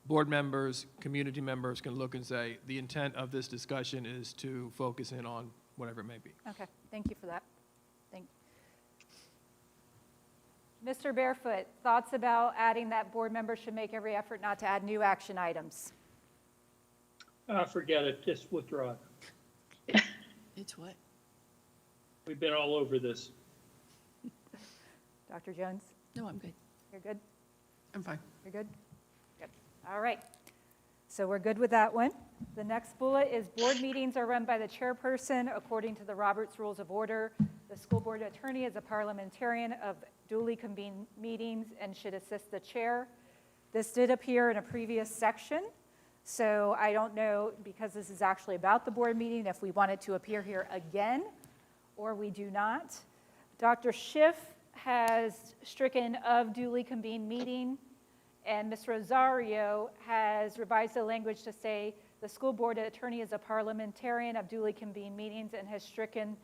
board members, community members can look and say, the intent of this discussion is to focus in on whatever it may be. Okay, thank you for that. Mr. Barefoot, thoughts about adding that board members should make every effort not to add new action items? Forget it, just withdraw it. It's what? We've been all over this. Dr. Jones? No, I'm good. You're good? I'm fine. You're good? Good. All right. So we're good with that one. The next bullet is board meetings are run by the chairperson according to the Roberts Rules of Order. The school board attorney is a parliamentarian of duly convened meetings and should assist the chair. This did appear in a previous section, so I don't know, because this is actually about the board meeting, if we want it to appear here again or we do not. Dr. Schiff has stricken of duly convened meeting, and Ms. Rosario has revised the language to say the school board attorney is a parliamentarian of duly convened meetings and has stricken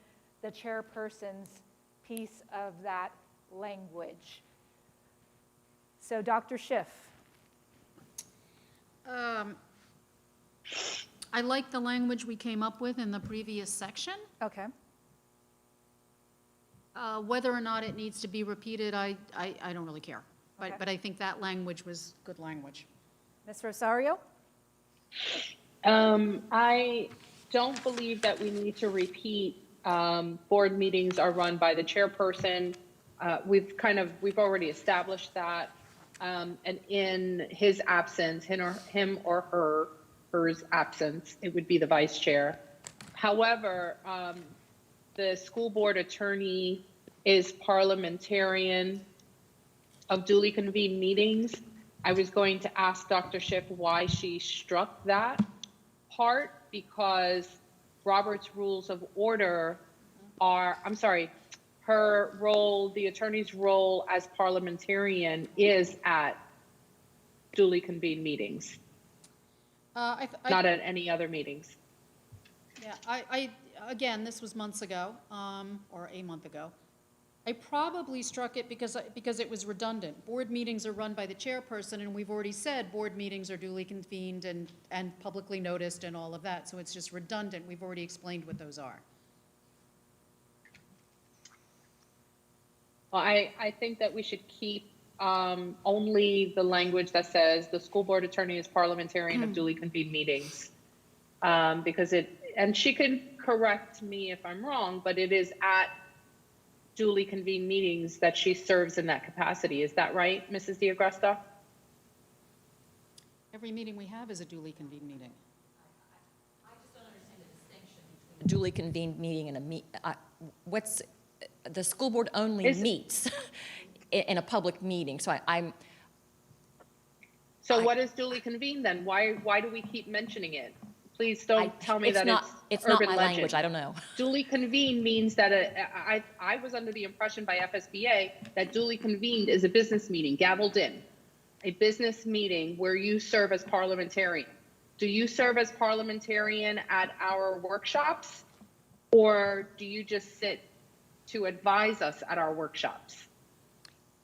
the chairperson's piece of that language. So Dr. Schiff. I like the language we came up with in the previous section. Okay. Whether or not it needs to be repeated, I don't really care. Okay. But I think that language was good language. Ms. Rosario? I don't believe that we need to repeat board meetings are run by the chairperson. We've already established that. And in his absence, him or her's absence, it would be the vice chair. However, the school board attorney is parliamentarian of duly convened meetings. I was going to ask Dr. Schiff why she struck that part, because Robert's Rules of Order her role, the attorney's role as parliamentarian is at duly convened meetings, not at any other meetings. Yeah, again, this was months ago, or a month ago. I probably struck it because it was redundant. Board meetings are run by the chairperson, and we've already said board meetings are duly convened and publicly noticed and all of that, so it's just redundant. We've already explained what those are. Well, I think that we should keep only the language that says the school board attorney is parliamentarian of duly convened meetings. Because and she can correct me if I'm wrong, but it is at duly convened meetings that she serves in that capacity. Is that right, Mrs. D'Agresta? Every meeting we have is a duly convened meeting. I just don't understand the distinction between a duly convened meeting and what's the school board only meets in a public meeting. So So what is duly convened then? Why do we keep mentioning it? Please don't tell me that it's urban not my legend. language. I don't know. Duly convened means that I was under the impression by FSBA that duly convened is a business meeting, gavelled in. A business meeting where you serve as parliamentarian. Do you serve as parliamentarian at our workshops? Or do you just sit to advise us at our workshops?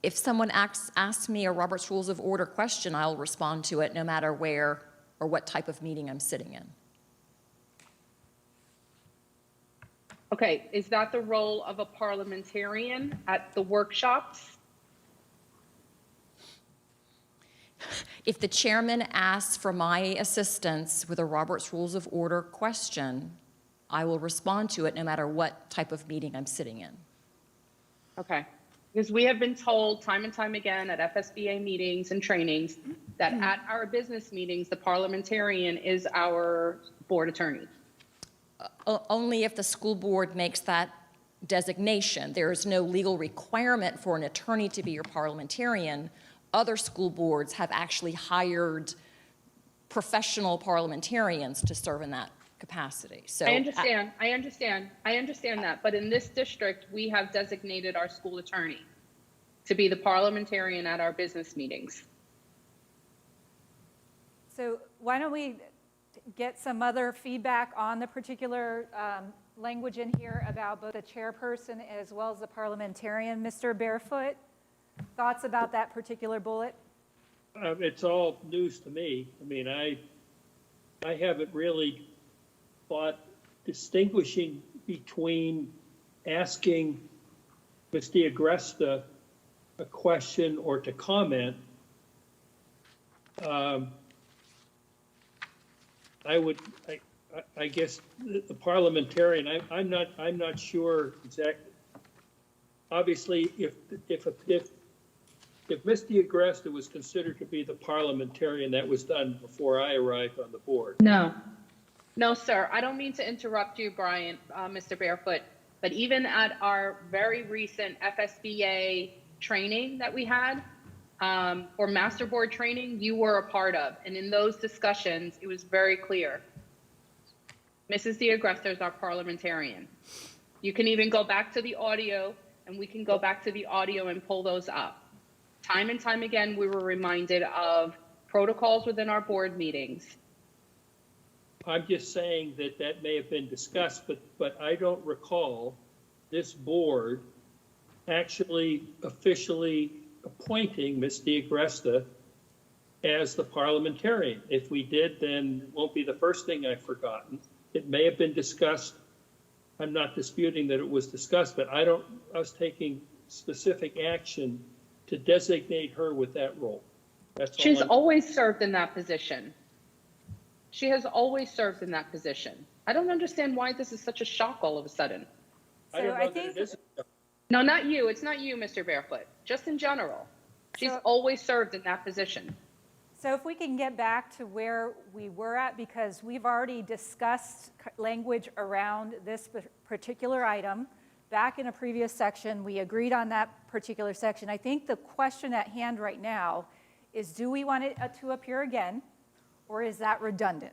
If someone asks me a Robert's Rules of Order question, I'll respond to it no matter where or what type of meeting I'm sitting in. Okay, is that the role of a parliamentarian at the workshops? If the chairman asks for my assistance with a Robert's Rules of Order question, I will respond to it no matter what type of meeting I'm sitting in. Okay, because we have been told time and time again at FSBA meetings and trainings that at our business meetings, the parliamentarian is our board attorney. Only if the school board makes that designation. There is no legal requirement for an attorney to be your parliamentarian. Other school boards have actually hired professional parliamentarians to serve in that capacity. So I understand that. But in this district, we have designated our school attorney to be the parliamentarian at our business meetings. So why don't we get some other feedback on the particular language in here about both the chairperson as well as the parliamentarian. Mr. Barefoot, thoughts about that particular bullet? It's all news to me. I mean, I haven't really thought distinguishing between asking Ms. DeAgresta a question or to comment. I guess the parliamentarian, I'm not sure exactly. Obviously, if Ms. DeAgresta was considered to be the parliamentarian, that was done before I arrived on the board. No, sir. I don't mean to interrupt you, Brian, Mr. Barefoot, but even at our very recent FSBA training that we had, or master board training, you were a part of. And in those discussions, it was very clear. Mrs. DeAgresta is our parliamentarian. You can even go back to the audio, and we can go back to the audio and pull those up. Time and time again, we were reminded of protocols within our board meetings. I'm just saying that may have been discussed, but I don't recall this board actually officially appointing Ms. DeAgresta as the parliamentarian. If we did, then it won't be the first thing I've forgotten. It may have been discussed. I'm not disputing that it was discussed, but I was taking specific action to designate her with that role. That's all. She's always served in that position. She has always served in that position. I don't understand why this is such a shock all of a sudden. I don't know that it is. No, not you. It's not you, Mr. Barefoot. Just in general. She's always served in that position. So if we can get back to where we were at, because we've already discussed language around this particular item. Back in a previous section, we agreed on that particular section. I think the question at hand right now is, do we want it to appear again, or is that redundant?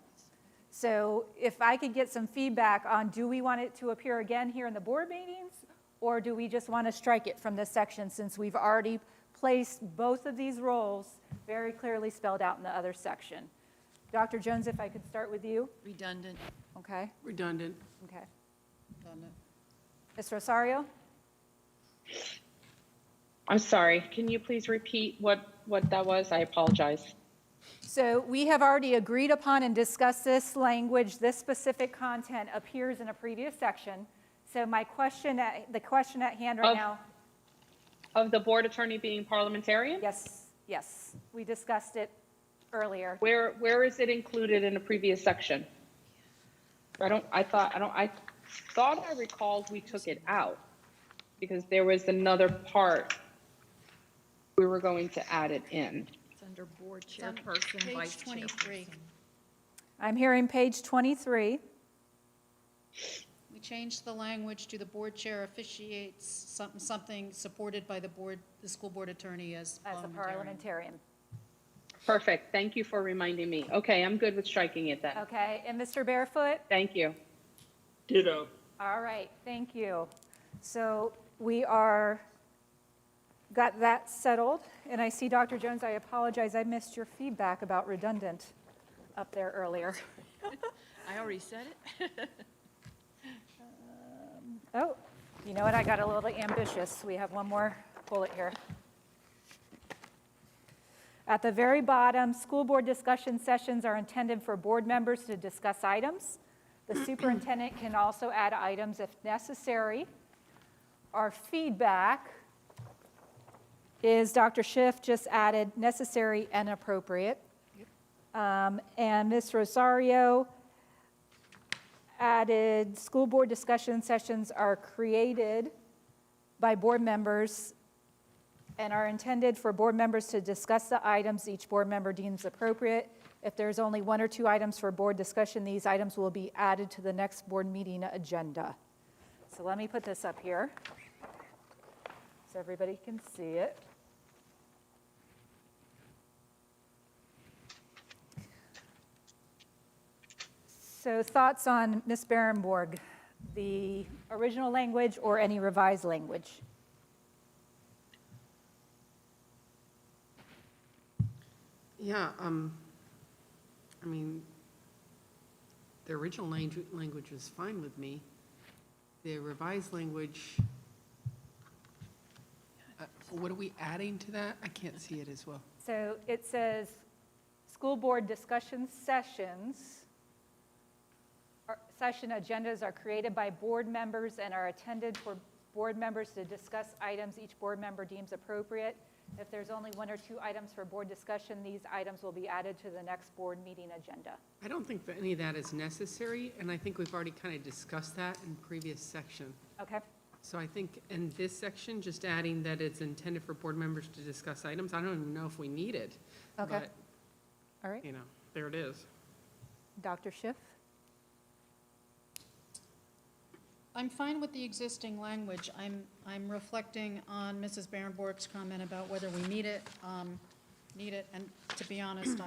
So if I could get some feedback on, do we want it to appear again here in the board meetings, or do we just want to strike it from this section since we've already placed both of these roles very clearly spelled out in the other section? Dr. Jones, if I could start with you. Redundant. Okay. Redundant. Okay. Redundant. Ms. Rosario? I'm sorry. Can you please repeat what that was? I apologize. So we have already agreed upon and discussed this language. This specific content appears in a previous section. So the question at hand right now. Of the board attorney being parliamentarian? Yes. We discussed it earlier. Where is it included in a previous section? I thought I recalled we took it out because there was another part we were going to add it in. It's under board chairperson, vice chairperson. I'm hearing page 23. We changed the language to the board chair officiates something supported by the board, the school board attorney as As a parliamentarian. Perfect. Thank you for reminding me. Okay, I'm good with striking it then. Okay, and Mr. Barefoot? Thank you. Ditto. All right, thank you. So we got that settled, and I see Dr. Jones, I apologize, I missed your feedback about redundant up there earlier. I already said it. Oh, you know what, I got a little ambitious. We have one more bullet here. At the very bottom, school board discussion sessions are intended for board members to discuss items. The superintendent can also add items if necessary. Our feedback is Dr. Schiff just added necessary and appropriate. And Ms. Rosario added school board discussion sessions are created by board members and are intended for board members to discuss the items each board member deems appropriate. If there's only 1 or 2 items for board discussion, these items will be added to the next board meeting agenda. So let me put this up here so everybody can see it. So thoughts on Ms. Berenborg, the original language or any revised language? Yeah, I mean, the original language was fine with me. The revised language, what are we adding to that? I can't see it as well. So it says, school board discussion sessions, session agendas are created by board members and are intended for board members to discuss items each board member deems appropriate. If there's only 1 or 2 items for board discussion, these items will be added to the next board meeting agenda. I don't think that any of that is necessary, and I think we've already kind of discussed that in previous section. Okay. So I think in this section, just adding that it's intended for board members to discuss items, I don't even know if we need it. Okay. But, All right. you know, there it is. Dr. Schiff? I'm fine with the existing language. I'm reflecting on Mrs. Berenborg's comment about whether we need it, and to be honest,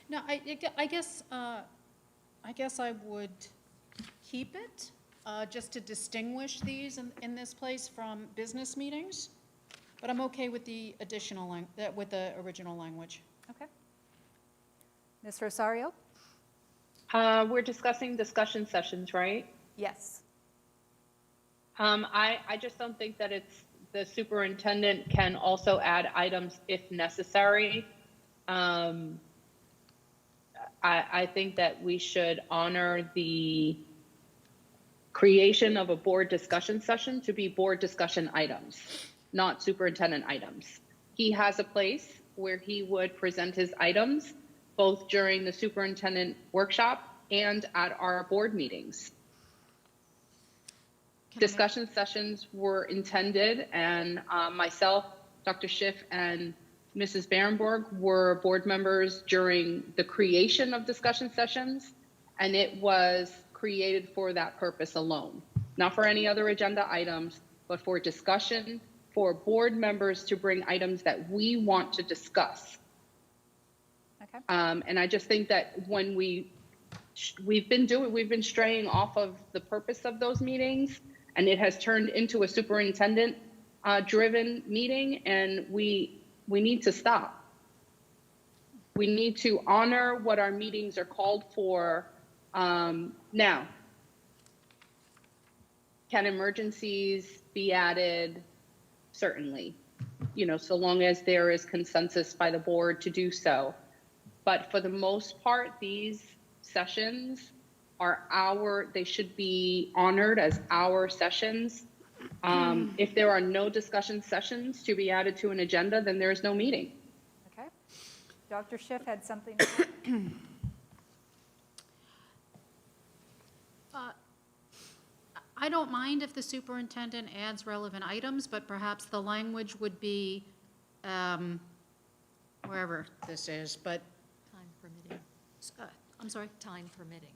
no, I guess I would keep it, just to distinguish these in this place from business meetings, but I'm okay with the additional, with the original language. Okay. Ms. Rosario? We're discussing discussion sessions, right? Yes. I just don't think that it's, the superintendent can also add items if necessary. I think that we should honor the creation of a board discussion session to be board discussion items, not superintendent items. He has a place where he would present his items both during the superintendent workshop and at our board meetings. Discussion sessions were intended, and myself, Dr. Schiff, and Mrs. Berenborg were board members during the creation of discussion sessions, and it was created for that purpose alone, not for any other agenda items, but for discussion, for board members to bring items that we want to discuss. Okay. And I just think that when we've been straying off of the purpose of those meetings, and it has turned into a superintendent driven meeting, and we need to stop. We need to honor what our meetings are called for. Now, can emergencies be added? Certainly, so long as there is consensus by the board to do so. But for the most part, these sessions are they should be honored as our sessions. If there are no discussion sessions to be added to an agenda, then there is no meeting. Okay. Dr. Schiff had something. I don't mind if the superintendent adds relevant items, but perhaps the language would be, wherever this is, but, Time permitting. I'm sorry? Time permitting.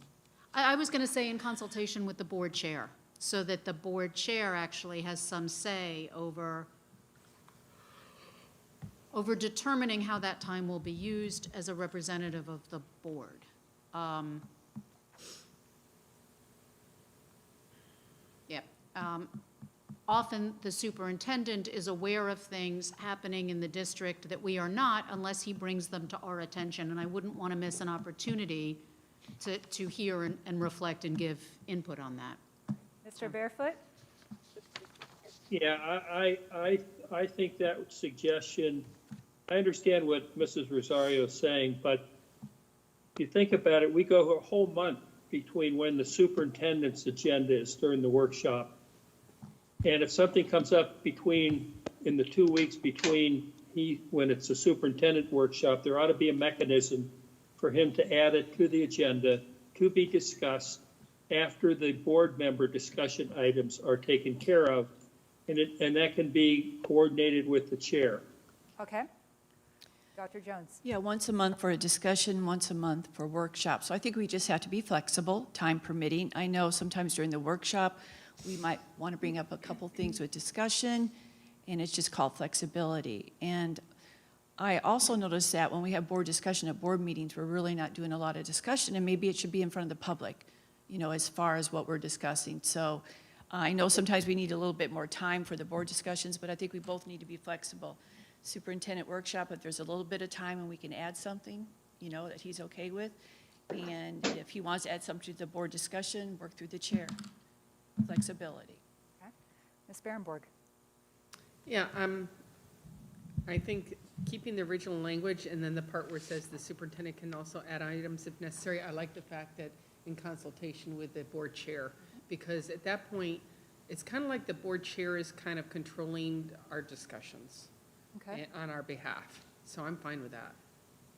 I was going to say in consultation with the board chair, so that the board chair actually has some say over determining how that time will be used as a representative of the board. Yeah. Often, the superintendent is aware of things happening in the district that we are not unless he brings them to our attention, and I wouldn't want to miss an opportunity to hear and reflect and give input on that. Mr. Barefoot? Yeah, I think that suggestion, I understand what Mrs. Rosario is saying, but if you think about it, we go a whole month between when the superintendent's agenda is during the workshop. And if something comes up in the 2 weeks between when it's a superintendent workshop, there ought to be a mechanism for him to add it to the agenda to be discussed after the board member discussion items are taken care of. And that can be coordinated with the chair. Okay. Dr. Jones? Yeah, once a month for a discussion, once a month for workshops. So I think we just have to be flexible, time permitting. I know sometimes during the workshop, we might want to bring up a couple things with discussion, and it's just called flexibility. And I also noticed that when we have board discussion at board meetings, we're really not doing a lot of discussion, and maybe it should be in front of the public, as far as what we're discussing. So I know sometimes we need a little bit more time for the board discussions, but I think we both need to be flexible. Superintendent workshop, if there's a little bit of time and we can add something, that he's okay with. And if he wants to add something to the board discussion, work through the chair. Flexibility. Okay. Ms. Berenborg? Yeah, I think keeping the original language and then the part where it says the superintendent can also add items if necessary, I like the fact that in consultation with the board chair, because at that point, it's kind of like the board chair is kind of controlling our discussions on our behalf. So I'm fine with that.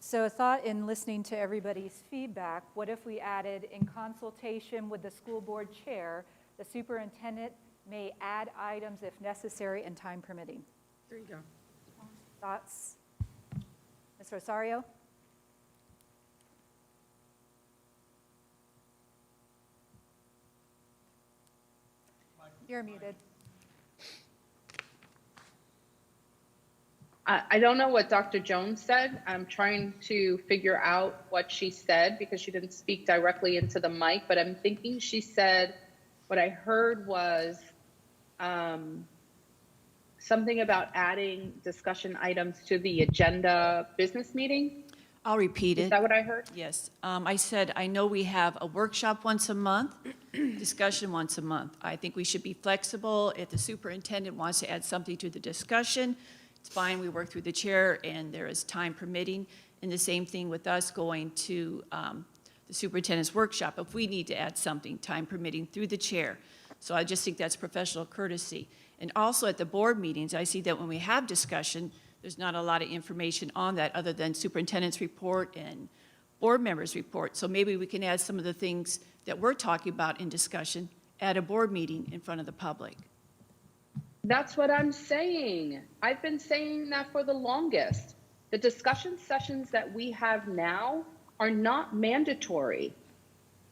So a thought in listening to everybody's feedback, what if we added in consultation with the school board chair, the superintendent may add items if necessary and time permitting? There you go. Thoughts? Ms. Rosario? You're muted. I don't know what Dr. Jones said. I'm trying to figure out what she said because she didn't speak directly into the mic, but I'm thinking she said, what I heard was something about adding discussion items to the agenda business meeting. I'll repeat it. Is that what I heard? Yes. I said, I know we have a workshop once a month, discussion once a month. I think we should be flexible. If the superintendent wants to add something to the discussion, it's fine. We work through the chair, and there is time permitting. And the same thing with us going to the superintendent's workshop. If we need to add something, time permitting, through the chair. So I just think that's professional courtesy. And also at the board meetings, I see that when we have discussion, there's not a lot of information on that other than superintendent's report and board members' report. So maybe we can add some of the things that we're talking about in discussion at a board meeting in front of the public. That's what I'm saying. I've been saying that for the longest. The discussion sessions that we have now are not mandatory.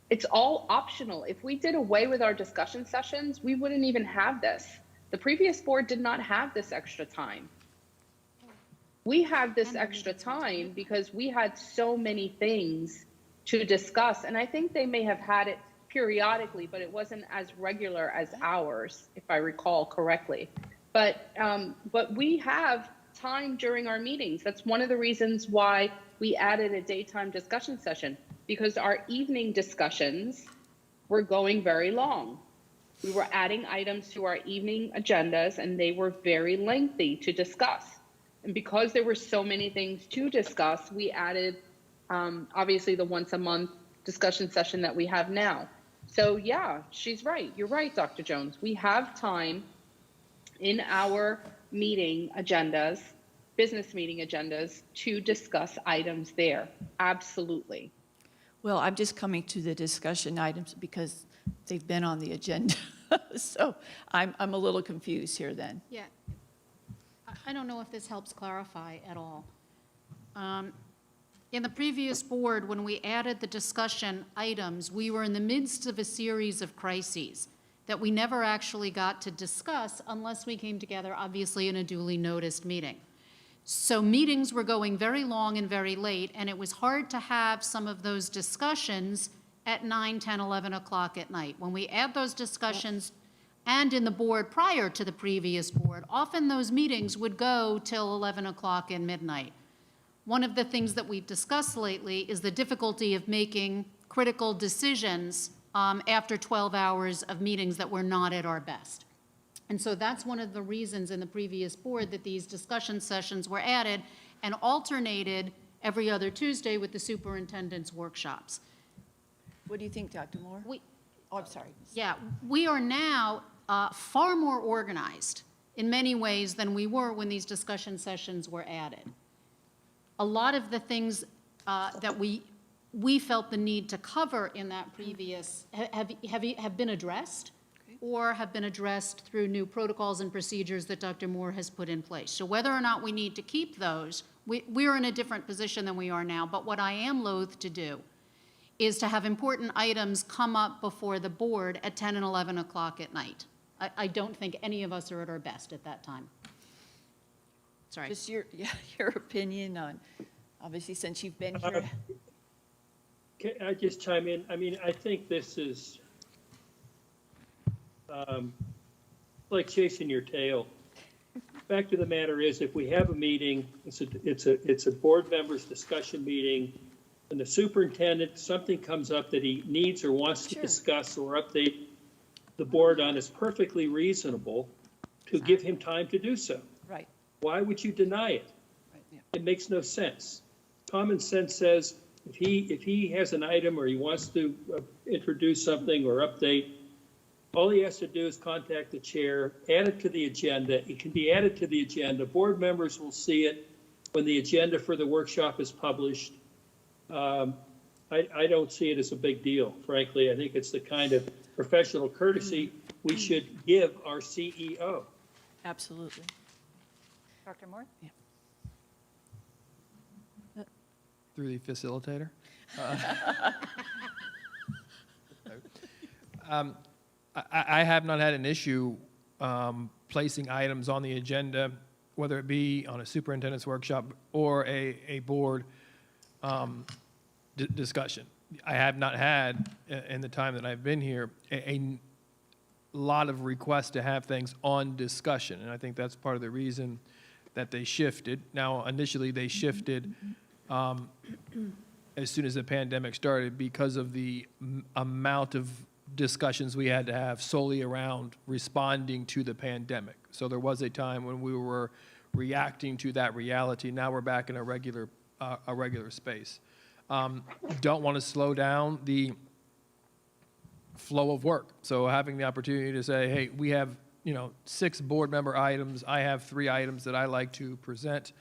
It's all optional. If we did away with our discussion sessions, we wouldn't even have this. The previous board did not have this extra time. We have this extra time because we had so many things to discuss. And I think they may have had it periodically, but it wasn't as regular as ours, if I recall correctly. But we have time during our meetings. That's one of the reasons why we added a daytime discussion session, because our evening discussions were going very long. We were adding items to our evening agendas, and they were very lengthy to discuss. And because there were so many things to discuss, we added, obviously, the once a month discussion session that we have now. So yeah, she's right. You're right, Dr. Jones. We have time in our meeting agendas, business meeting agendas, to discuss items there. Absolutely. Well, I'm just coming to the discussion items because they've been on the agenda. So I'm a little confused here then. Yeah. I don't know if this helps clarify at all. In the previous board, when we added the discussion items, we were in the midst of a series of crises that we never actually got to discuss unless we came together, obviously, in a duly noticed meeting. So meetings were going very long and very late, and it was hard to have some of those discussions at 9, 10, 11 o'clock at night. When we add those discussions, and in the board prior to the previous board, often those meetings would go till 11 o'clock and midnight. One of the things that we've discussed lately is the difficulty of making critical decisions after 12 hours of meetings that were not at our best. And so that's one of the reasons in the previous board that these discussion sessions were added and alternated every other Tuesday with the superintendent's workshops. What do you think, Dr. Moore? Oh, I'm sorry. Yeah, we are now far more organized in many ways than we were when these discussion sessions were added. A lot of the things that we felt the need to cover in that previous have been addressed, or have been addressed through new protocols and procedures that Dr. Moore has put in place. So whether or not we need to keep those, we're in a different position than we are now. But what I am loath to do is to have important items come up before the board at 10 and 11 o'clock at night. I don't think any of us are at our best at that time. Sorry. Just your opinion on, obviously, since you've been here. Can I just chime in? I mean, I think this is like chasing your tail. Fact of the matter is, if we have a meeting, it's a board members discussion meeting, and the superintendent, something comes up that he needs or wants to discuss or update the board on, is perfectly reasonable to give him time to do so. Right. Why would you deny it? Right, yeah. It makes no sense. Common sense says if he has an item or he wants to introduce something or update, all he has to do is contact the chair, add it to the agenda. It can be added to the agenda. Board members will see it when the agenda for the workshop is published. I don't see it as a big deal, frankly. I think it's the kind of professional courtesy we should give our CEO. Absolutely. Dr. Moore? Yeah. Through the facilitator. I have not had an issue placing items on the agenda, whether it be on a superintendent's workshop or a board discussion. I have not had, in the time that I've been here, a lot of requests to have things on discussion, and I think that's part of the reason that they shifted. Now, initially, they shifted as soon as the pandemic started because of the amount of discussions we had to have solely around responding to the pandemic. So there was a time when we were reacting to that reality. Now we're back in a regular space. Don't want to slow down the flow of work. So having the opportunity to say, hey, we have 6 board member items. I have 3 items that I like to present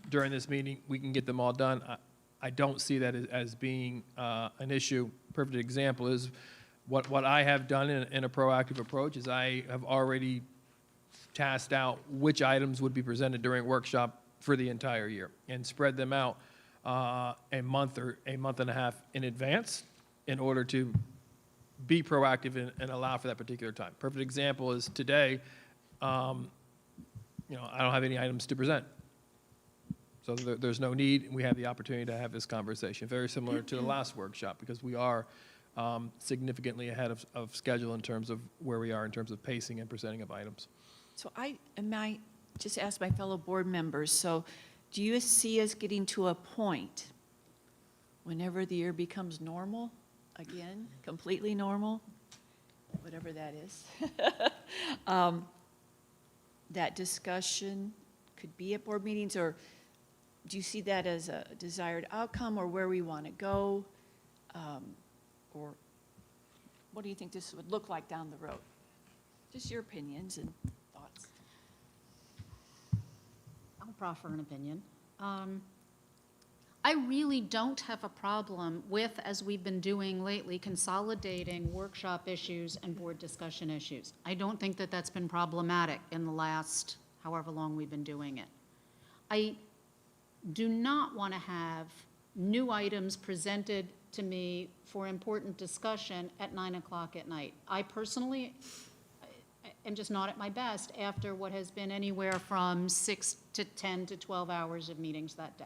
during this meeting. We can get them all done. I don't see that as being an issue. Perfect example is what I have done in a proactive approach is I have already tasked out which items would be presented during workshop for the entire year and spread them out a month or a month and a half in advance in order to be proactive and allow for that particular time. Perfect example is today, I don't have any items to present. So there's no need, and we have the opportunity to have this conversation. Very similar to the last workshop, because we are significantly ahead of schedule in terms of where we are in terms of pacing and presenting of items. So I just ask my fellow board members, so do you see us getting to a point whenever the year becomes normal, again, completely normal, whatever that is, that discussion could be at board meetings, or do you see that as a desired outcome or where we want to go? Or what do you think this would look like down the road? Just your opinions and thoughts. I'll proffer an opinion. I really don't have a problem with, as we've been doing lately, consolidating workshop issues and board discussion issues. I don't think that that's been problematic in the last however long we've been doing it. do not want to have new items presented to me for important discussion at 9 o'clock at night. I personally am just not at my best after what has been anywhere from 6 to 10 to 12 hours of meetings that day.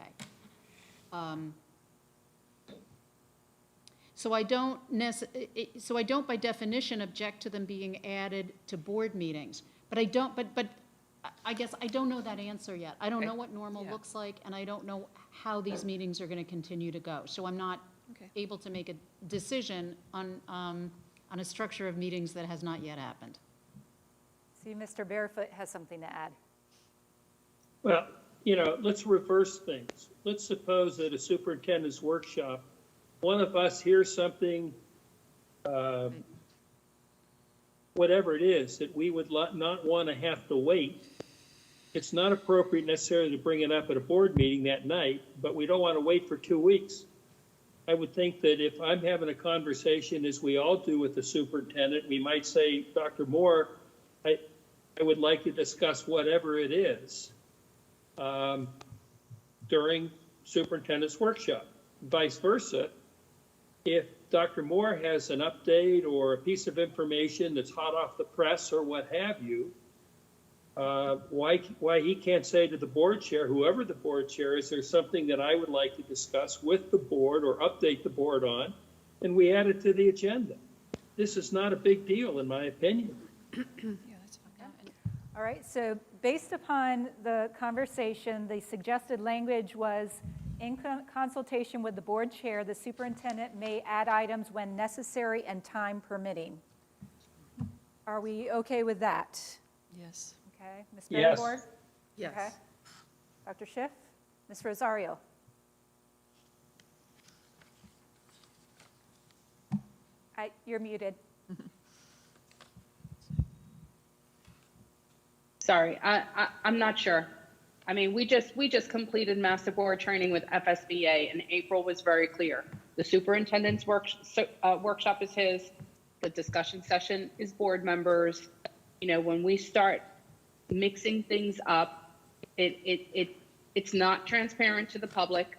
So I don't by definition object to them being added to board meetings, but I guess I don't know that answer yet. I don't know what normal looks like, and I don't know how these meetings are going to continue to go. So I'm not able to make a decision on a structure of meetings that has not yet happened. See, Mr. Barefoot has something to add. Well, you know, let's reverse things. Let's suppose at a superintendent's workshop, one of us hears something, whatever it is, that we would not want to have to wait. It's not appropriate necessarily to bring it up at a board meeting that night, but we don't want to wait for 2 weeks. I would think that if I'm having a conversation, as we all do with the superintendent, we might say, Dr. Moore, I would like to discuss whatever it is during superintendent's workshop. Vice versa, if Dr. Moore has an update or a piece of information that's hot off the press or what have you, why he can't say to the board chair, whoever the board chair is, there's something that I would like to discuss with the board or update the board on, and we add it to the agenda. This is not a big deal, in my opinion. All right, so based upon the conversation, the suggested language was, in consultation with the board chair, the superintendent may add items when necessary and time permitting. Are we okay with that? Yes. Okay, Ms. Yes. Barrymore? Yes. Okay. Dr. Schiff? Ms. Rosario? You're muted. Sorry, I'm not sure. I mean, we just completed master board training with FSBA, and April was very clear. The superintendent's workshop is his. The discussion session is board members. You know, when we start mixing things up, it's not transparent to the public.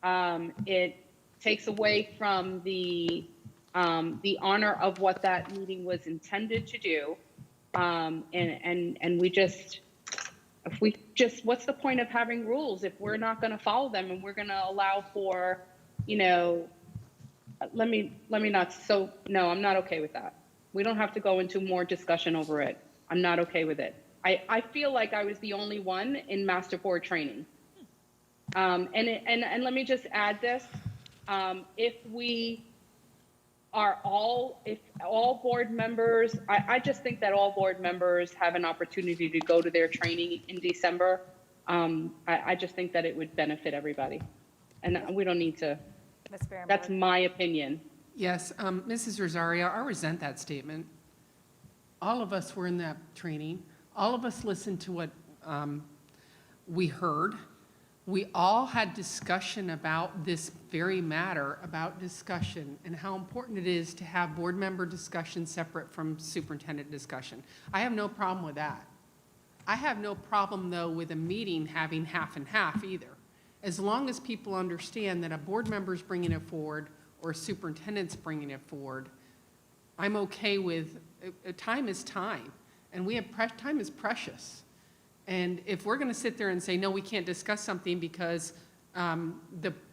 It takes away from the honor of what that meeting was intended to do. And we just, what's the point of having rules if we're not going to follow them and we're going to allow for, you know, I'm not okay with that. We don't have to go into more discussion over it. I'm not okay with it. I feel like I was the only one in master board training. And let me just add this. If all board members, I just think that all board members have an opportunity to go to their training in December. I just think that it would benefit everybody. And we don't need to, Ms. Barrymore? that's my opinion. Yes, Mrs. Rosario, I resent that statement. All of us were in that training. All of us listened to what we heard. We all had discussion about this very matter, about discussion and how important it is to have board member discussion separate from superintendent discussion. I have no problem with that. I have no problem, though, with a meeting having half and half either. As long as people understand that a board member's bringing it forward or a superintendent's bringing it forward, I'm okay with, time is time, and time is precious. And if we're going to sit there and say, no, we can't discuss something because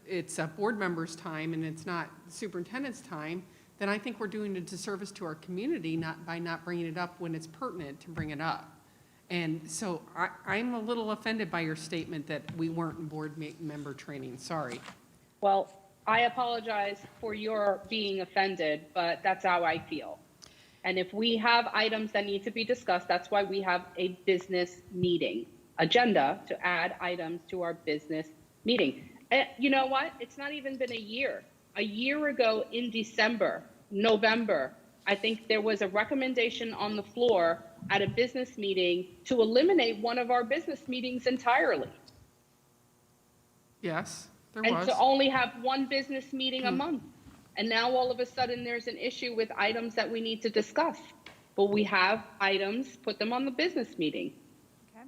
it's a board member's time and it's not the superintendent's time, then I think we're doing a disservice to our community by not bringing it up when it's pertinent to bring it up. And so I'm a little offended by your statement that we weren't in board member training. Sorry. Well, I apologize for your being offended, but that's how I feel. And if we have items that need to be discussed, that's why we have a business meeting agenda to add items to our business meeting. You know what? It's not even been a year. A year ago in November, I think there was a recommendation on the floor at a business meeting to eliminate one of our business meetings entirely. Yes, there And was. to only have one business meeting a month. And now all of a sudden there's an issue with items that we need to discuss. But we have items, put them on the business meeting. Okay.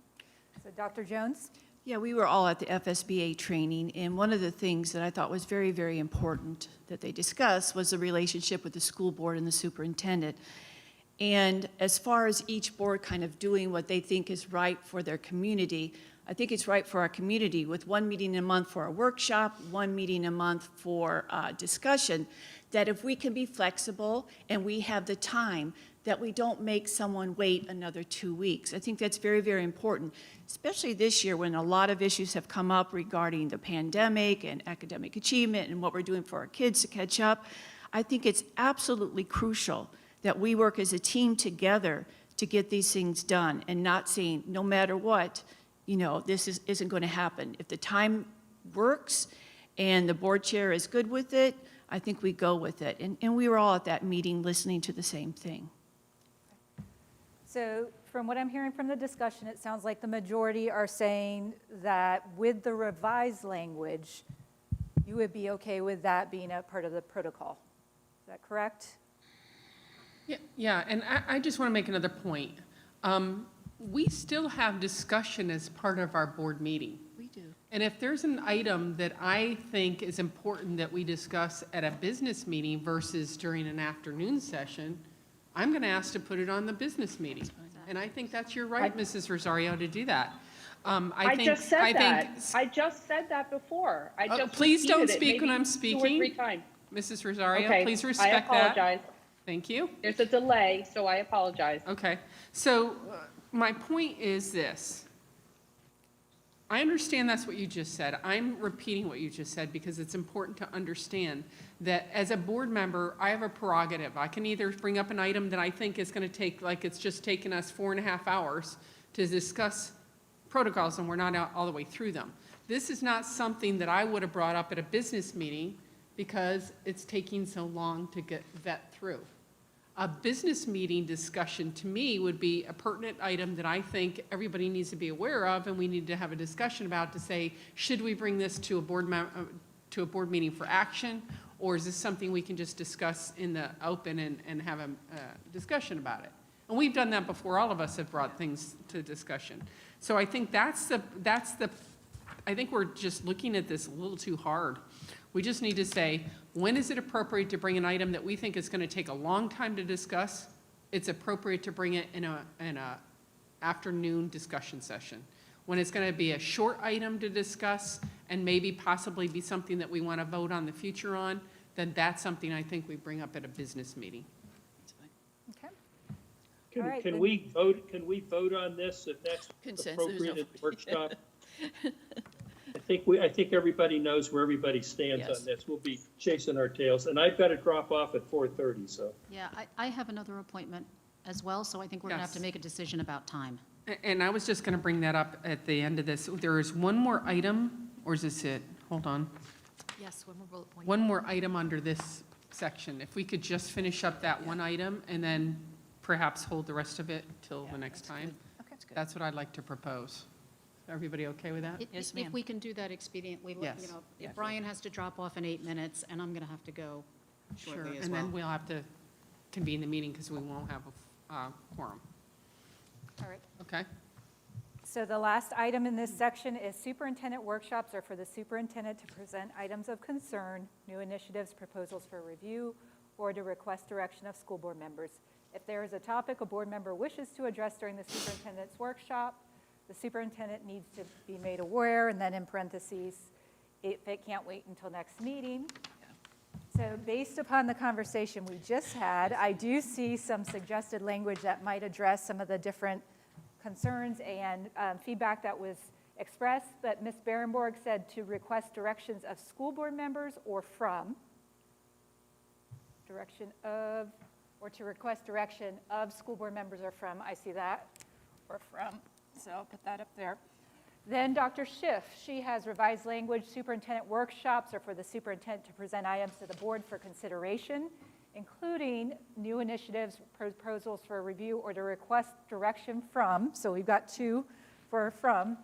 So Dr. Jones? Yeah, we were all at the FSBA training, and one of the things that I thought was very, very important that they discussed was the relationship with the school board and the superintendent. And as far as each board kind of doing what they think is right for their community, I think it's right for our community with one meeting a month for a workshop, one meeting a month for discussion, that if we can be flexible and we have the time, that we don't make someone wait another 2 weeks. I think that's very, very important, especially this year when a lot of issues have come up regarding the pandemic and academic achievement and what we're doing for our kids to catch up. I think it's absolutely crucial that we work as a team together to get these things done and not saying, no matter what, this isn't going to happen. If the time works and the board chair is good with it, I think we go with it. And we were all at that meeting listening to the same thing. So from what I'm hearing from the discussion, it sounds like the majority are saying that with the revised language, you would be okay with that being a part of the protocol. Is that correct? Yeah, and I just want to make another point. We still have discussion as part of our board meeting. We do. And if there's an item that I think is important that we discuss at a business meeting versus during an afternoon session, I'm going to ask to put it on the business meeting. And I think that's your right, Mrs. Rosario, to do that. I just said that before. Please don't repeated it speak when maybe I'm 2 or speaking. 3 times. Mrs. Rosario, Okay, please respect that. I apologize. Thank you. There's a delay, so I apologize. Okay, so my point is this. I understand that's what you just said. I'm repeating what you just said because it's important to understand that as a board member, I have a prerogative. I can either bring up an item that I think is going to take, like it's just taken us 4.5 hours to discuss protocols and we're not out all the way through them. This is not something that I would have brought up at a business meeting because it's taking so long to vet through. A business meeting discussion, to me, would be a pertinent item that I think everybody needs to be aware of, and we need to have a discussion about to say, should we bring this to a board meeting for action, or is this something we can just discuss in the open and have a discussion about it? And we've done that before. All of us have brought things to discussion. So I think I think we're just looking at this a little too hard. We just need to say, when is it appropriate to bring an item that we think is going to take a long time to discuss? It's appropriate to bring it in a afternoon discussion session. When it's going to be a short item to discuss and maybe possibly be something that we want to vote on the future on, then that's something I think we bring up at a business meeting. Okay. All right, Can we vote on this if that's appropriate at the workshop? I think everybody knows where everybody stands on this. We'll be chasing our tails, and I've got to drop off at 4:30, so. Yeah, I have another appointment as well, so I think we're going to have to make a decision about time. And I was just going to bring that up at the end of this. There is one more item, or is this it? Hold on. Yes, one more bullet point. One more item under this section. If we could just finish up that one item and then perhaps hold the rest of it till the next time. Okay. That's what I'd like to propose. Everybody okay with that? If we can do that expediently, Yes. if Brian has to drop off in 8 minutes, and I'm going to have to go shortly as And well. then we'll have to convene the meeting because we won't have a quorum. All right. Okay? So the last item in this section is superintendent workshops are for the superintendent to present items of concern, new initiatives, proposals for review, or to request direction of school board members. If there is a topic a board member wishes to address during the superintendent's workshop, the superintendent needs to be made aware, and then in parentheses, if it can't wait until next meeting. So based upon the conversation we just had, I do see some suggested language that might address some of the different concerns and feedback that was expressed, but Ms. Berenborg said to request directions of school board members or from, or to request direction of school board members or from, I see that, or from. So I'll put that up there. Then Dr. Schiff, she has revised language. Superintendent workshops are for the superintendent to present items to the board for consideration, including new initiatives, proposals for review, or to request direction from. So we've got 2 for from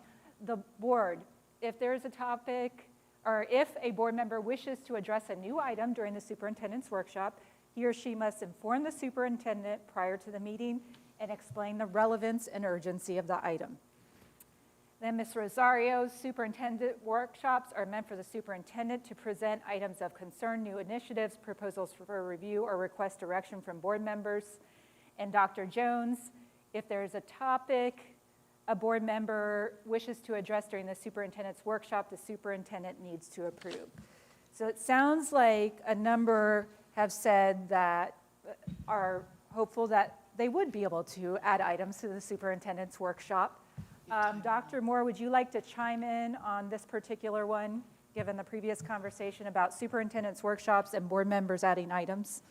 the board. If there's a topic, or if a board member wishes to address a new item during the superintendent's workshop, he or she must inform the superintendent prior to the meeting and explain the relevance and urgency of the item. Then Ms. Rosario's superintendent workshops are meant for the superintendent to present items of concern, new initiatives, proposals for review, or request direction from board members. And Dr. Jones, if there's a topic a board member wishes to address during the superintendent's workshop, the superintendent needs to approve. So it sounds like a number have said that are hopeful that they would be able to add items to the superintendent's workshop. Dr. Moore, would you like to chime in on this particular one, given the previous conversation about superintendent's workshops and board members adding items?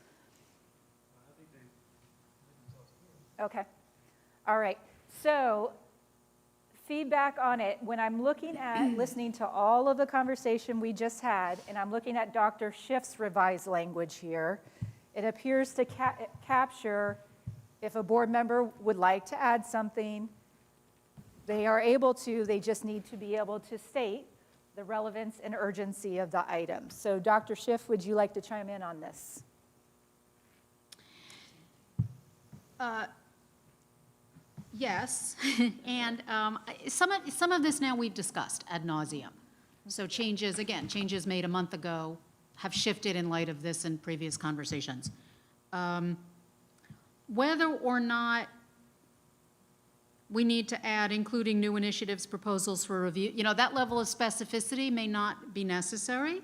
Okay. All right. So feedback on it, when I'm looking at listening to all of the conversation we just had, and I'm looking at Dr. Schiff's revised language here, it appears to capture if a board member would like to add something, they are able to, they just need to be able to state the relevance and urgency of the item. So Dr. Schiff, would you like to chime in on this? Yes, and some of this now we've discussed ad nauseum. So changes, again, changes made a month ago have shifted in light of this and previous conversations. Whether or not we need to add, including new initiatives, proposals for review, that level of specificity may not be necessary,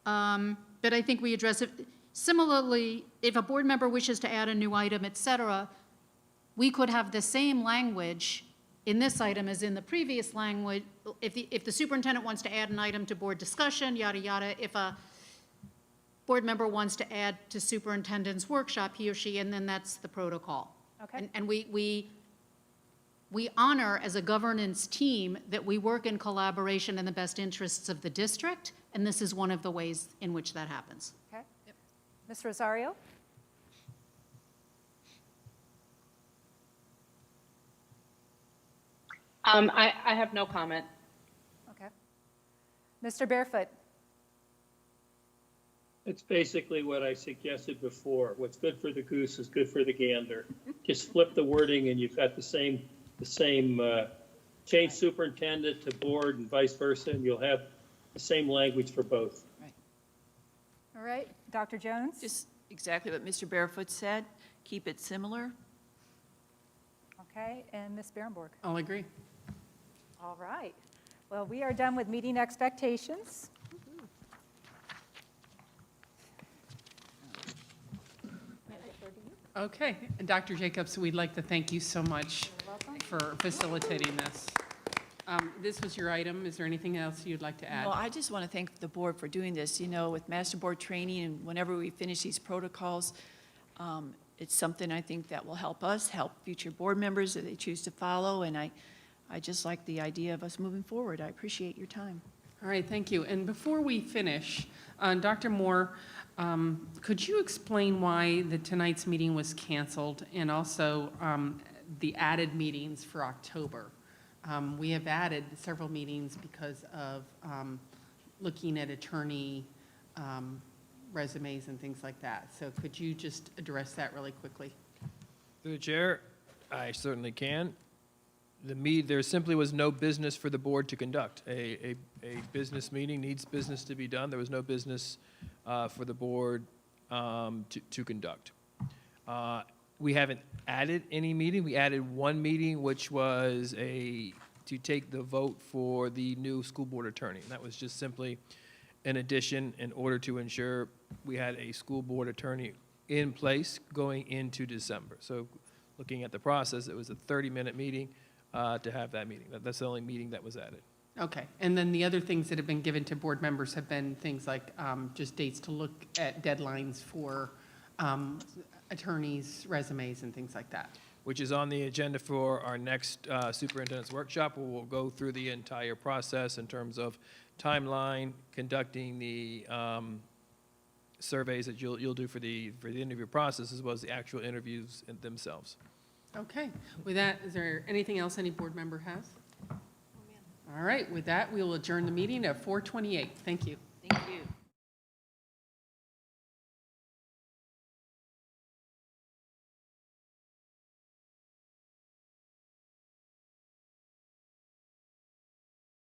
but I think we address it. Similarly, if a board member wishes to add a new item, et cetera, we could have the same language in this item as in the previous language. If the superintendent wants to add an item to board discussion, yada, yada, if a board member wants to add to superintendent's workshop, he or she, and then that's the protocol. Okay. And we honor as a governance team that we work in collaboration in the best interests of the district, and this is one of the ways in which that happens. Okay. Yep. Ms. Rosario? I have no comment. Okay. Mr. Barefoot? It's basically what I suggested before. What's good for the goose is good for the gander. Just flip the wording and you've got the same change superintendent to board and vice versa, and you'll have the same language for both. Right. All right. Dr. Jones? Just exactly what Mr. Barefoot said. Keep it similar. Okay. And Ms. Berenborg? I'll agree. All right. Well, we are done with meeting expectations. Okay, and Dr. Jacobs, we'd like to thank you so much for facilitating this. This was your item. Is there anything else you'd like to add? Well, I just want to thank the board for doing this. With Master Board training and whenever we finish these protocols, it's something I think that will help us, help future board members if they choose to follow, and I just like the idea of us moving forward. I appreciate your time. All right, thank you. And before we finish, Dr. Moore, could you explain why tonight's meeting was canceled and also the added meetings for October? We have added several meetings because of looking at attorney resumes and things like that. So could you just address that really quickly? Through the chair, I certainly can. There simply was no business for the board to conduct. A business meeting needs business to be done. There was no business for the board to conduct. We haven't added any meeting. We added one meeting, which was to take the vote for the new school board attorney. And that was just simply an addition in order to ensure we had a school board attorney in place going into December. So looking at the process, it was a 30-minute meeting to have that meeting. That's the only meeting that was added. Okay, and then the other things that have been given to board members have been things like just dates to look at deadlines for attorneys' resumes and things like that. Which is on the agenda for our next superintendent's workshop, where we'll go through the entire process in terms of timeline, conducting the surveys that you'll do for the interview process, as well as the actual interviews themselves. Okay, with that, is there anything else any board member has? All right, with that, we will adjourn the meeting at 4:28. Thank you.